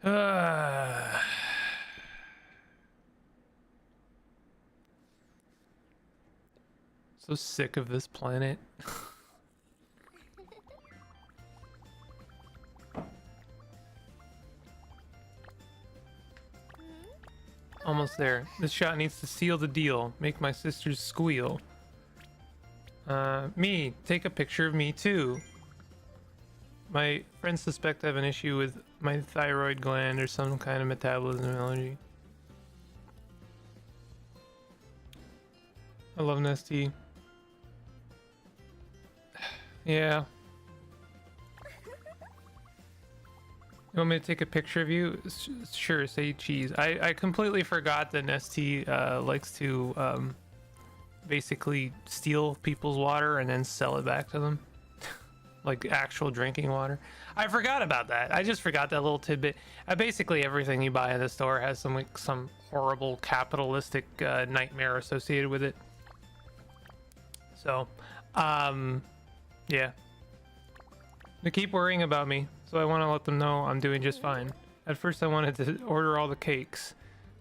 So sick of this planet. Almost there. This shot needs to seal the deal. Make my sisters squeal. Me. Take a picture of me too. My friends suspect I have an issue with my thyroid gland or some kind of metabolism allergy. I love Nesty. Yeah. You want me to take a picture of you? Sure, say cheese. I completely forgot that Nesty likes to basically steal people's water and then sell it back to them. Like actual drinking water. I forgot about that. I just forgot that little tidbit. Basically everything you buy in the store has some horrible capitalistic nightmare associated with it. So, yeah. They keep worrying about me, so I want to let them know I'm doing just fine. At first I wanted to order all the cakes.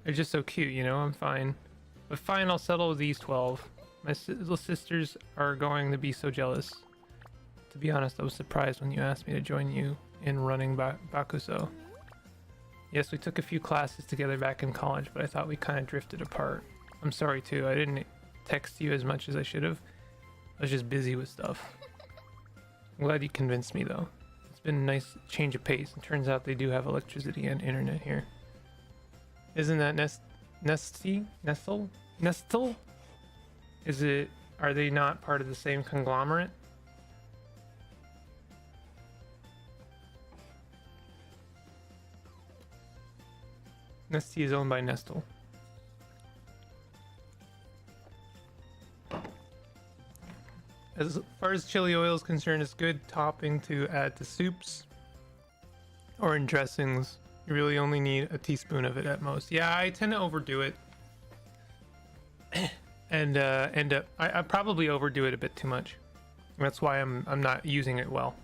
They're just so cute, you know, I'm fine. But fine, I'll settle with these 12. My little sisters are going to be so jealous. To be honest, I was surprised when you asked me to join you in running Bakuso. Yes, we took a few classes together back in college, but I thought we kind of drifted apart. I'm sorry too, I didn't text you as much as I should have. I was just busy with stuff. I'm glad you convinced me though. It's been a nice change of pace, and turns out they do have electricity and internet here. Isn't that Nestle? Are they not part of the same conglomerate? Nestea is owned by Nestle. As far as chili oil is concerned, it's good topping to add to soups or in dressings. You really only need a teaspoon of it at most. Yeah, I tend to overdo it. And I probably overdo it a bit too much. That's why I'm not using it well.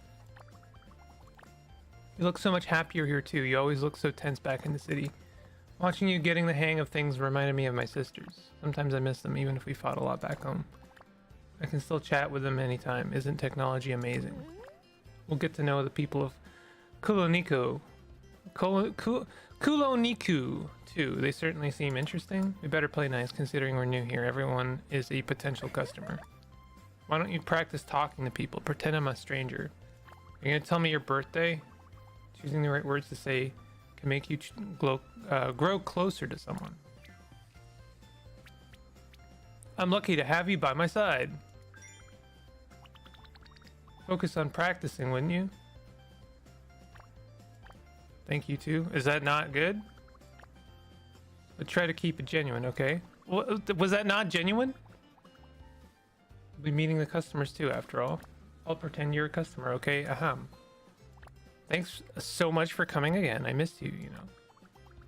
You look so much happier here too. You always look so tense back in the city. Watching you getting the hang of things reminded me of my sisters. Sometimes I miss them, even if we fought a lot back home. I can still chat with them anytime. Isn't technology amazing? We'll get to know the people of Kuloniku too. They certainly seem interesting. We better play nice considering we're new here. Everyone is a potential customer. Why don't you practice talking to people? Pretend I'm a stranger. You're gonna tell me your birthday? Choosing the right words to say can make you grow closer to someone. I'm lucky to have you by my side. Focus on practicing, wouldn't you? Thank you too. Is that not good? But try to keep it genuine, okay? Was that not genuine? We'll be meeting the customers too, after all. I'll pretend you're a customer, okay? Ahem. Thanks so much for coming again. I missed you, you know.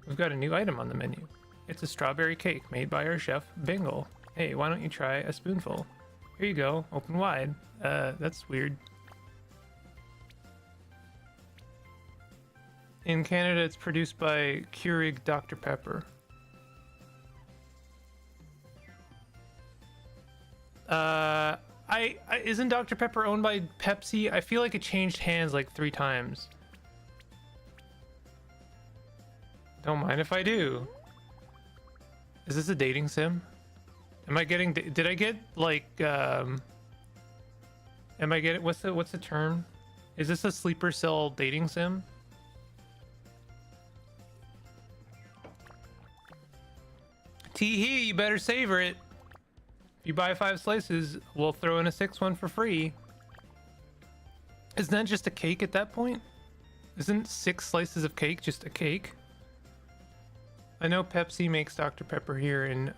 We've got a new item on the menu. It's a strawberry cake made by our chef, Bingle. Hey, why don't you try a spoonful? Here you go, open wide. That's weird. In Canada, it's produced by Keurig Dr. Pepper. Isn't Dr. Pepper owned by Pepsi? I feel like it changed hands like 3 times. Don't mind if I do. Is this a dating sim? Am I getting? Did I get like? Am I getting? What's the term? Is this a sleeper cell dating sim? Tee-hee, you better savor it. If you buy 5 slices, we'll throw in a 6th one for free. Isn't that just a cake at that point? Isn't 6 slices of cake just a cake? I know Pepsi makes Dr. Pepper here in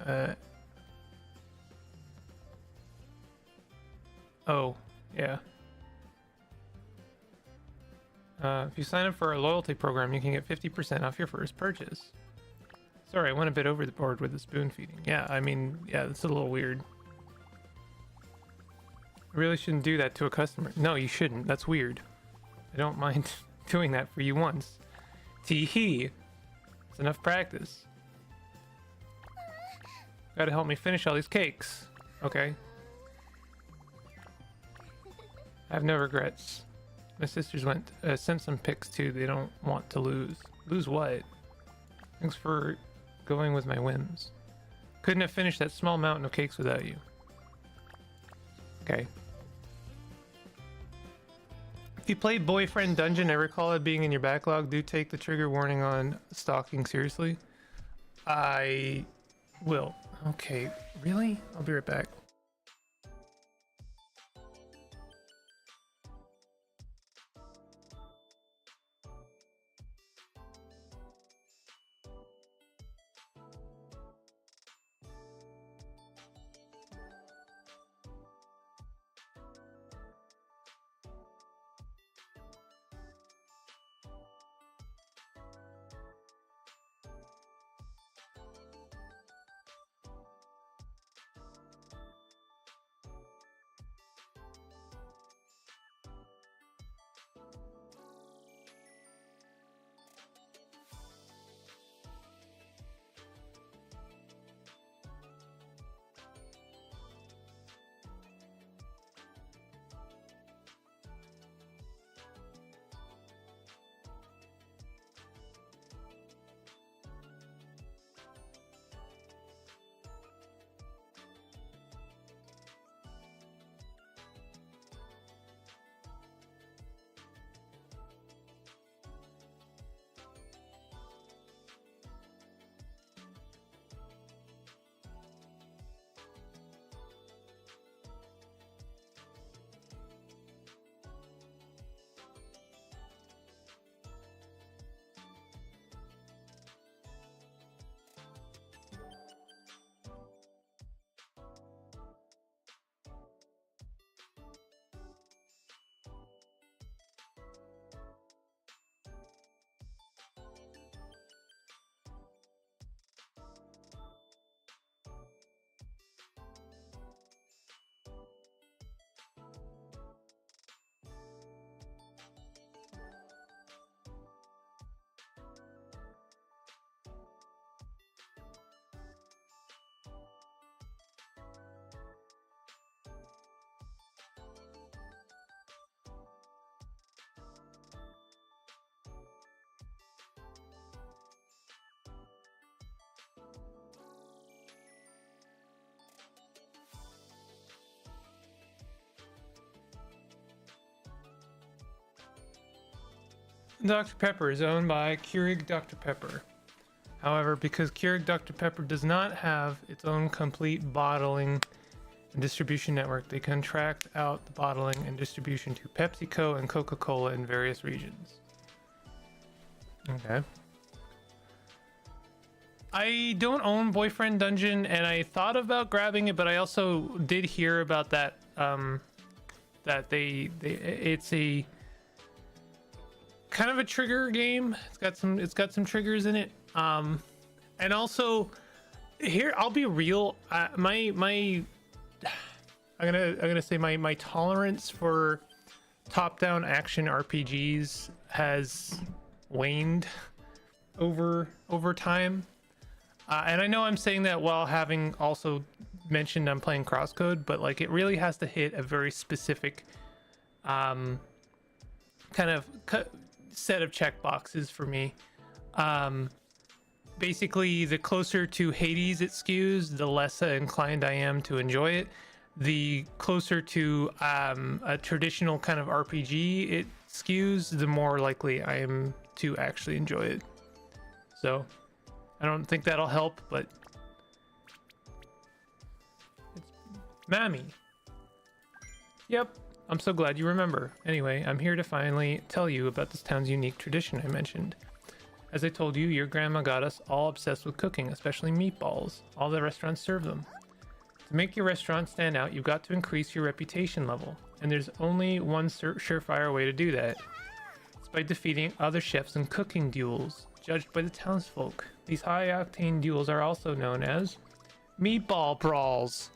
oh, yeah. If you sign up for our loyalty program, you can get 50% off your first purchase. Sorry, I went a bit overboard with the spoon feeding. Yeah, I mean, yeah, that's a little weird. I really shouldn't do that to a customer. No, you shouldn't. That's weird. I don't mind doing that for you once. Tee-hee. It's enough practice. Gotta help me finish all these cakes. Okay. I have no regrets. My sisters sent some pics too. They don't want to lose. Lose what? Thanks for going with my whims. Couldn't have finished that small mountain of cakes without you. Okay. If you play Boyfriend Dungeon, I recall it being in your backlog. Do take the trigger warning on stalking seriously. I will. Okay, really? I'll be right back. Dr. Pepper is owned by Keurig Dr. Pepper. However, because Keurig Dr. Pepper does not have its own complete bottling and distribution network, they contract out the bottling and distribution to PepsiCo and Coca-Cola in various regions. Okay. I don't own Boyfriend Dungeon, and I thought about grabbing it, but I also did hear about that. That it's a kind of a trigger game. It's got some triggers in it. And also, here I'll be real. I'm gonna say my tolerance for top-down action RPGs has waned over time. And I know I'm saying that while having also mentioned I'm playing Crosscode, but like it really has to hit a very specific kind of set of checkboxes for me. Basically, the closer to Hades it skews, the less inclined I am to enjoy it. The closer to a traditional kind of RPG it skews, the more likely I am to actually enjoy it. So I don't think that'll help, but it's Mammy. Yep, I'm so glad you remember. Anyway, I'm here to finally tell you about this town's unique tradition I mentioned. As I told you, your grandma got us all obsessed with cooking, especially meatballs. All the restaurants serve them. To make your restaurant stand out, you've got to increase your reputation level. And there's only one surefire way to do that. It's by defeating other chefs in cooking duels, judged by the townsfolk. These high-octane duels are also known as meatball brawls.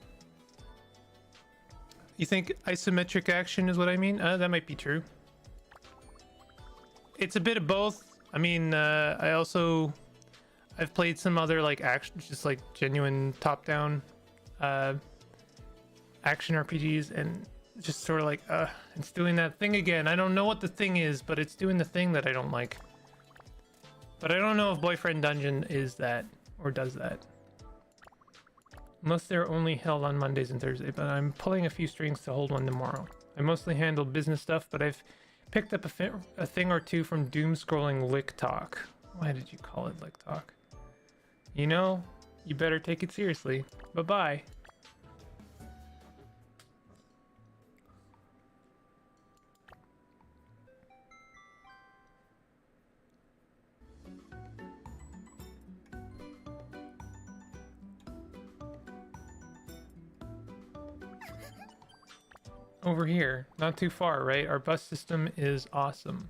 You think isometric action is what I mean? That might be true. It's a bit of both. I mean, I've played some other like action, just like genuine top-down action RPGs, and just sort of like, it's doing that thing again. I don't know what the thing is, but it's doing the thing that I don't like. But I don't know if Boyfriend Dungeon is that or does that. Unless they're only held on Mondays and Thursdays, but I'm pulling a few strings to hold one tomorrow. I mostly handle business stuff, but I've picked up a thing or two from doom-scrolling Lick Talk. Why did you call it Lick Talk? You know, you better take it seriously. Bye-bye. Over here, not too far, right? Our bus system is awesome,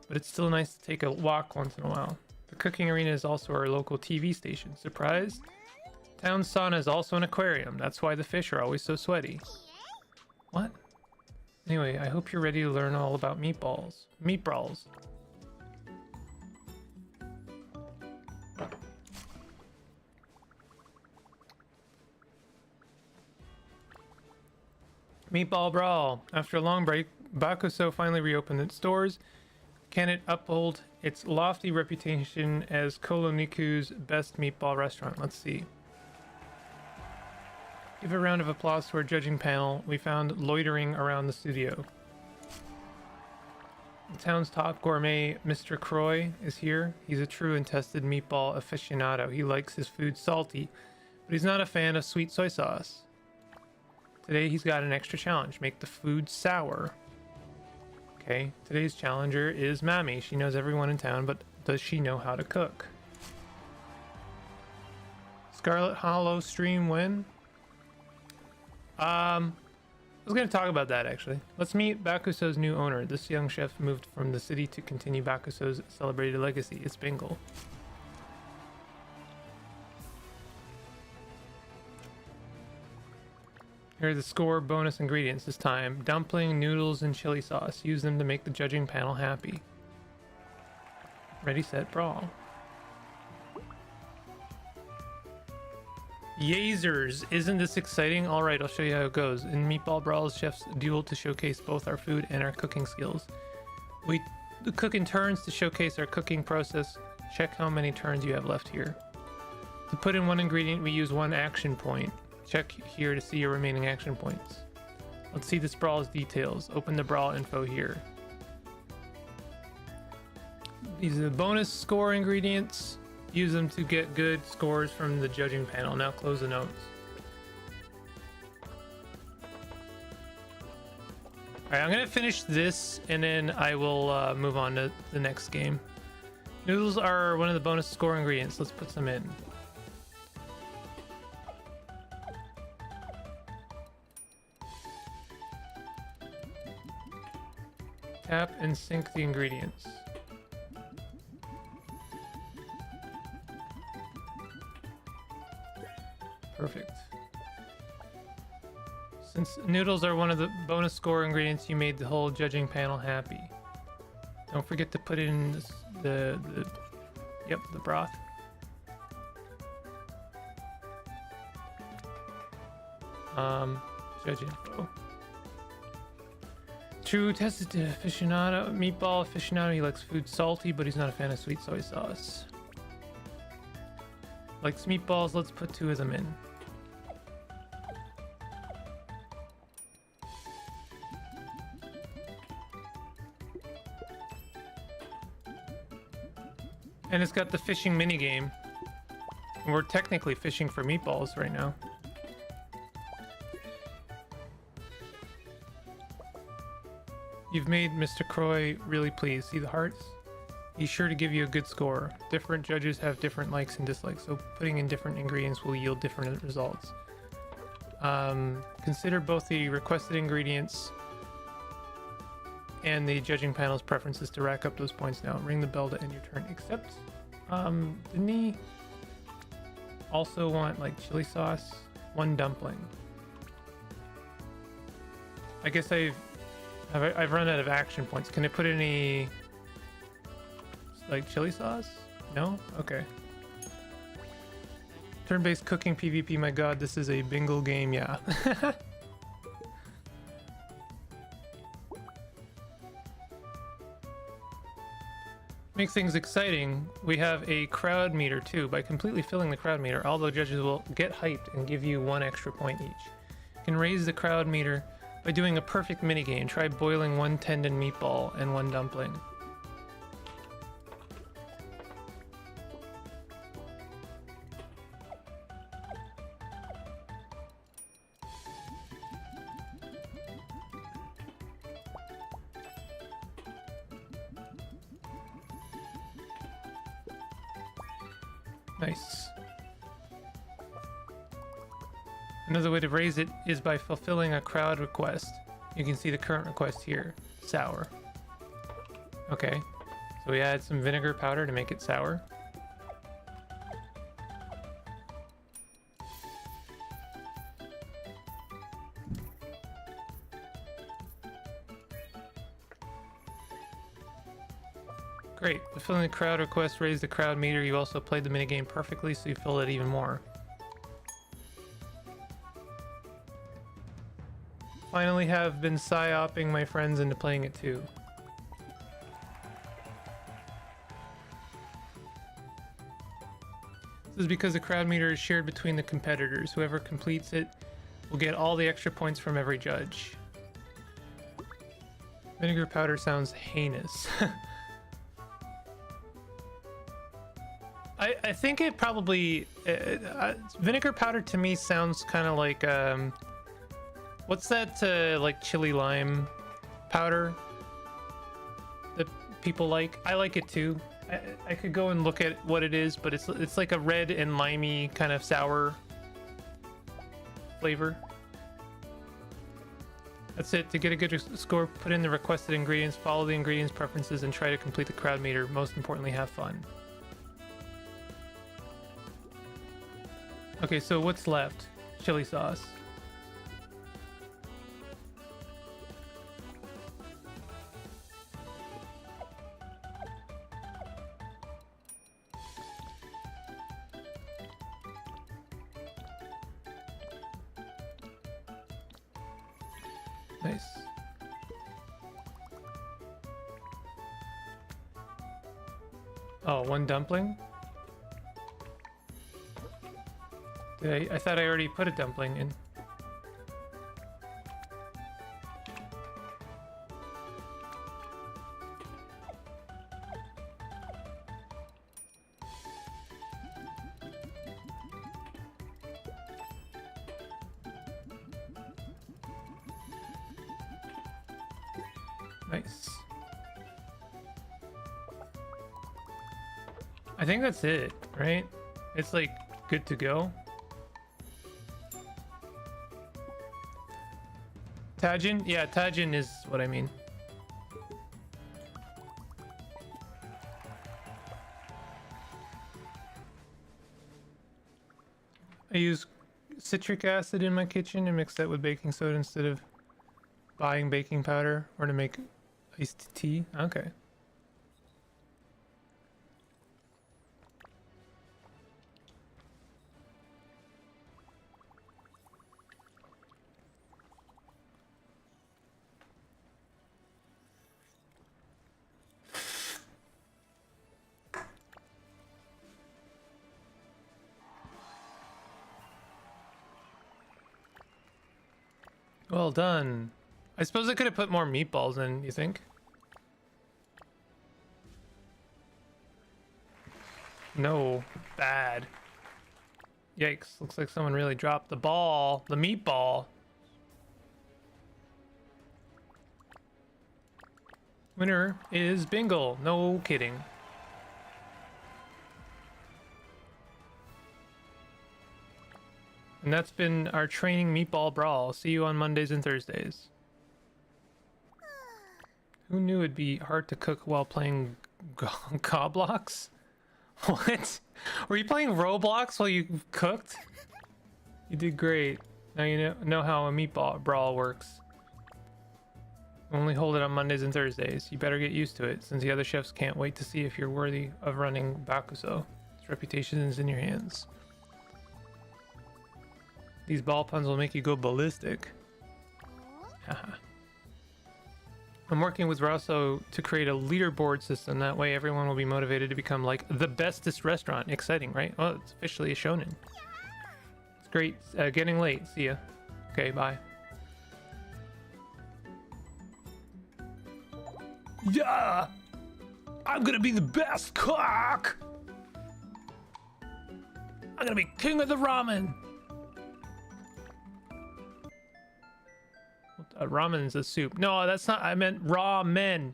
but it's still nice to take a walk once in a while. The cooking arena is also our local TV station. Surprise? Town sauna is also an aquarium. That's why the fish are always so sweaty. What? Anyway, I hope you're ready to learn all about meatballs. Meatballs. Meatball Brawl. After a long break, Bakuso finally reopened its doors. Can it uphold its lofty reputation as Koloniku's best meatball restaurant? Let's see. Give a round of applause to our judging panel. We found loitering around the studio. The town's top gourmet, Mr. Croy, is here. He's a true and tested meatball aficionado. He likes his food salty, but he's not a fan of sweet soy sauce. Today he's got an extra challenge. Make the food sour. Okay, today's challenger is Mami. She knows everyone in town, but does she know how to cook? Scarlet Hollow stream when? I was going to talk about that actually. Let's meet Bakuso's new owner. This young chef moved from the city to continue Bakuso's celebrated legacy. It's Bingle. Here are the score bonus ingredients this time. Dumpling, noodles, and chili sauce. Use them to make the judging panel happy. Ready, set, brawl. Yazers! Isn't this exciting? Alright, I'll show you how it goes. In Meatball Brawls, chefs duel to showcase both our food and our cooking skills. We cook in turns to showcase our cooking process. Check how many turns you have left here. To put in one ingredient, we use one action point. Check here to see your remaining action points. Let's see this brawl's details. Open the brawl info here. These are the bonus score ingredients. Use them to get good scores from the judging panel. Now close the notes. Alright, I'm gonna finish this and then I will move on to the next game. Noodles are one of the bonus score ingredients. Let's put some in. Tap and sync the ingredients. Perfect. Since noodles are one of the bonus score ingredients, you made the whole judging panel happy. Don't forget to put in the broth. Judge info. True tested aficionado, meatball aficionado. He likes food salty, but he's not a fan of sweet soy sauce. Likes meatballs. Let's put 2 of them in. And it's got the fishing minigame. We're technically fishing for meatballs right now. You've made Mr. Croy really pleased. See the hearts? He's sure to give you a good score. Different judges have different likes and dislikes, so putting in different ingredients will yield different results. Consider both the requested ingredients and the judging panel's preferences to rack up those points now. Ring the bell to end your turn. Except, didn't he also want like chili sauce? One dumpling. I guess I've run out of action points. Can I put any like chili sauce? No? Okay. Turn-based cooking PvP, my god, this is a bingo game, yeah. Makes things exciting. We have a crowd meter too. By completely filling the crowd meter, all the judges will get hyped and give you 1 extra point each. You can raise the crowd meter by doing a perfect minigame. Try boiling 1 tendon meatball and 1 dumpling. Nice. Another way to raise it is by fulfilling a crowd request. You can see the current request here. Sour. Okay. So we add some vinegar powder to make it sour. Great. Fulfilling the crowd request raised the crowd meter. You also played the minigame perfectly, so you filled it even more. Finally have been psyoping my friends into playing it too. This is because the crowd meter is shared between the competitors. Whoever completes it will get all the extra points from every judge. Vinegar powder sounds heinous. I think it probably... vinegar powder to me sounds kind of like... what's that, like, chili lime powder that people like? I like it too. I could go and look at what it is, but it's like a red and limey kind of sour flavor. That's it. To get a good score, put in the requested ingredients, follow the ingredients preferences, and try to complete the crowd meter. Most importantly, have fun. Okay, so what's left? Chili sauce. Nice. Oh, 1 dumpling? I thought I already put a dumpling in. Nice. I think that's it, right? It's like good to go. Tajin? Yeah, Tajin is what I mean. I use citric acid in my kitchen and mix that with baking soda instead of buying baking powder or to make iced tea. Okay. Well done. I suppose I could have put more meatballs in, you think? No. Bad. Yikes. Looks like someone really dropped the ball. The meatball. Winner is Bingle. No kidding. And that's been our training meatball brawl. See you on Mondays and Thursdays. Who knew it'd be hard to cook while playing Goblox? What? Were you playing Roblox while you cooked? You did great. Now you know how a meatball brawl works. Only hold it on Mondays and Thursdays. You better get used to it, since the other chefs can't wait to see if you're worthy of running Bakuso. Its reputation is in your hands. These ball puns will make you go ballistic. Haha. I'm working with Rosso to create a leaderboard system. That way everyone will be motivated to become like the bestest restaurant. Exciting, right? Oh, it's officially a shonen. It's great. Getting late. See ya. Okay, bye. Yeah! I'm gonna be the best cook! I'm gonna be king of the ramen! Ramen's a soup. No, that's not. I meant ramen.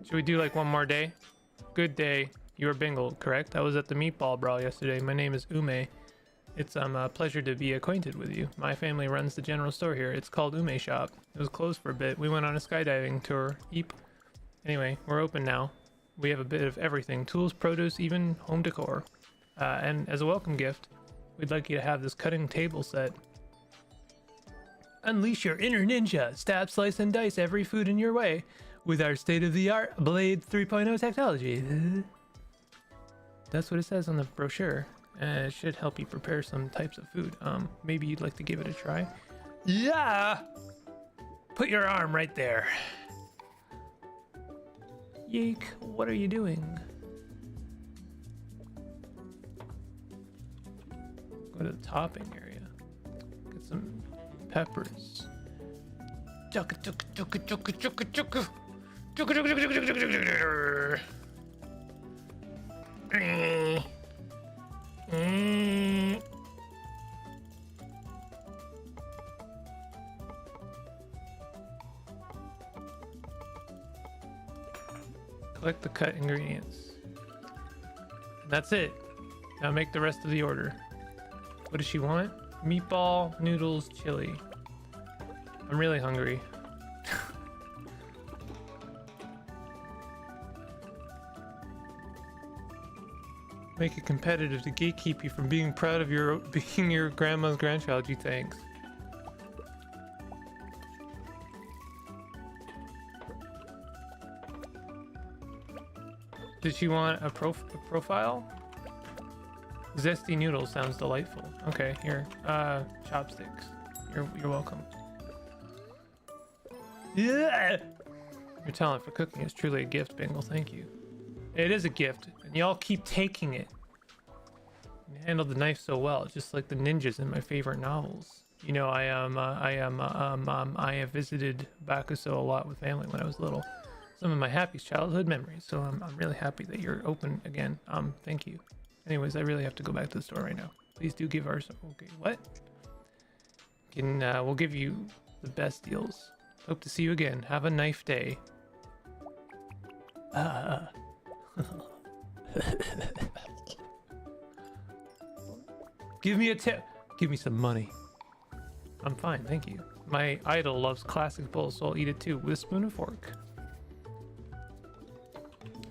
Should we do like one more day? Good day. You were Bingle, correct? I was at the meatball brawl yesterday. My name is Ume. It's a pleasure to be acquainted with you. My family runs the general store here. It's called Ume Shop. It was closed for a bit. We went on a skydiving tour. Eep. Anyway, we're open now. We have a bit of everything. Tools, produce, even home decor. And as a welcome gift, we'd like you to have this cutting table set. Unleash your inner ninja. Stab, slice, and dice every food in your way with our state-of-the-art Blade 3.0 technology. That's what it says on the brochure. It should help you prepare some types of food. Maybe you'd like to give it a try. Yeah! Put your arm right there. Yeek, what are you doing? Go to the topping area. Get some peppers. Chugga chugga chugga chugga chugga chugga. Chugga chugga chugga chugga chugga chugga. Collect the cut ingredients. And that's it. Now make the rest of the order. What does she want? Meatball, noodles, chili. I'm really hungry. Make it competitive to gatekeep you from being proud of being your grandma's grandchild. Gee, thanks. Did she want a profile? Zesty noodles sounds delightful. Okay, here. Chopsticks. You're welcome. Yeah! Your talent for cooking is truly a gift, Bingle. Thank you. It is a gift, and y'all keep taking it. You handled the knife so well, just like the ninjas in my favorite novels. You know, I have visited Bakuso a lot with family when I was little. Some of my happiest childhood memories. So I'm really happy that you're open again. Thank you. Anyways, I really have to go back to the store right now. Please do give our... Okay, what? We'll give you the best deals. Hope to see you again. Have a knife day. Give me a tip. Give me some money. I'm fine, thank you. My idol loves classic bowl, so I'll eat it too with a spoon and fork.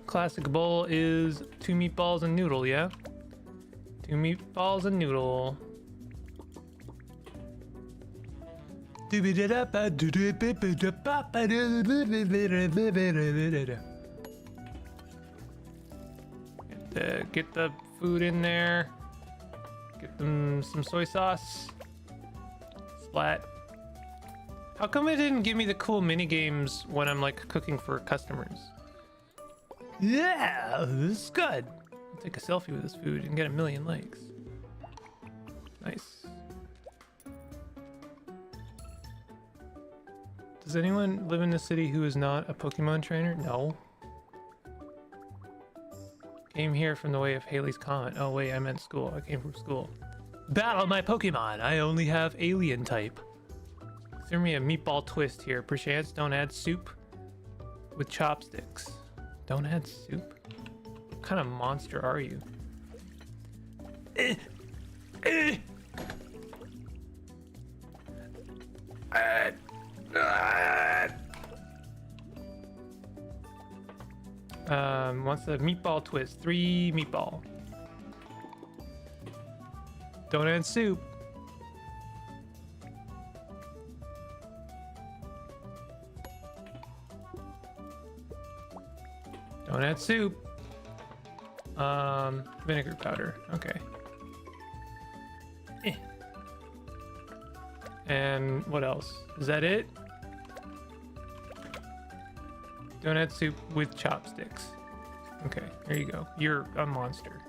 Classic bowl is 2 meatballs and noodle, yeah? 2 meatballs and noodle. Get the food in there. Get them some soy sauce. Splat. How come it didn't give me the cool mini games when I'm like cooking for customers? Yeah, this is good. I'll take a selfie with this food and get 1,000,000 likes. Nice. Does anyone live in the city who is not a Pokemon trainer? No. Came here from the way of Haley's Comet. Oh wait, I meant school. I came from school. Battle my Pokemon. I only have alien type. Threw me a meatball twist here. Perchance don't add soup with chopsticks. Don't add soup? What kind of monster are you? What's the meatball twist? 3 meatball. Don't add soup. Don't add soup. Vinegar powder. Okay. And what else? Is that it? Don't add soup with chopsticks. Okay, there you go. You're a monster.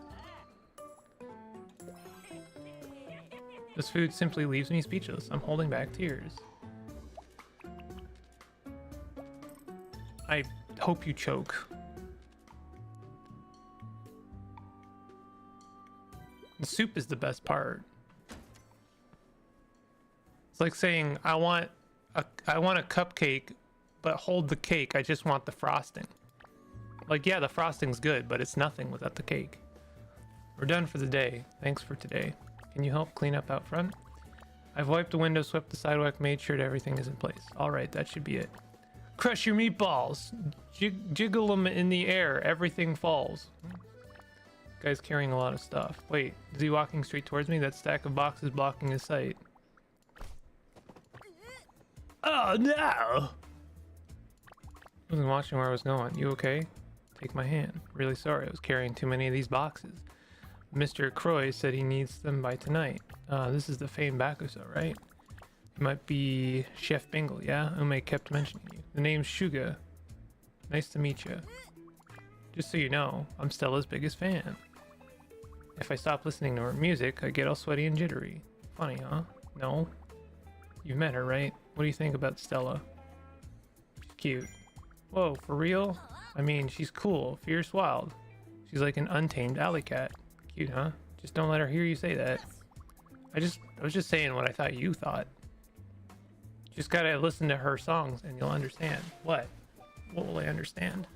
This food simply leaves me speechless. I'm holding back tears. I hope you choke. The soup is the best part. It's like saying, I want a cupcake, but hold the cake. I just want the frosting. Like, yeah, the frosting's good, but it's nothing without the cake. We're done for the day. Thanks for today. Can you help clean up out front? I've wiped the window, swept the sidewalk, made sure that everything is in place. All right, that should be it. Crush your meatballs. Jiggle them in the air. Everything falls. Guy's carrying a lot of stuff. Wait, is he walking straight towards me? That stack of boxes blocking his sight. Oh no! I wasn't watching where I was going. You okay? Take my hand. Really sorry, I was carrying too many of these boxes. Mr. Croy said he needs them by tonight. This is the famed Bakuso, right? It might be Chef Bingle, yeah? Ume kept mentioning you. The name's Shuga. Nice to meet you. Just so you know, I'm Stella's biggest fan. If I stop listening to her music, I get all sweaty and jittery. Funny, huh? No? You've met her, right? What do you think about Stella? She's cute. Whoa, for real? I mean, she's cool, fierce, wild. She's like an untamed alley cat. Cute, huh? Just don't let her hear you say that. I was just saying what I thought you thought. Just gotta listen to her songs and you'll understand. What? What will I understand?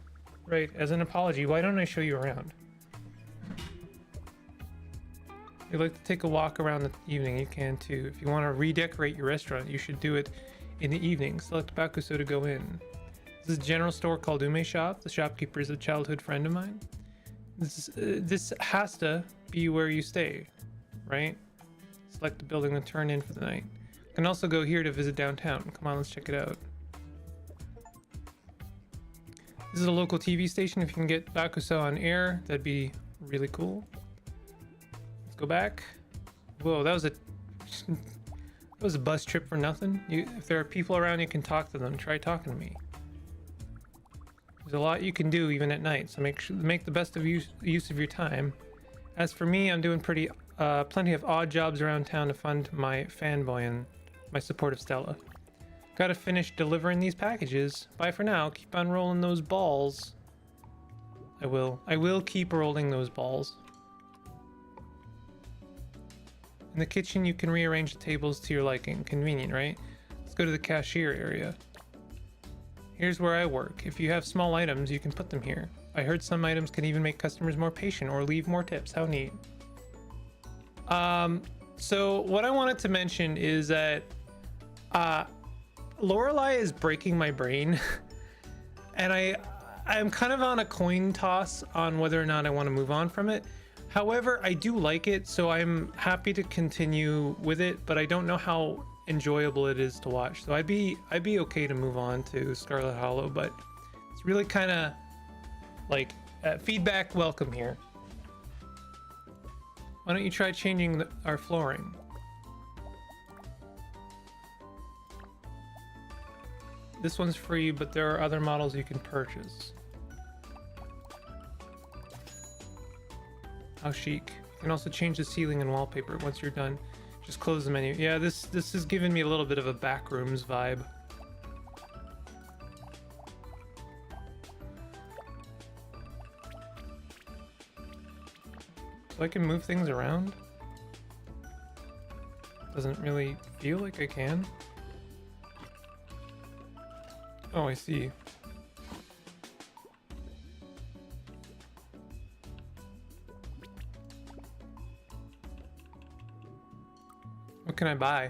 Right, as an apology, why don't I show you around? If you'd like to take a walk around the evening, you can too. If you want to redecorate your restaurant, you should do it in the evening. Select Bakuso to go in. This is a general store called Ume Shop. The shopkeeper is a childhood friend of mine. This has to be where you stay, right? Select the building and turn in for the night. You can also go here to visit downtown. Come on, let's check it out. This is a local TV station. If you can get Bakuso on air, that'd be really cool. Let's go back. Whoa, that was a bus trip for nothing. If there are people around, you can talk to them. Try talking to me. There's a lot you can do even at night, so make the best of use of your time. As for me, I'm doing plenty of odd jobs around town to fund my fanboy and my support of Stella. Gotta finish delivering these packages. Bye for now. Keep on rolling those balls. I will keep rolling those balls. In the kitchen, you can rearrange the tables to your liking. Convenient, right? Let's go to the cashier area. Here's where I work. If you have small items, you can put them here. I heard some items can even make customers more patient or leave more tips. How neat. So what I wanted to mention is that Lorelei is breaking my brain. And I'm kind of on a coin toss on whether or not I want to move on from it. However, I do like it, so I'm happy to continue with it, but I don't know how enjoyable it is to watch. So I'd be okay to move on to Scarlet Hollow, but it's really kind of like feedback welcome here. Why don't you try changing our flooring? This one's free, but there are other models you can purchase. How chic. You can also change the ceiling and wallpaper. Once you're done, just close the menu. Yeah, this is giving me a little bit of a backrooms vibe. So I can move things around? Doesn't really feel like I can. Oh, I see. What can I buy?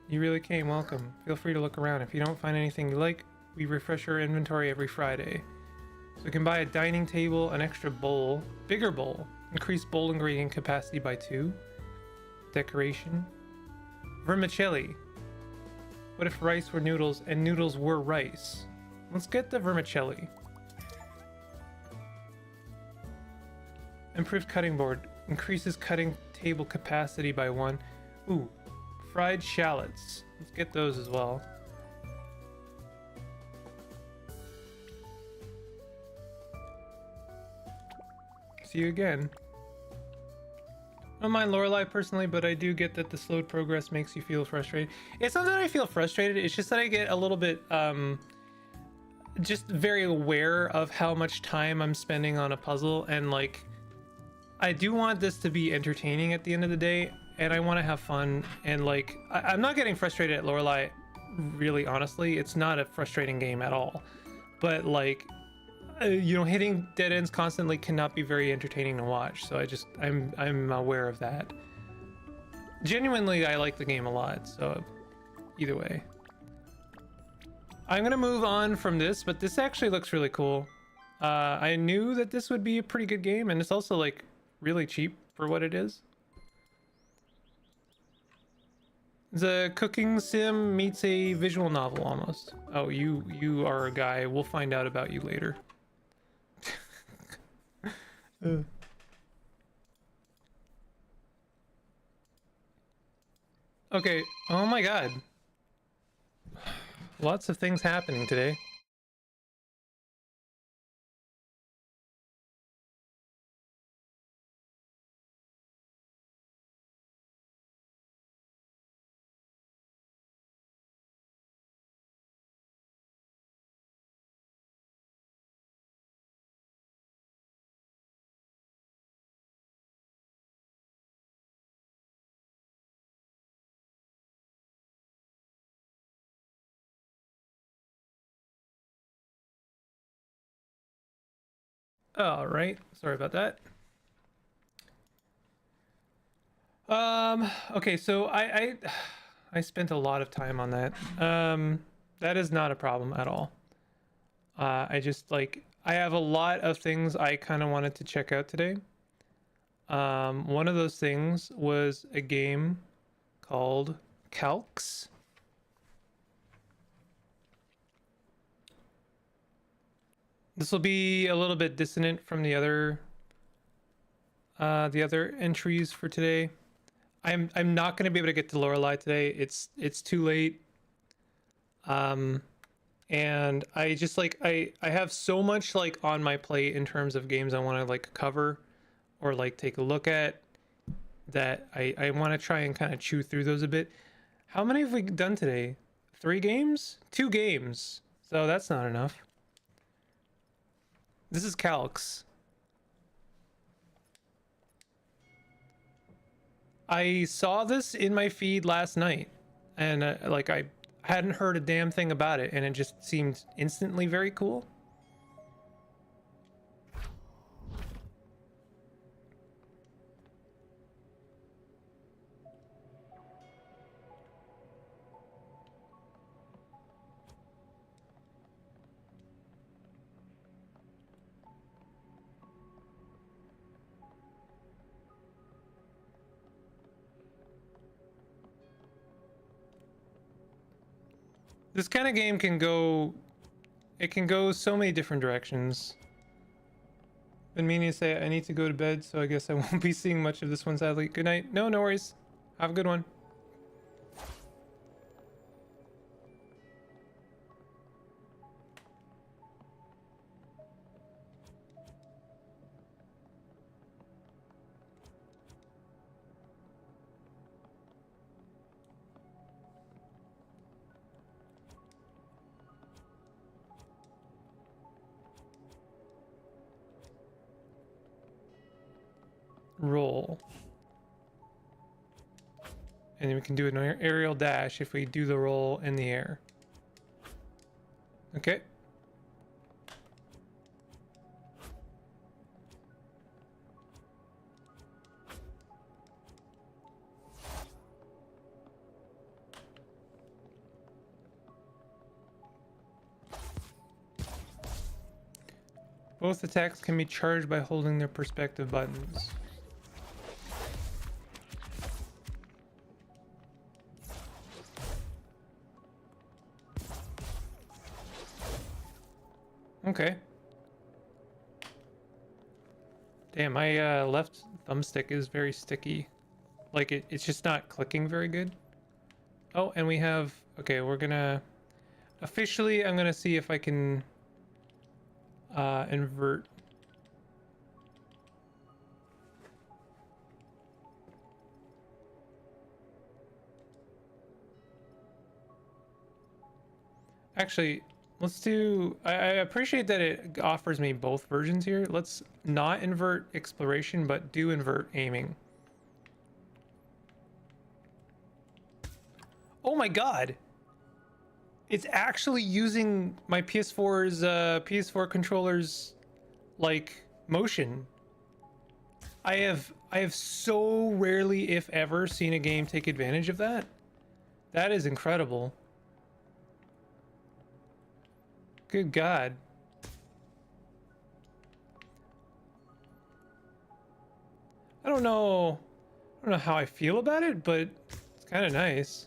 You really came, welcome. Feel free to look around. If you don't find anything you like, we refresh our inventory every Friday. So we can buy a dining table, an extra bowl, bigger bowl, increase bowl ingredient capacity by 2, decoration, vermicelli. What if rice were noodles and noodles were rice? Let's get the vermicelli. Improved cutting board, increases cutting table capacity by 1. Ooh, fried shallots. Let's get those as well. See you again. I don't mind Lorelei personally, but I do get that the slowed progress makes you feel frustrated. It's not that I feel frustrated, it's just that I get a little bit just very aware of how much time I'm spending on a puzzle, and like I do want this to be entertaining at the end of the day, and I want to have fun, and like I'm not getting frustrated at Lorelei, really, honestly. It's not a frustrating game at all, but like you know, hitting dead ends constantly cannot be very entertaining to watch. So I'm aware of that. Genuinely, I like the game a lot. So either way, I'm gonna move on from this, but this actually looks really cool. I knew that this would be a pretty good game, and it's also like really cheap for what it is. The cooking sim meets a visual novel almost. Oh, you are a guy. We'll find out about you later. Okay. Oh my god. Lots of things happening today. All right. Sorry about that. Okay, so I spent a lot of time on that. That is not a problem at all. I just like I have a lot of things I kind of wanted to check out today. One of those things was a game called Calcs. This will be a little bit dissonant from the other entries for today. I'm not going to be able to get to Lorelei today. It's too late. And I just like I have so much like on my plate in terms of games I want to like cover or like take a look at, that I want to try and kind of chew through those a bit. How many have we done today? 3 games? 2 games. So that's not enough. This is Calcs. I saw this in my feed last night, and like I hadn't heard a damn thing about it, and it just seemed instantly very cool. This kind of game can go, it can go so many different directions. Been meaning to say I need to go to bed, so I guess I won't be seeing much of this one, sadly. Good night. No worries. Have a good one. Roll. And then we can do an aerial dash if we do the roll in the air. Okay. Both attacks can be charged by holding their perspective buttons. Okay. Damn, my left thumbstick is very sticky. Like it's just not clicking very good. Oh, and we have... Okay, we're gonna... Officially, I'm gonna see if I can... invert. Actually, let's do... I appreciate that it offers me both versions here. Let's not invert exploration, but do invert aiming. Oh my god! It's actually using my PS4's PS4 controller's like motion. I have so rarely, if ever, seen a game take advantage of that. That is incredible. Good God. I don't know how I feel about it, but it's kind of nice.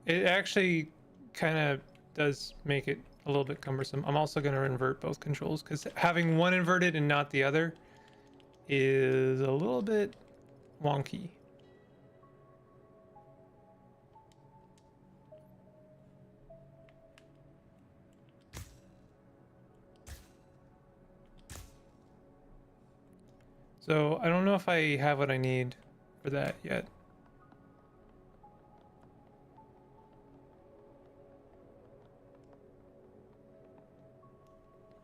It actually kind of does make it a little bit cumbersome. I'm also going to invert both controls because having one inverted and not the other is a little bit wonky. So I don't know if I have what I need for that yet.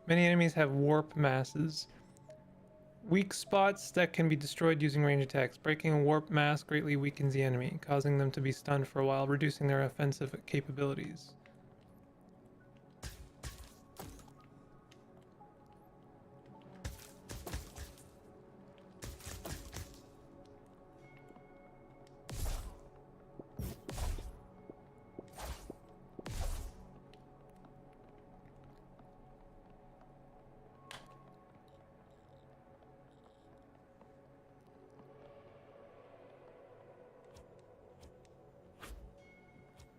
Many enemies have warp masses. Weak spots that can be destroyed using range attacks. Breaking a warp mass greatly weakens the enemy, causing them to be stunned for a while, reducing their offensive capabilities.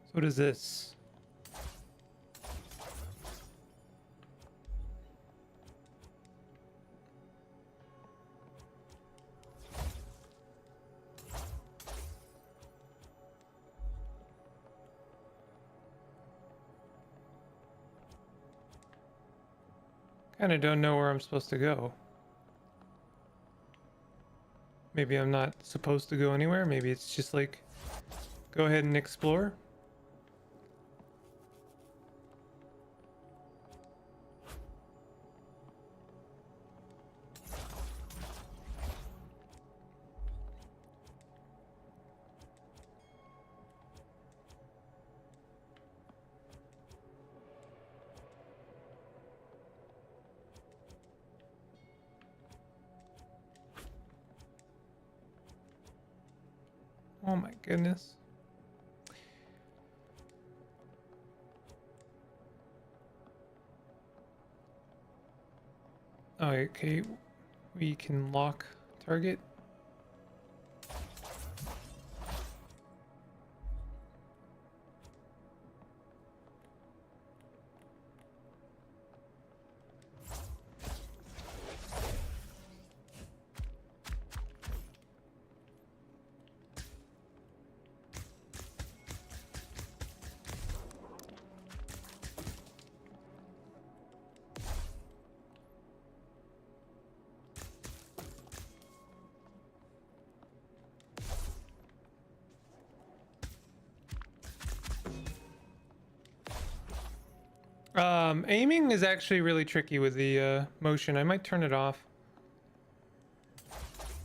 So what is this? Kinda don't know where I'm supposed to go. Maybe I'm not supposed to go anywhere. Maybe it's just like, go ahead and explore. Oh my goodness. Okay, we can lock target. Aiming is actually really tricky with the motion. I might turn it off.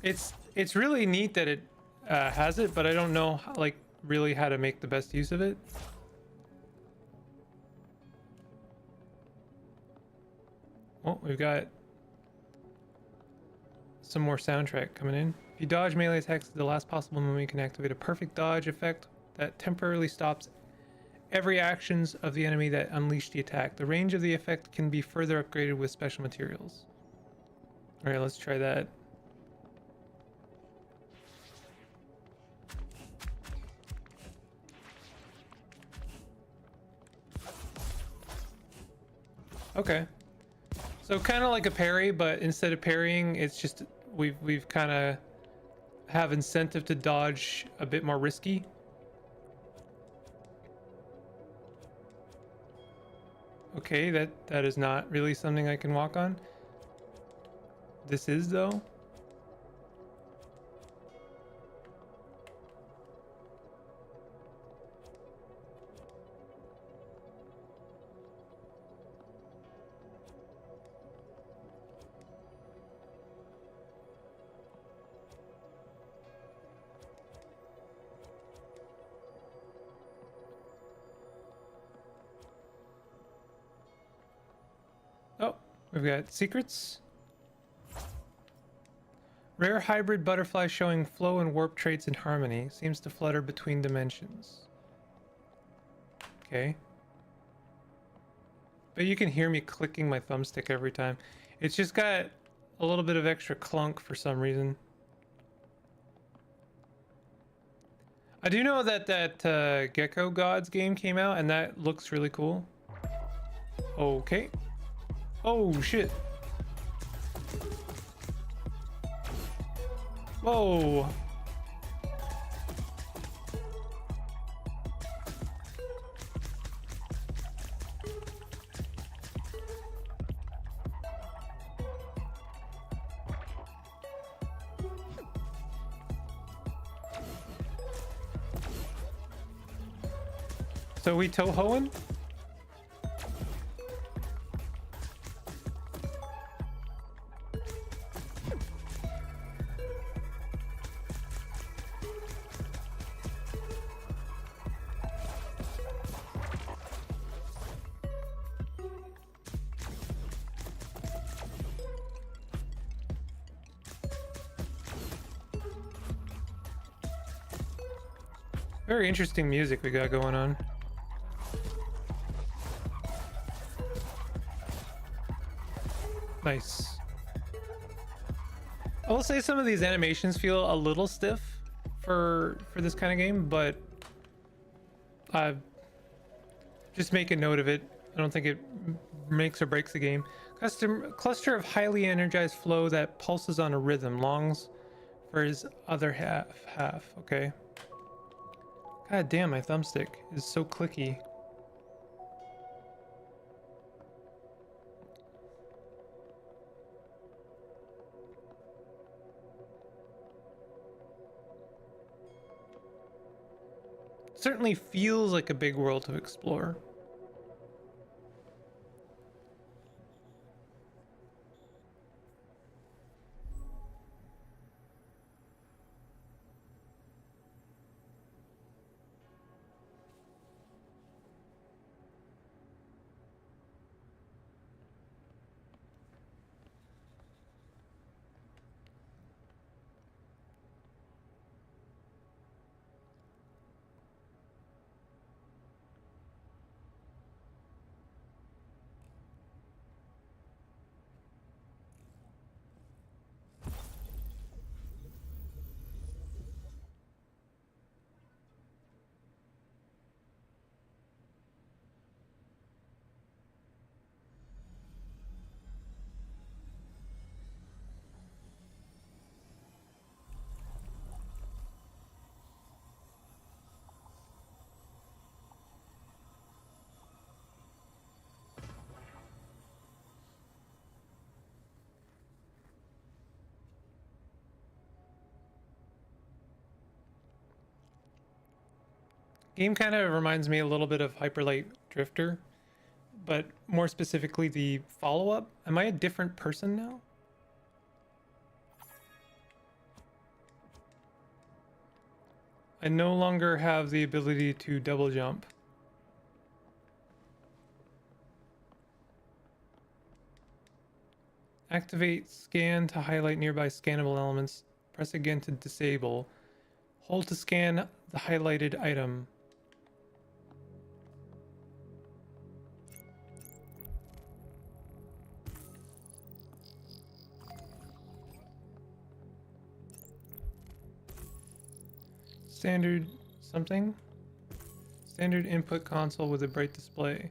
It's really neat that it has it, but I don't know like really how to make the best use of it. Oh, we've got some more soundtrack coming in. If you dodge melee attacks at the last possible moment, you can activate a perfect dodge effect that temporarily stops every actions of the enemy that unleashed the attack. The range of the effect can be further upgraded with special materials. All right, let's try that. Okay. So kind of like a parry, but instead of parrying, it's just we've kind of have incentive to dodge a bit more risky. Okay, that is not really something I can walk on. This is though. Oh, we've got secrets. Rare hybrid butterfly showing flow and warp traits in harmony. Seems to flutter between dimensions. Okay. But you can hear me clicking my thumbstick every time. It's just got a little bit of extra clunk for some reason. I do know that Gecko Gods game came out, and that looks really cool. Okay. Oh, shit. Whoa. So we Tohoing? Very interesting music we got going on. Nice. I will say some of these animations feel a little stiff for this kind of game, but just make a note of it. I don't think it makes or breaks the game. Cluster of highly energized flow that pulses on a rhythm, longs for his other half. Okay. God damn, my thumbstick is so clicky. Certainly feels like a big world to explore. Game kind of reminds me a little bit of Hyper Light Drifter, but more specifically the follow-up. Am I a different person now? I no longer have the ability to double jump. Activate scan to highlight nearby scannable elements. Press again to disable. Hold to scan the highlighted item. Standard something? Standard input console with a bright display.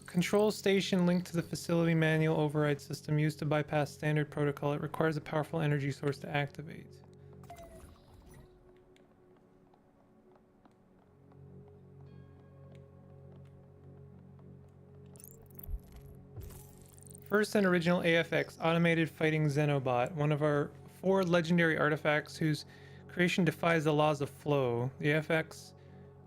Control station linked to the facility manual override system used to bypass standard protocol. It requires a powerful energy source to activate. First and original AFX, automated fighting Xenobot, one of our 4 legendary artifacts whose creation defies the laws of flow. The AFX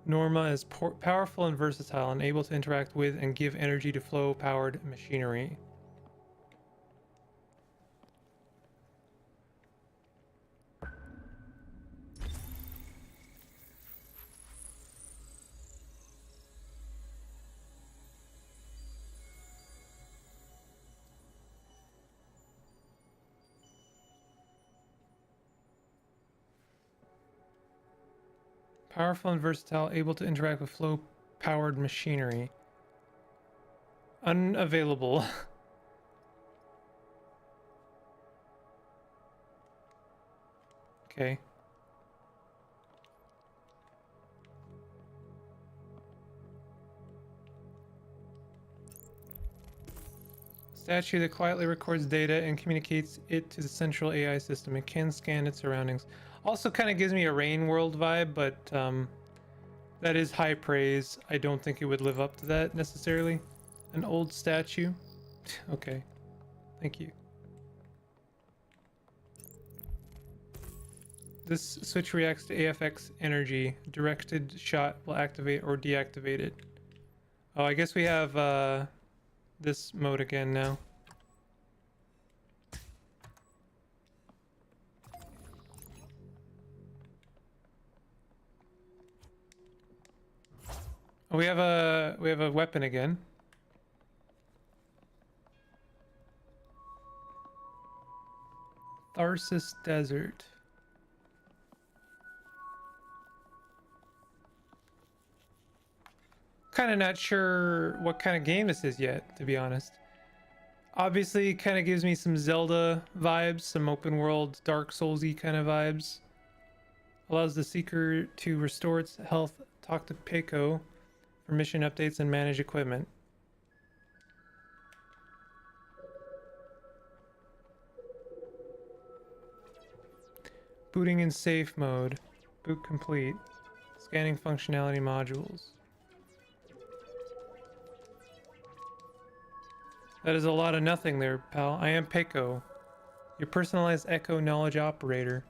Norma is powerful and versatile and able to interact with and give energy to flow-powered machinery. Powerful and versatile, able to interact with flow-powered machinery. Unavailable. Okay. Statue that quietly records data and communicates it to the central AI system. It can scan its surroundings. Also kind of gives me a Rain World vibe, but that is high praise. I don't think it would live up to that necessarily. An old statue. Okay. Thank you. This switch reacts to AFX energy. Directed shot will activate or deactivate it. Oh, I guess we have this mode again now. Oh, we have a weapon again. Tharsis Desert. Kind of not sure what kind of game this is yet, to be honest. Obviously, it kind of gives me some Zelda vibes, some open world, Dark Souls-y kind of vibes. Allows the seeker to restore its health, talk to Peiko for mission updates, and manage equipment. Booting in safe mode. Boot complete. Scanning functionality modules. That is a lot of nothing there, pal. I am Peiko, your personalized Echo knowledge operator.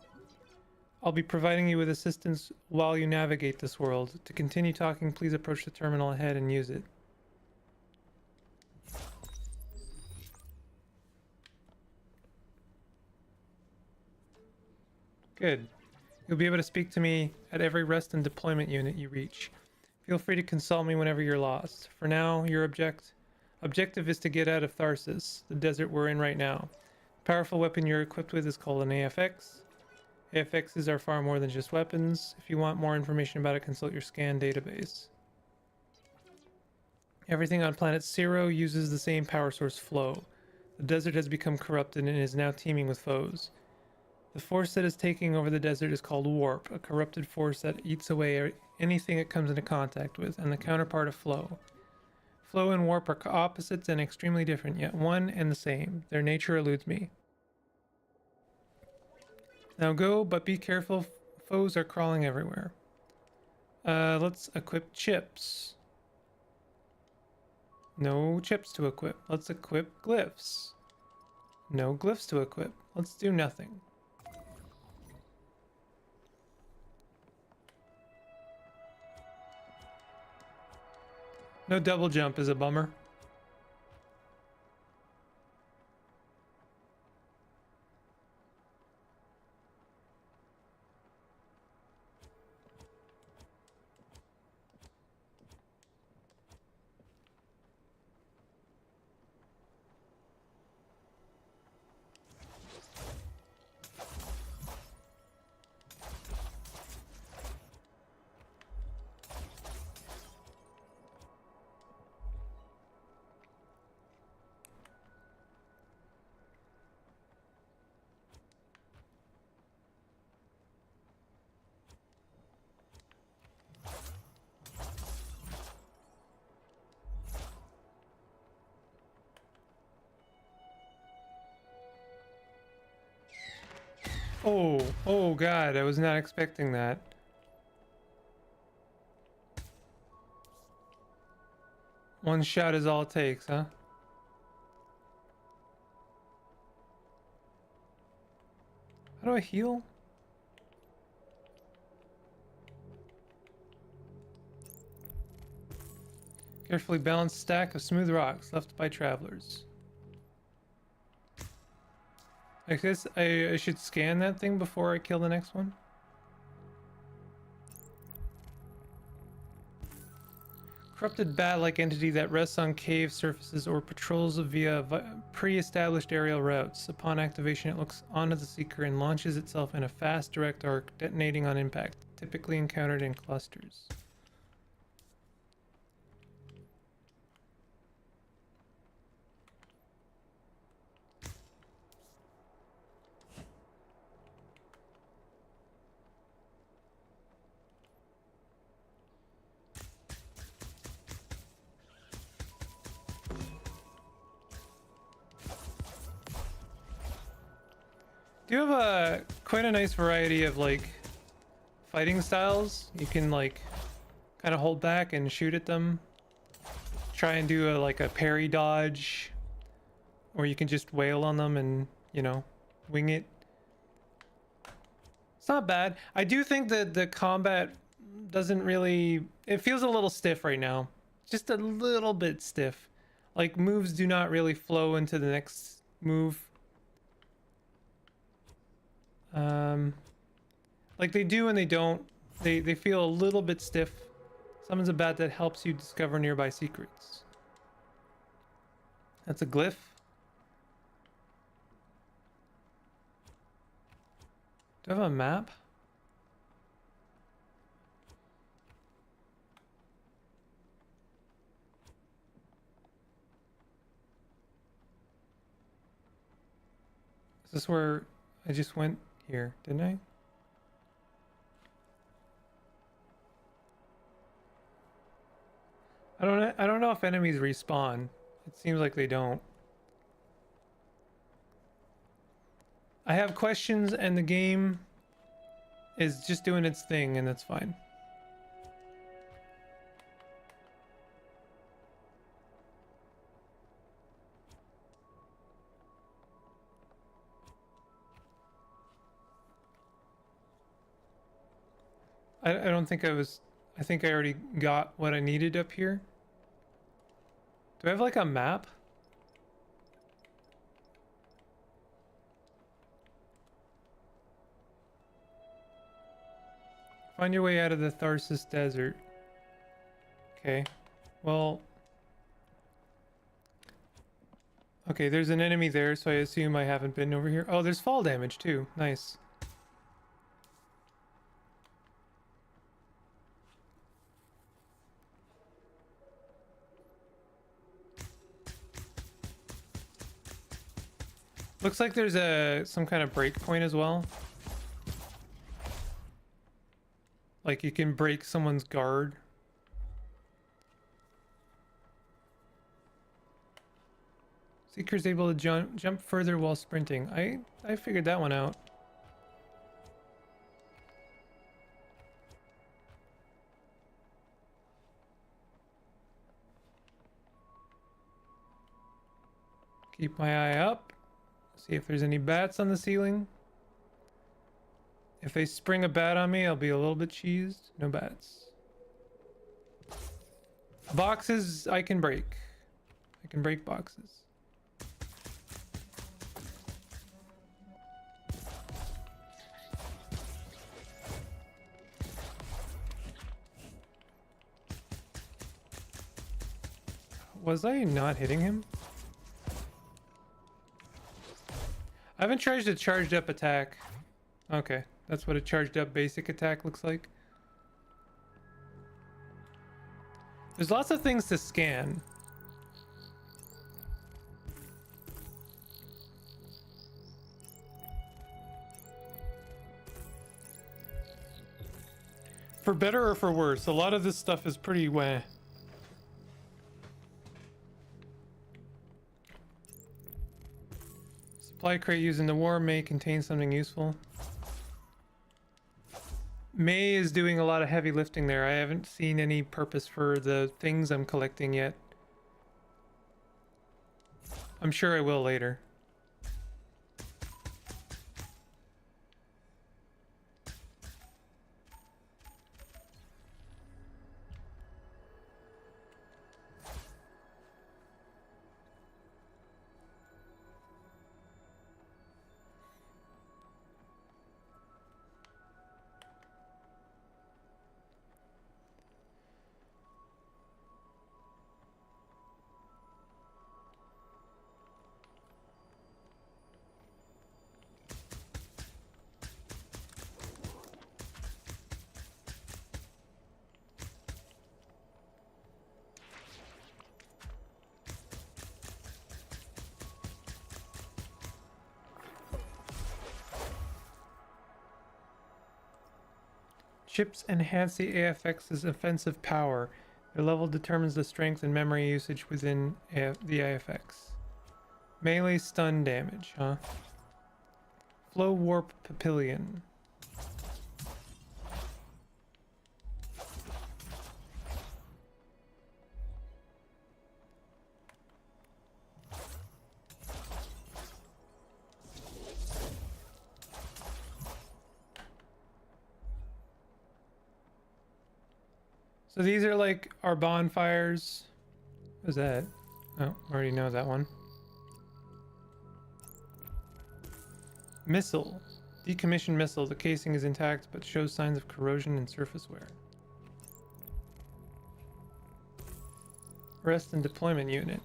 I'll be providing you with assistance while you navigate this world. To continue talking, please approach the terminal ahead and use it. Good. You'll be able to speak to me at every rest and deployment unit you reach. Feel free to consult me whenever you're lost. For now, your objective is to get out of Tharsis, the desert we're in right now. The powerful weapon you're equipped with is called an AFX. AFXs are far more than just weapons. If you want more information about it, consult your scan database. Everything on planet Zero uses the same power source flow. The desert has become corrupted and is now teeming with foes. The force that is taking over the desert is called warp, a corrupted force that eats away anything it comes into contact with, and the counterpart of flow. Flow and warp are opposites and extremely different, yet one and the same. Their nature eludes me. Now go, but be careful. Foes are crawling everywhere. Let's equip chips. No chips to equip. Let's equip glyphs. No glyphs to equip. Let's do nothing. No double jump is a bummer. Oh god, I was not expecting that. One shot is all it takes, huh? How do I heal? Carefully balanced stack of smooth rocks left by travelers. I guess I should scan that thing before I kill the next one. Corrupted bat-like entity that rests on cave surfaces or patrols via pre-established aerial routes. Upon activation, it looks onto the seeker and launches itself in a fast, direct arc, detonating on impact, typically encountered in clusters. Do you have quite a nice variety of like fighting styles? You can like kind of hold back and shoot at them. Try and do like a parry dodge, or you can just wail on them and, you know, wing it. It's not bad. I do think that the combat doesn't really, it feels a little stiff right now. Just a little bit stiff. Like moves do not really flow into the next move. Like they do and they don't. They feel a little bit stiff. Summons a bat that helps you discover nearby secrets. That's a glyph. Do I have a map? Is this where I just went here, didn't I? I don't know if enemies respawn. It seems like they don't. I have questions and the game is just doing its thing and that's fine. I don't think I think I already got what I needed up here. Do I have like a map? Find your way out of the Tharsis Desert. Okay. Well... Okay, there's an enemy there, so I assume I haven't been over here. Oh, there's fall damage too. Nice. Looks like there's some kind of breakpoint as well. Like you can break someone's guard. Seeker's able to jump further while sprinting. I figured that one out. Keep my eye up. See if there's any bats on the ceiling. If they spring a bat on me, I'll be a little bit cheesed. No bats. Boxes I can break. I can break boxes. Was I not hitting him? I haven't charged a charged up attack. Okay, that's what a charged up basic attack looks like. There's lots of things to scan. For better or for worse, a lot of this stuff is pretty weh. Supply crate used in the war may contain something useful. May is doing a lot of heavy lifting there. I haven't seen any purpose for the things I'm collecting yet. I'm sure I will later. Chips enhance the AFX's offensive power. Their level determines the strength and memory usage within the AFX. Melee stun damage, huh? Flow warp papillion. So these are like our bonfires. What's that? Oh, already know that one. Missile. Decommissioned missile. The casing is intact but shows signs of corrosion and surface wear. Rest and deployment unit.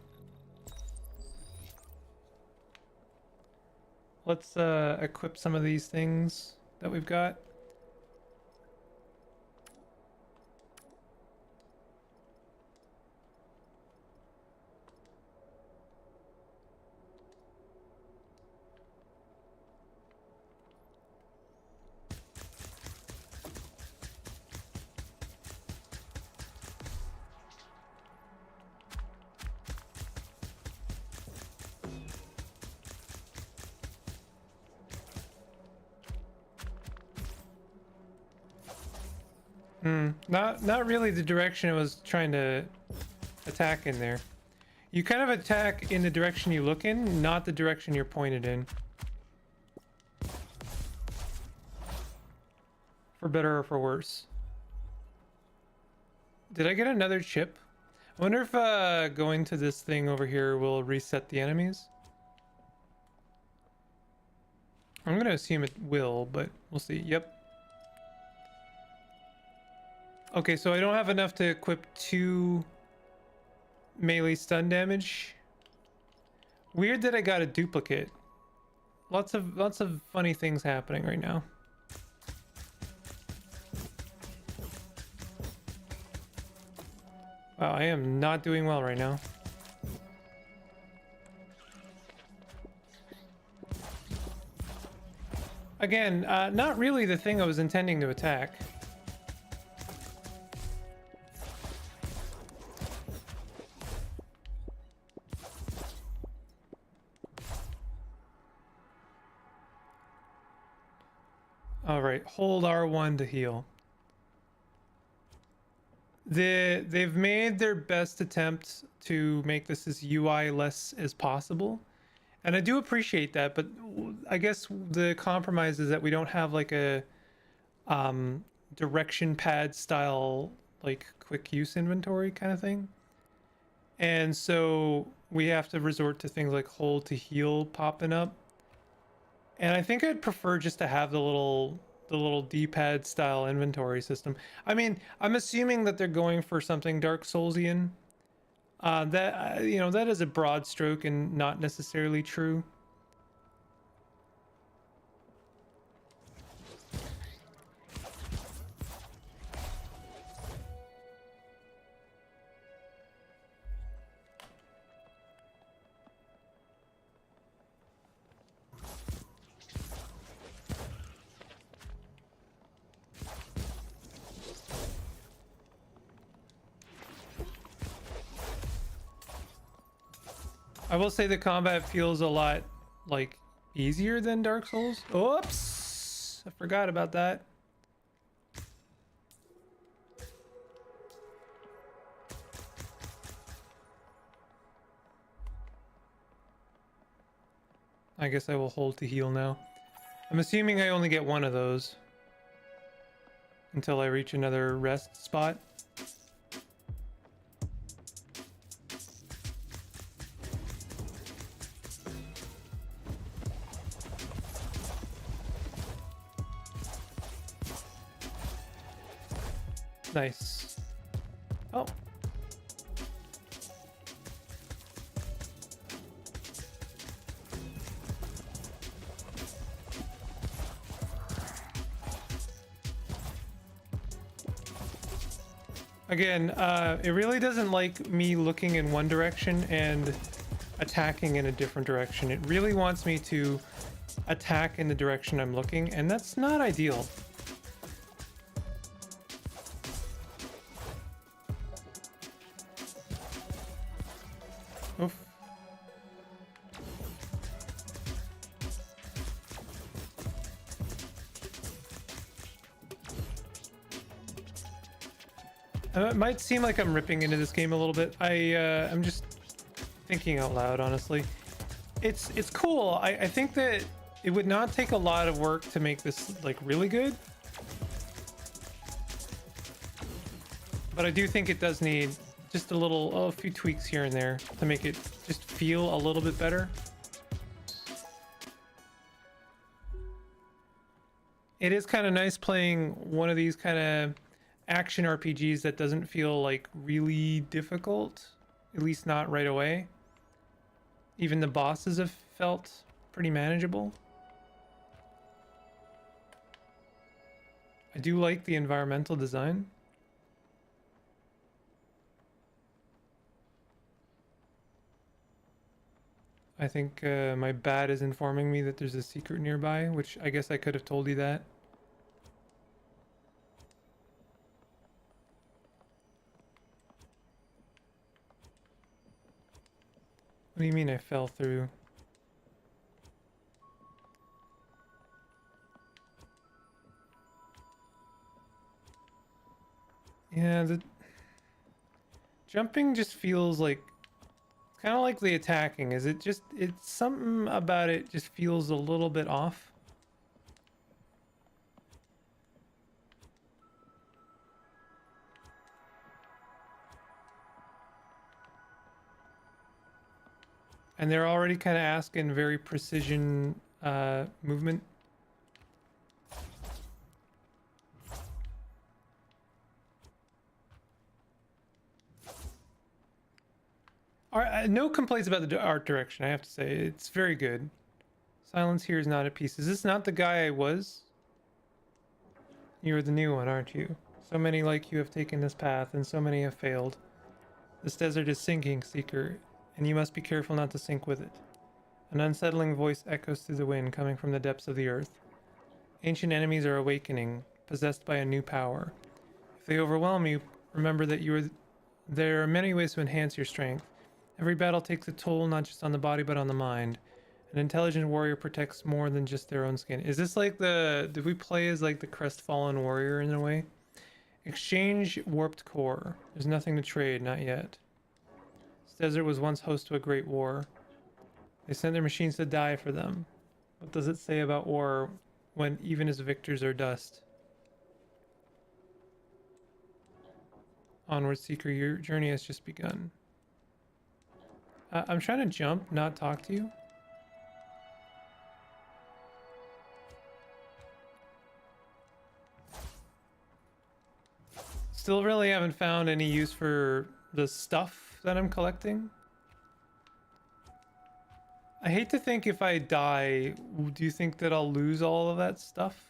Let's equip some of these things that we've got. Not really the direction I was trying to attack in there. You kind of attack in the direction you look in, not the direction you're pointed in. For better or for worse. Did I get another chip? I wonder if going to this thing over here will reset the enemies. I'm gonna assume it will, but we'll see. Yep. Okay, so I don't have enough to equip 2 melee stun damage. Weird that I got a duplicate. Lots of funny things happening right now. Wow, I am not doing well right now. Again, not really the thing I was intending to attack. All right, hold R1 to heal. They've made their best attempt to make this as UI less as possible, and I do appreciate that, but I guess the compromise is that we don't have like a direction pad style like quick use inventory kind of thing. And so we have to resort to things like hold to heal popping up. And I think I'd prefer just to have the little D-pad style inventory system. I mean, I'm assuming that they're going for something Dark Soulsian. That you know, that is a broad stroke and not necessarily true. I will say the combat feels a lot like easier than Dark Souls. Oops, I forgot about that. I guess I will hold to heal now. I'm assuming I only get one of those until I reach another rest spot. Nice. Oh. Again, it really doesn't like me looking in one direction and attacking in a different direction. It really wants me to attack in the direction I'm looking, and that's not ideal. Oof. It might seem like I'm ripping into this game a little bit. I'm just thinking out loud, honestly. It's cool. I think that it would not take a lot of work to make this like really good. But I do think it does need just a few tweaks here and there to make it just feel a little bit better. It is kind of nice playing one of these kind of action RPGs that doesn't feel like really difficult, at least not right away. Even the bosses have felt pretty manageable. I do like the environmental design. I think my bat is informing me that there's a secret nearby, which I guess I could have told you that. What do you mean I fell through? Yeah, the jumping just feels like kind of like the attacking. It's something about it just feels a little bit off. And they're already kind of asking very precision movement. No complaints about the art direction, I have to say. It's very good. Silence here is not at peace. Is this not the guy I was? You're the new one, aren't you? So many like you have taken this path, and so many have failed. This desert is sinking, Seeker, and you must be careful not to sink with it. An unsettling voice echoes through the wind, coming from the depths of the earth. Ancient enemies are awakening, possessed by a new power. If they overwhelm you, remember that there are many ways to enhance your strength. Every battle takes a toll, not just on the body, but on the mind. An intelligent warrior protects more than just their own skin. Is this like did we play as like the crestfallen warrior in a way? Exchange warped core. There's nothing to trade, not yet. This desert was once host to a great war. They sent their machines to die for them. What does it say about war when even its victors are dust? Onward, Seeker, your journey has just begun. I'm trying to jump, not talk to you. Still really haven't found any use for the stuff that I'm collecting. I hate to think if I die, do you think that I'll lose all of that stuff?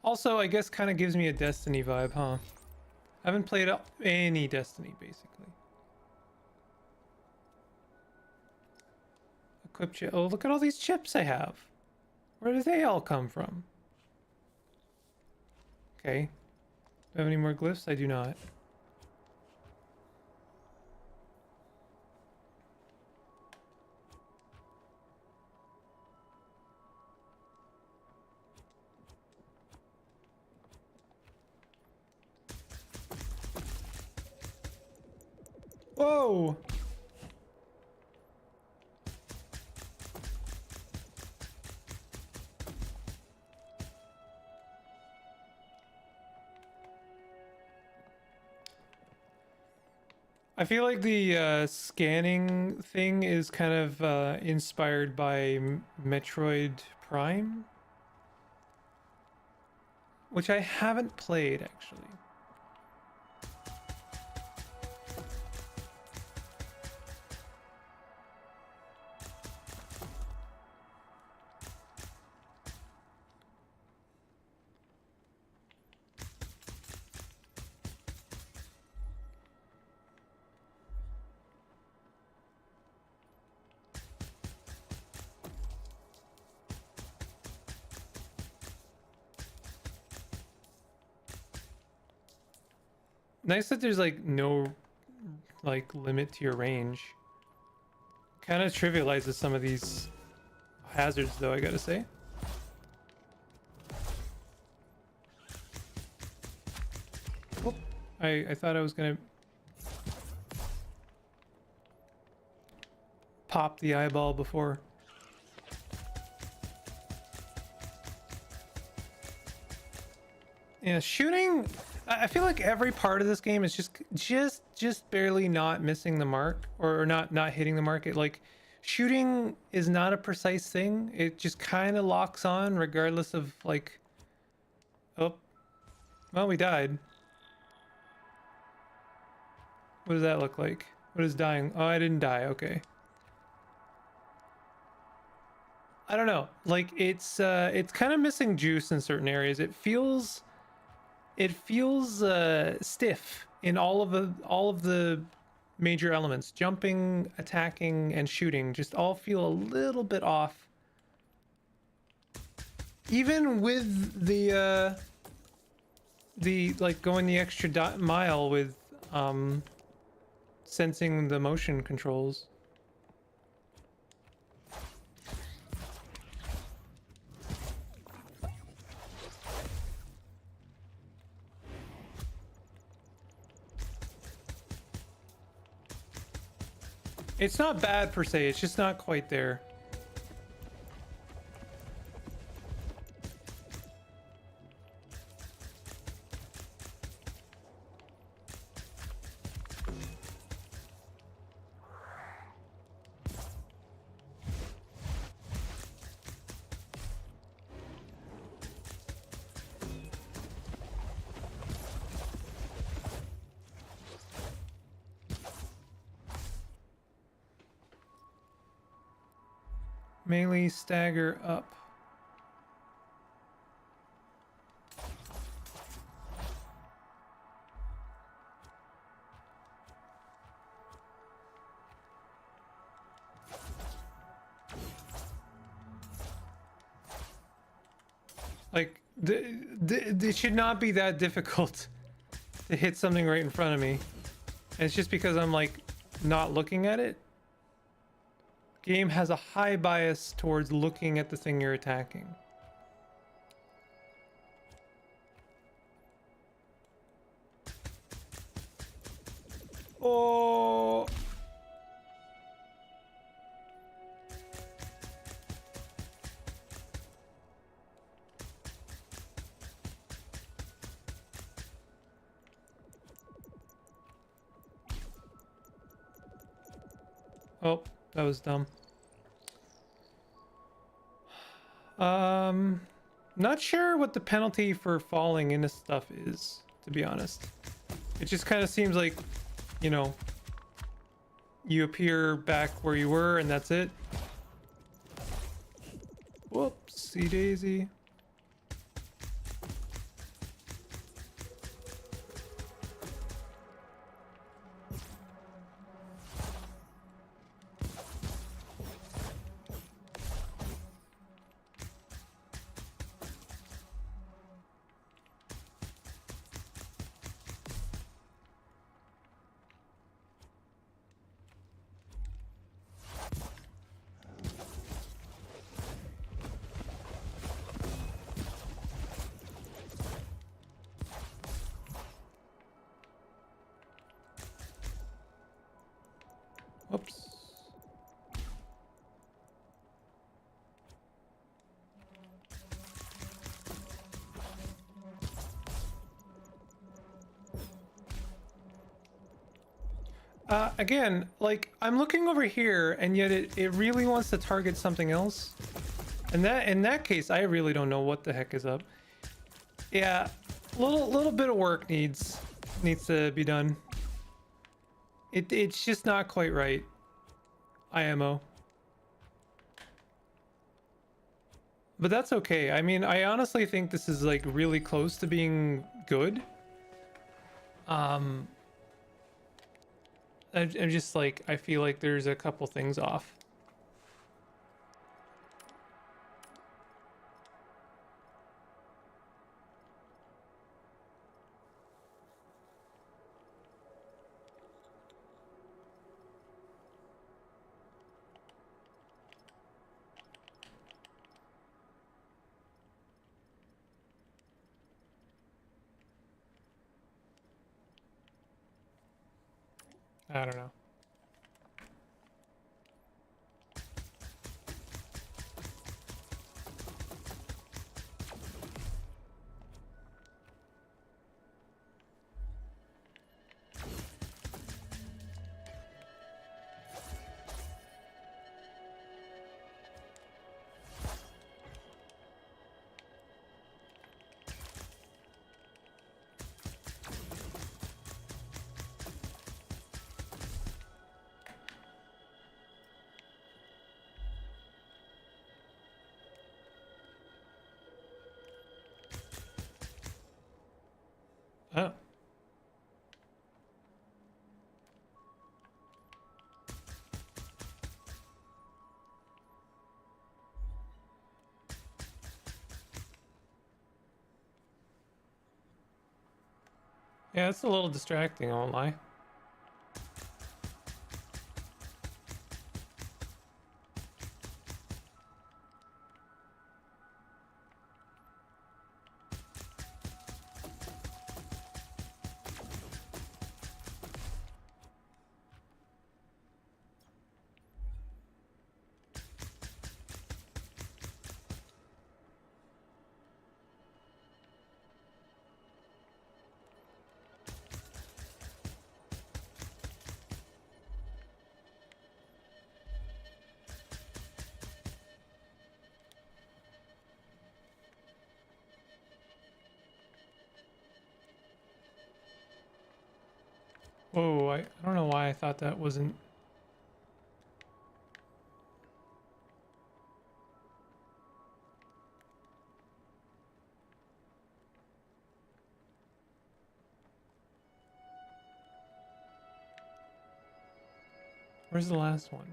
Also, I guess kind of gives me a Destiny vibe, huh? I haven't played any Destiny, basically. Equip chip. Oh, look at all these chips I have. Where did they all come from? Okay. Do I have any more glyphs? I do not. Whoa! I feel like the scanning thing is kind of inspired by Metroid Prime, which I haven't played actually. Nice that there's like no like limit to your range. Kind of trivializes some of these hazards though, I gotta say. Whoop. I thought I was gonna pop the eyeball before. Yeah, shooting. I feel like every part of this game is just barely not missing the mark, or not hitting the mark. It like shooting is not a precise thing. It just kind of locks on regardless of like. Oh, well, we died. What does that look like? What is dying? Oh, I didn't die. Okay. I don't know. Like it's kind of missing juice in certain areas. It feels stiff in all of the major elements. Jumping, attacking, and shooting just all feel a little bit off. Even with the like going the extra mile with sensing the motion controls. It's not bad per se, it's just not quite there. Melee stagger up. Like, it should not be that difficult to hit something right in front of me. And it's just because I'm like not looking at it. Game has a high bias towards looking at the thing you're attacking. Oh. Oh, that was dumb. Not sure what the penalty for falling into stuff is, to be honest. It just kind of seems like, you know, you appear back where you were and that's it. Whoopsie daisy. Oops. Again, like, I'm looking over here and yet it really wants to target something else. And that, in that case, I really don't know what the heck is up. Yeah, little bit of work needs to be done. It's just not quite right. IMO. But that's okay. I mean, I honestly think this is like really close to being good. I'm just like, I feel like there's a couple things off. I don't know. Oh. Yeah, it's a little distracting, I won't lie. Whoa, I don't know why I thought that wasn't... Where's the last one?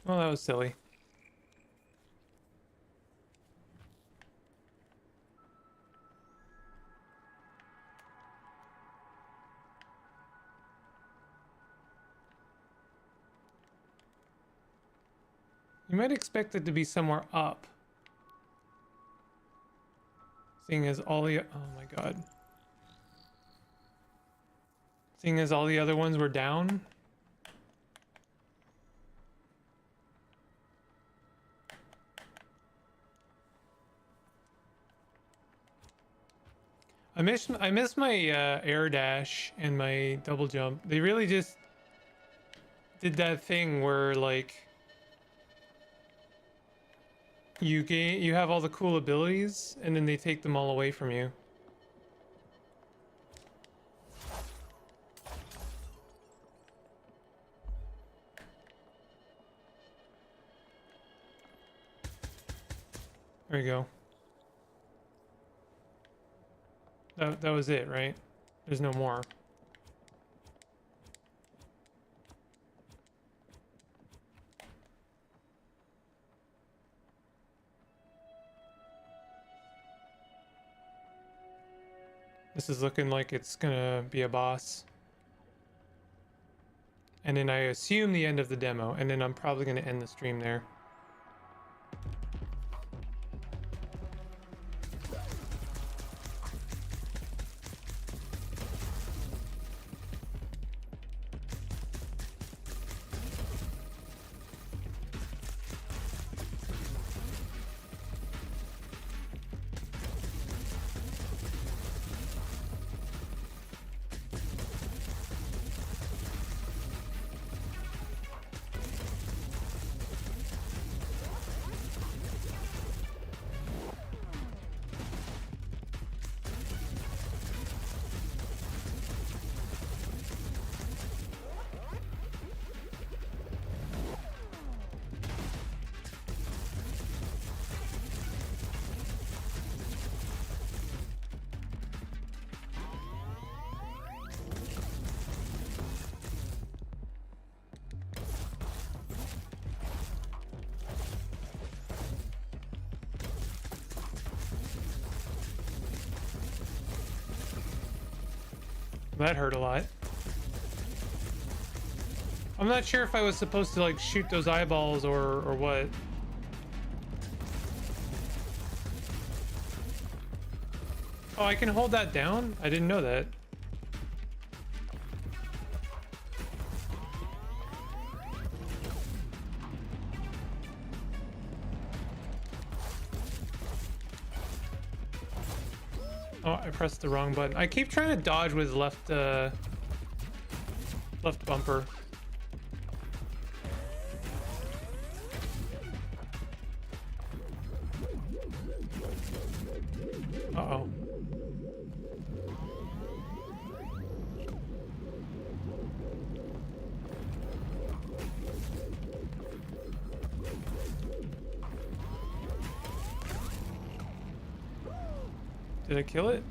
Well, that was silly. You might expect it to be somewhere up. Seeing as all the... Oh my god. Seeing as all the other ones were down. I miss my air dash and my double jump. They really just did that thing where like you have all the cool abilities and then they take them all away from you. There you go. That was it, right? There's no more. This is looking like it's gonna be a boss. And then I assume the end of the demo, and then I'm probably gonna end the stream there. That hurt a lot. I'm not sure if I was supposed to like shoot those eyeballs or what. Oh, I can hold that down? I didn't know that. Oh, I pressed the wrong button. I keep trying to dodge with left bumper. Uh-oh. Did I kill it?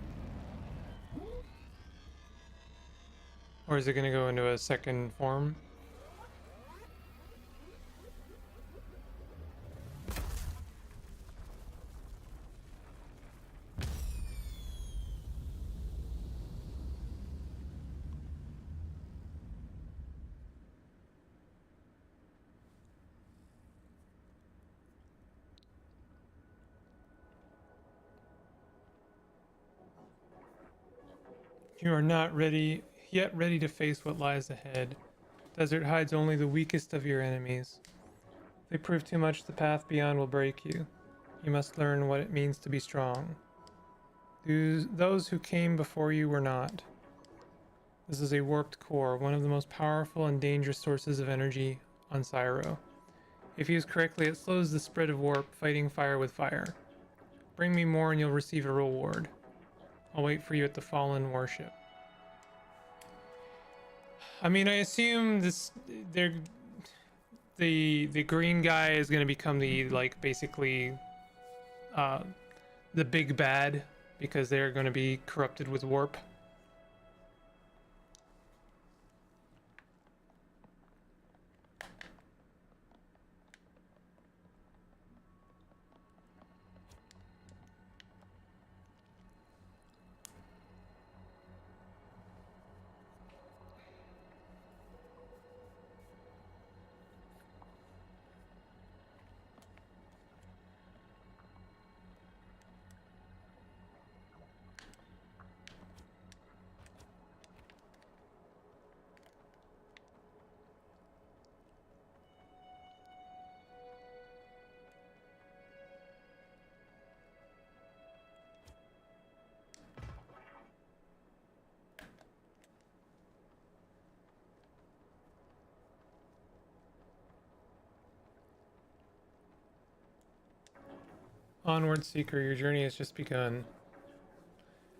Or is it gonna go into a second form? You are not yet ready to face what lies ahead. Desert hides only the weakest of your enemies. If they prove too much, the path beyond will break you. You must learn what it means to be strong. Those who came before you were not. This is a warped core, one of the most powerful and dangerous sources of energy on Cyro. If used correctly, it slows the spread of warp, fighting fire with fire. Bring me more and you'll receive a reward. I'll wait for you at the fallen warship. I mean, I assume the green guy is going to become the, like, basically the big bad, because they're going to be corrupted with warp. Onward, Seeker, your journey has just begun.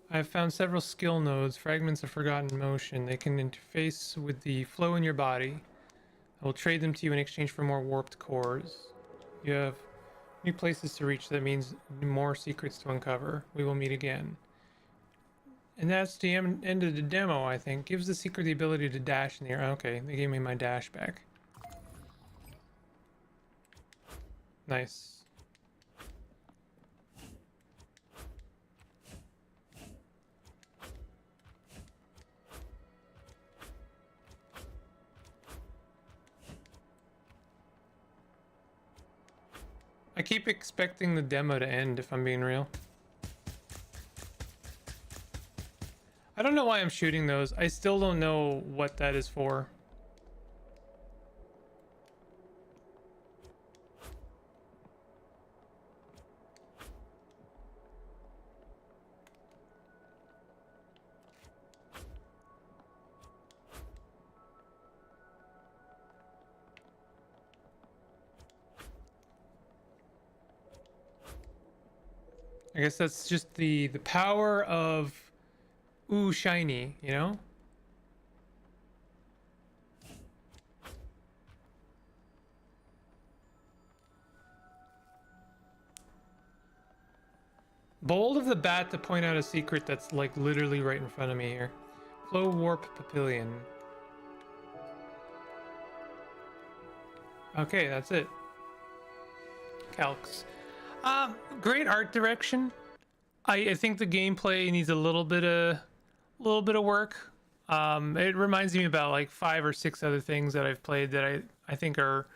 I have found several skill nodes, fragments of forgotten motion. They can interface with the flow in your body. I will trade them to you in exchange for more warped cores. You have new places to reach. That means more secrets to uncover. We will meet again. And that's the end of the demo, I think. Gives the secret the ability to dash in the air. Okay, they gave me my dash back. Nice. I keep expecting the demo to end, if I'm being real. I don't know why I'm shooting those. I still don't know what that is for. I guess that's just the power of ooh shiny, you know? Bold of the bat to point out a secret that's like literally right in front of me here. Flow warp papillion. Okay, that's it. Calcs. Great art direction. I think the gameplay needs a little bit of work. It reminds me about like 5 or 6 other things that I've played that I think are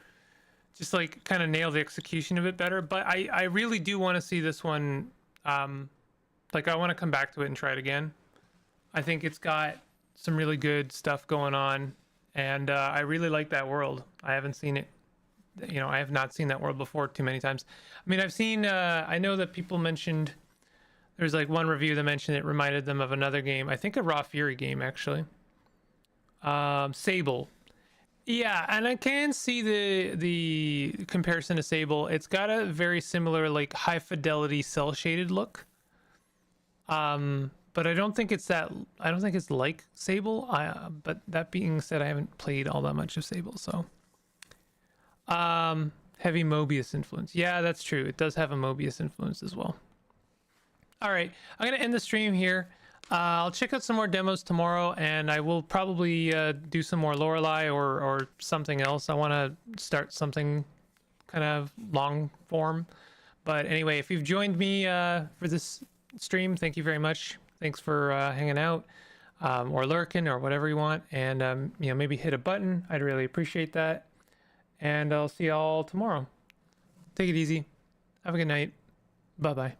just like kind of nail the execution of it better. But I really do want to see this one. Like I want to come back to it and try it again. I think it's got some really good stuff going on, and I really like that world. I haven't seen it. You know, I have not seen that world before too many times. I mean, I've seen. I know that people mentioned. There's like one review that mentioned it reminded them of another game. I think a Raw Fury game actually. Sable. Yeah, and I can see the comparison to Sable. It's got a very similar like high fidelity cell shaded look. But I don't think it's that. I don't think it's like Sable. But that being said, I haven't played all that much of Sable, so. Heavy Mobius influence. Yeah, that's true. It does have a Mobius influence as well. All right, I'm gonna end the stream here. I'll check out some more demos tomorrow, and I will probably do some more Lorelei or something else. I want to start something kind of long form. But anyway, if you've joined me for this stream, thank you very much. Thanks for hanging out or lurking or whatever you want, and you know, maybe hit a button. I'd really appreciate that. And I'll see y'all tomorrow. Take it easy. Have a good night. Bye bye.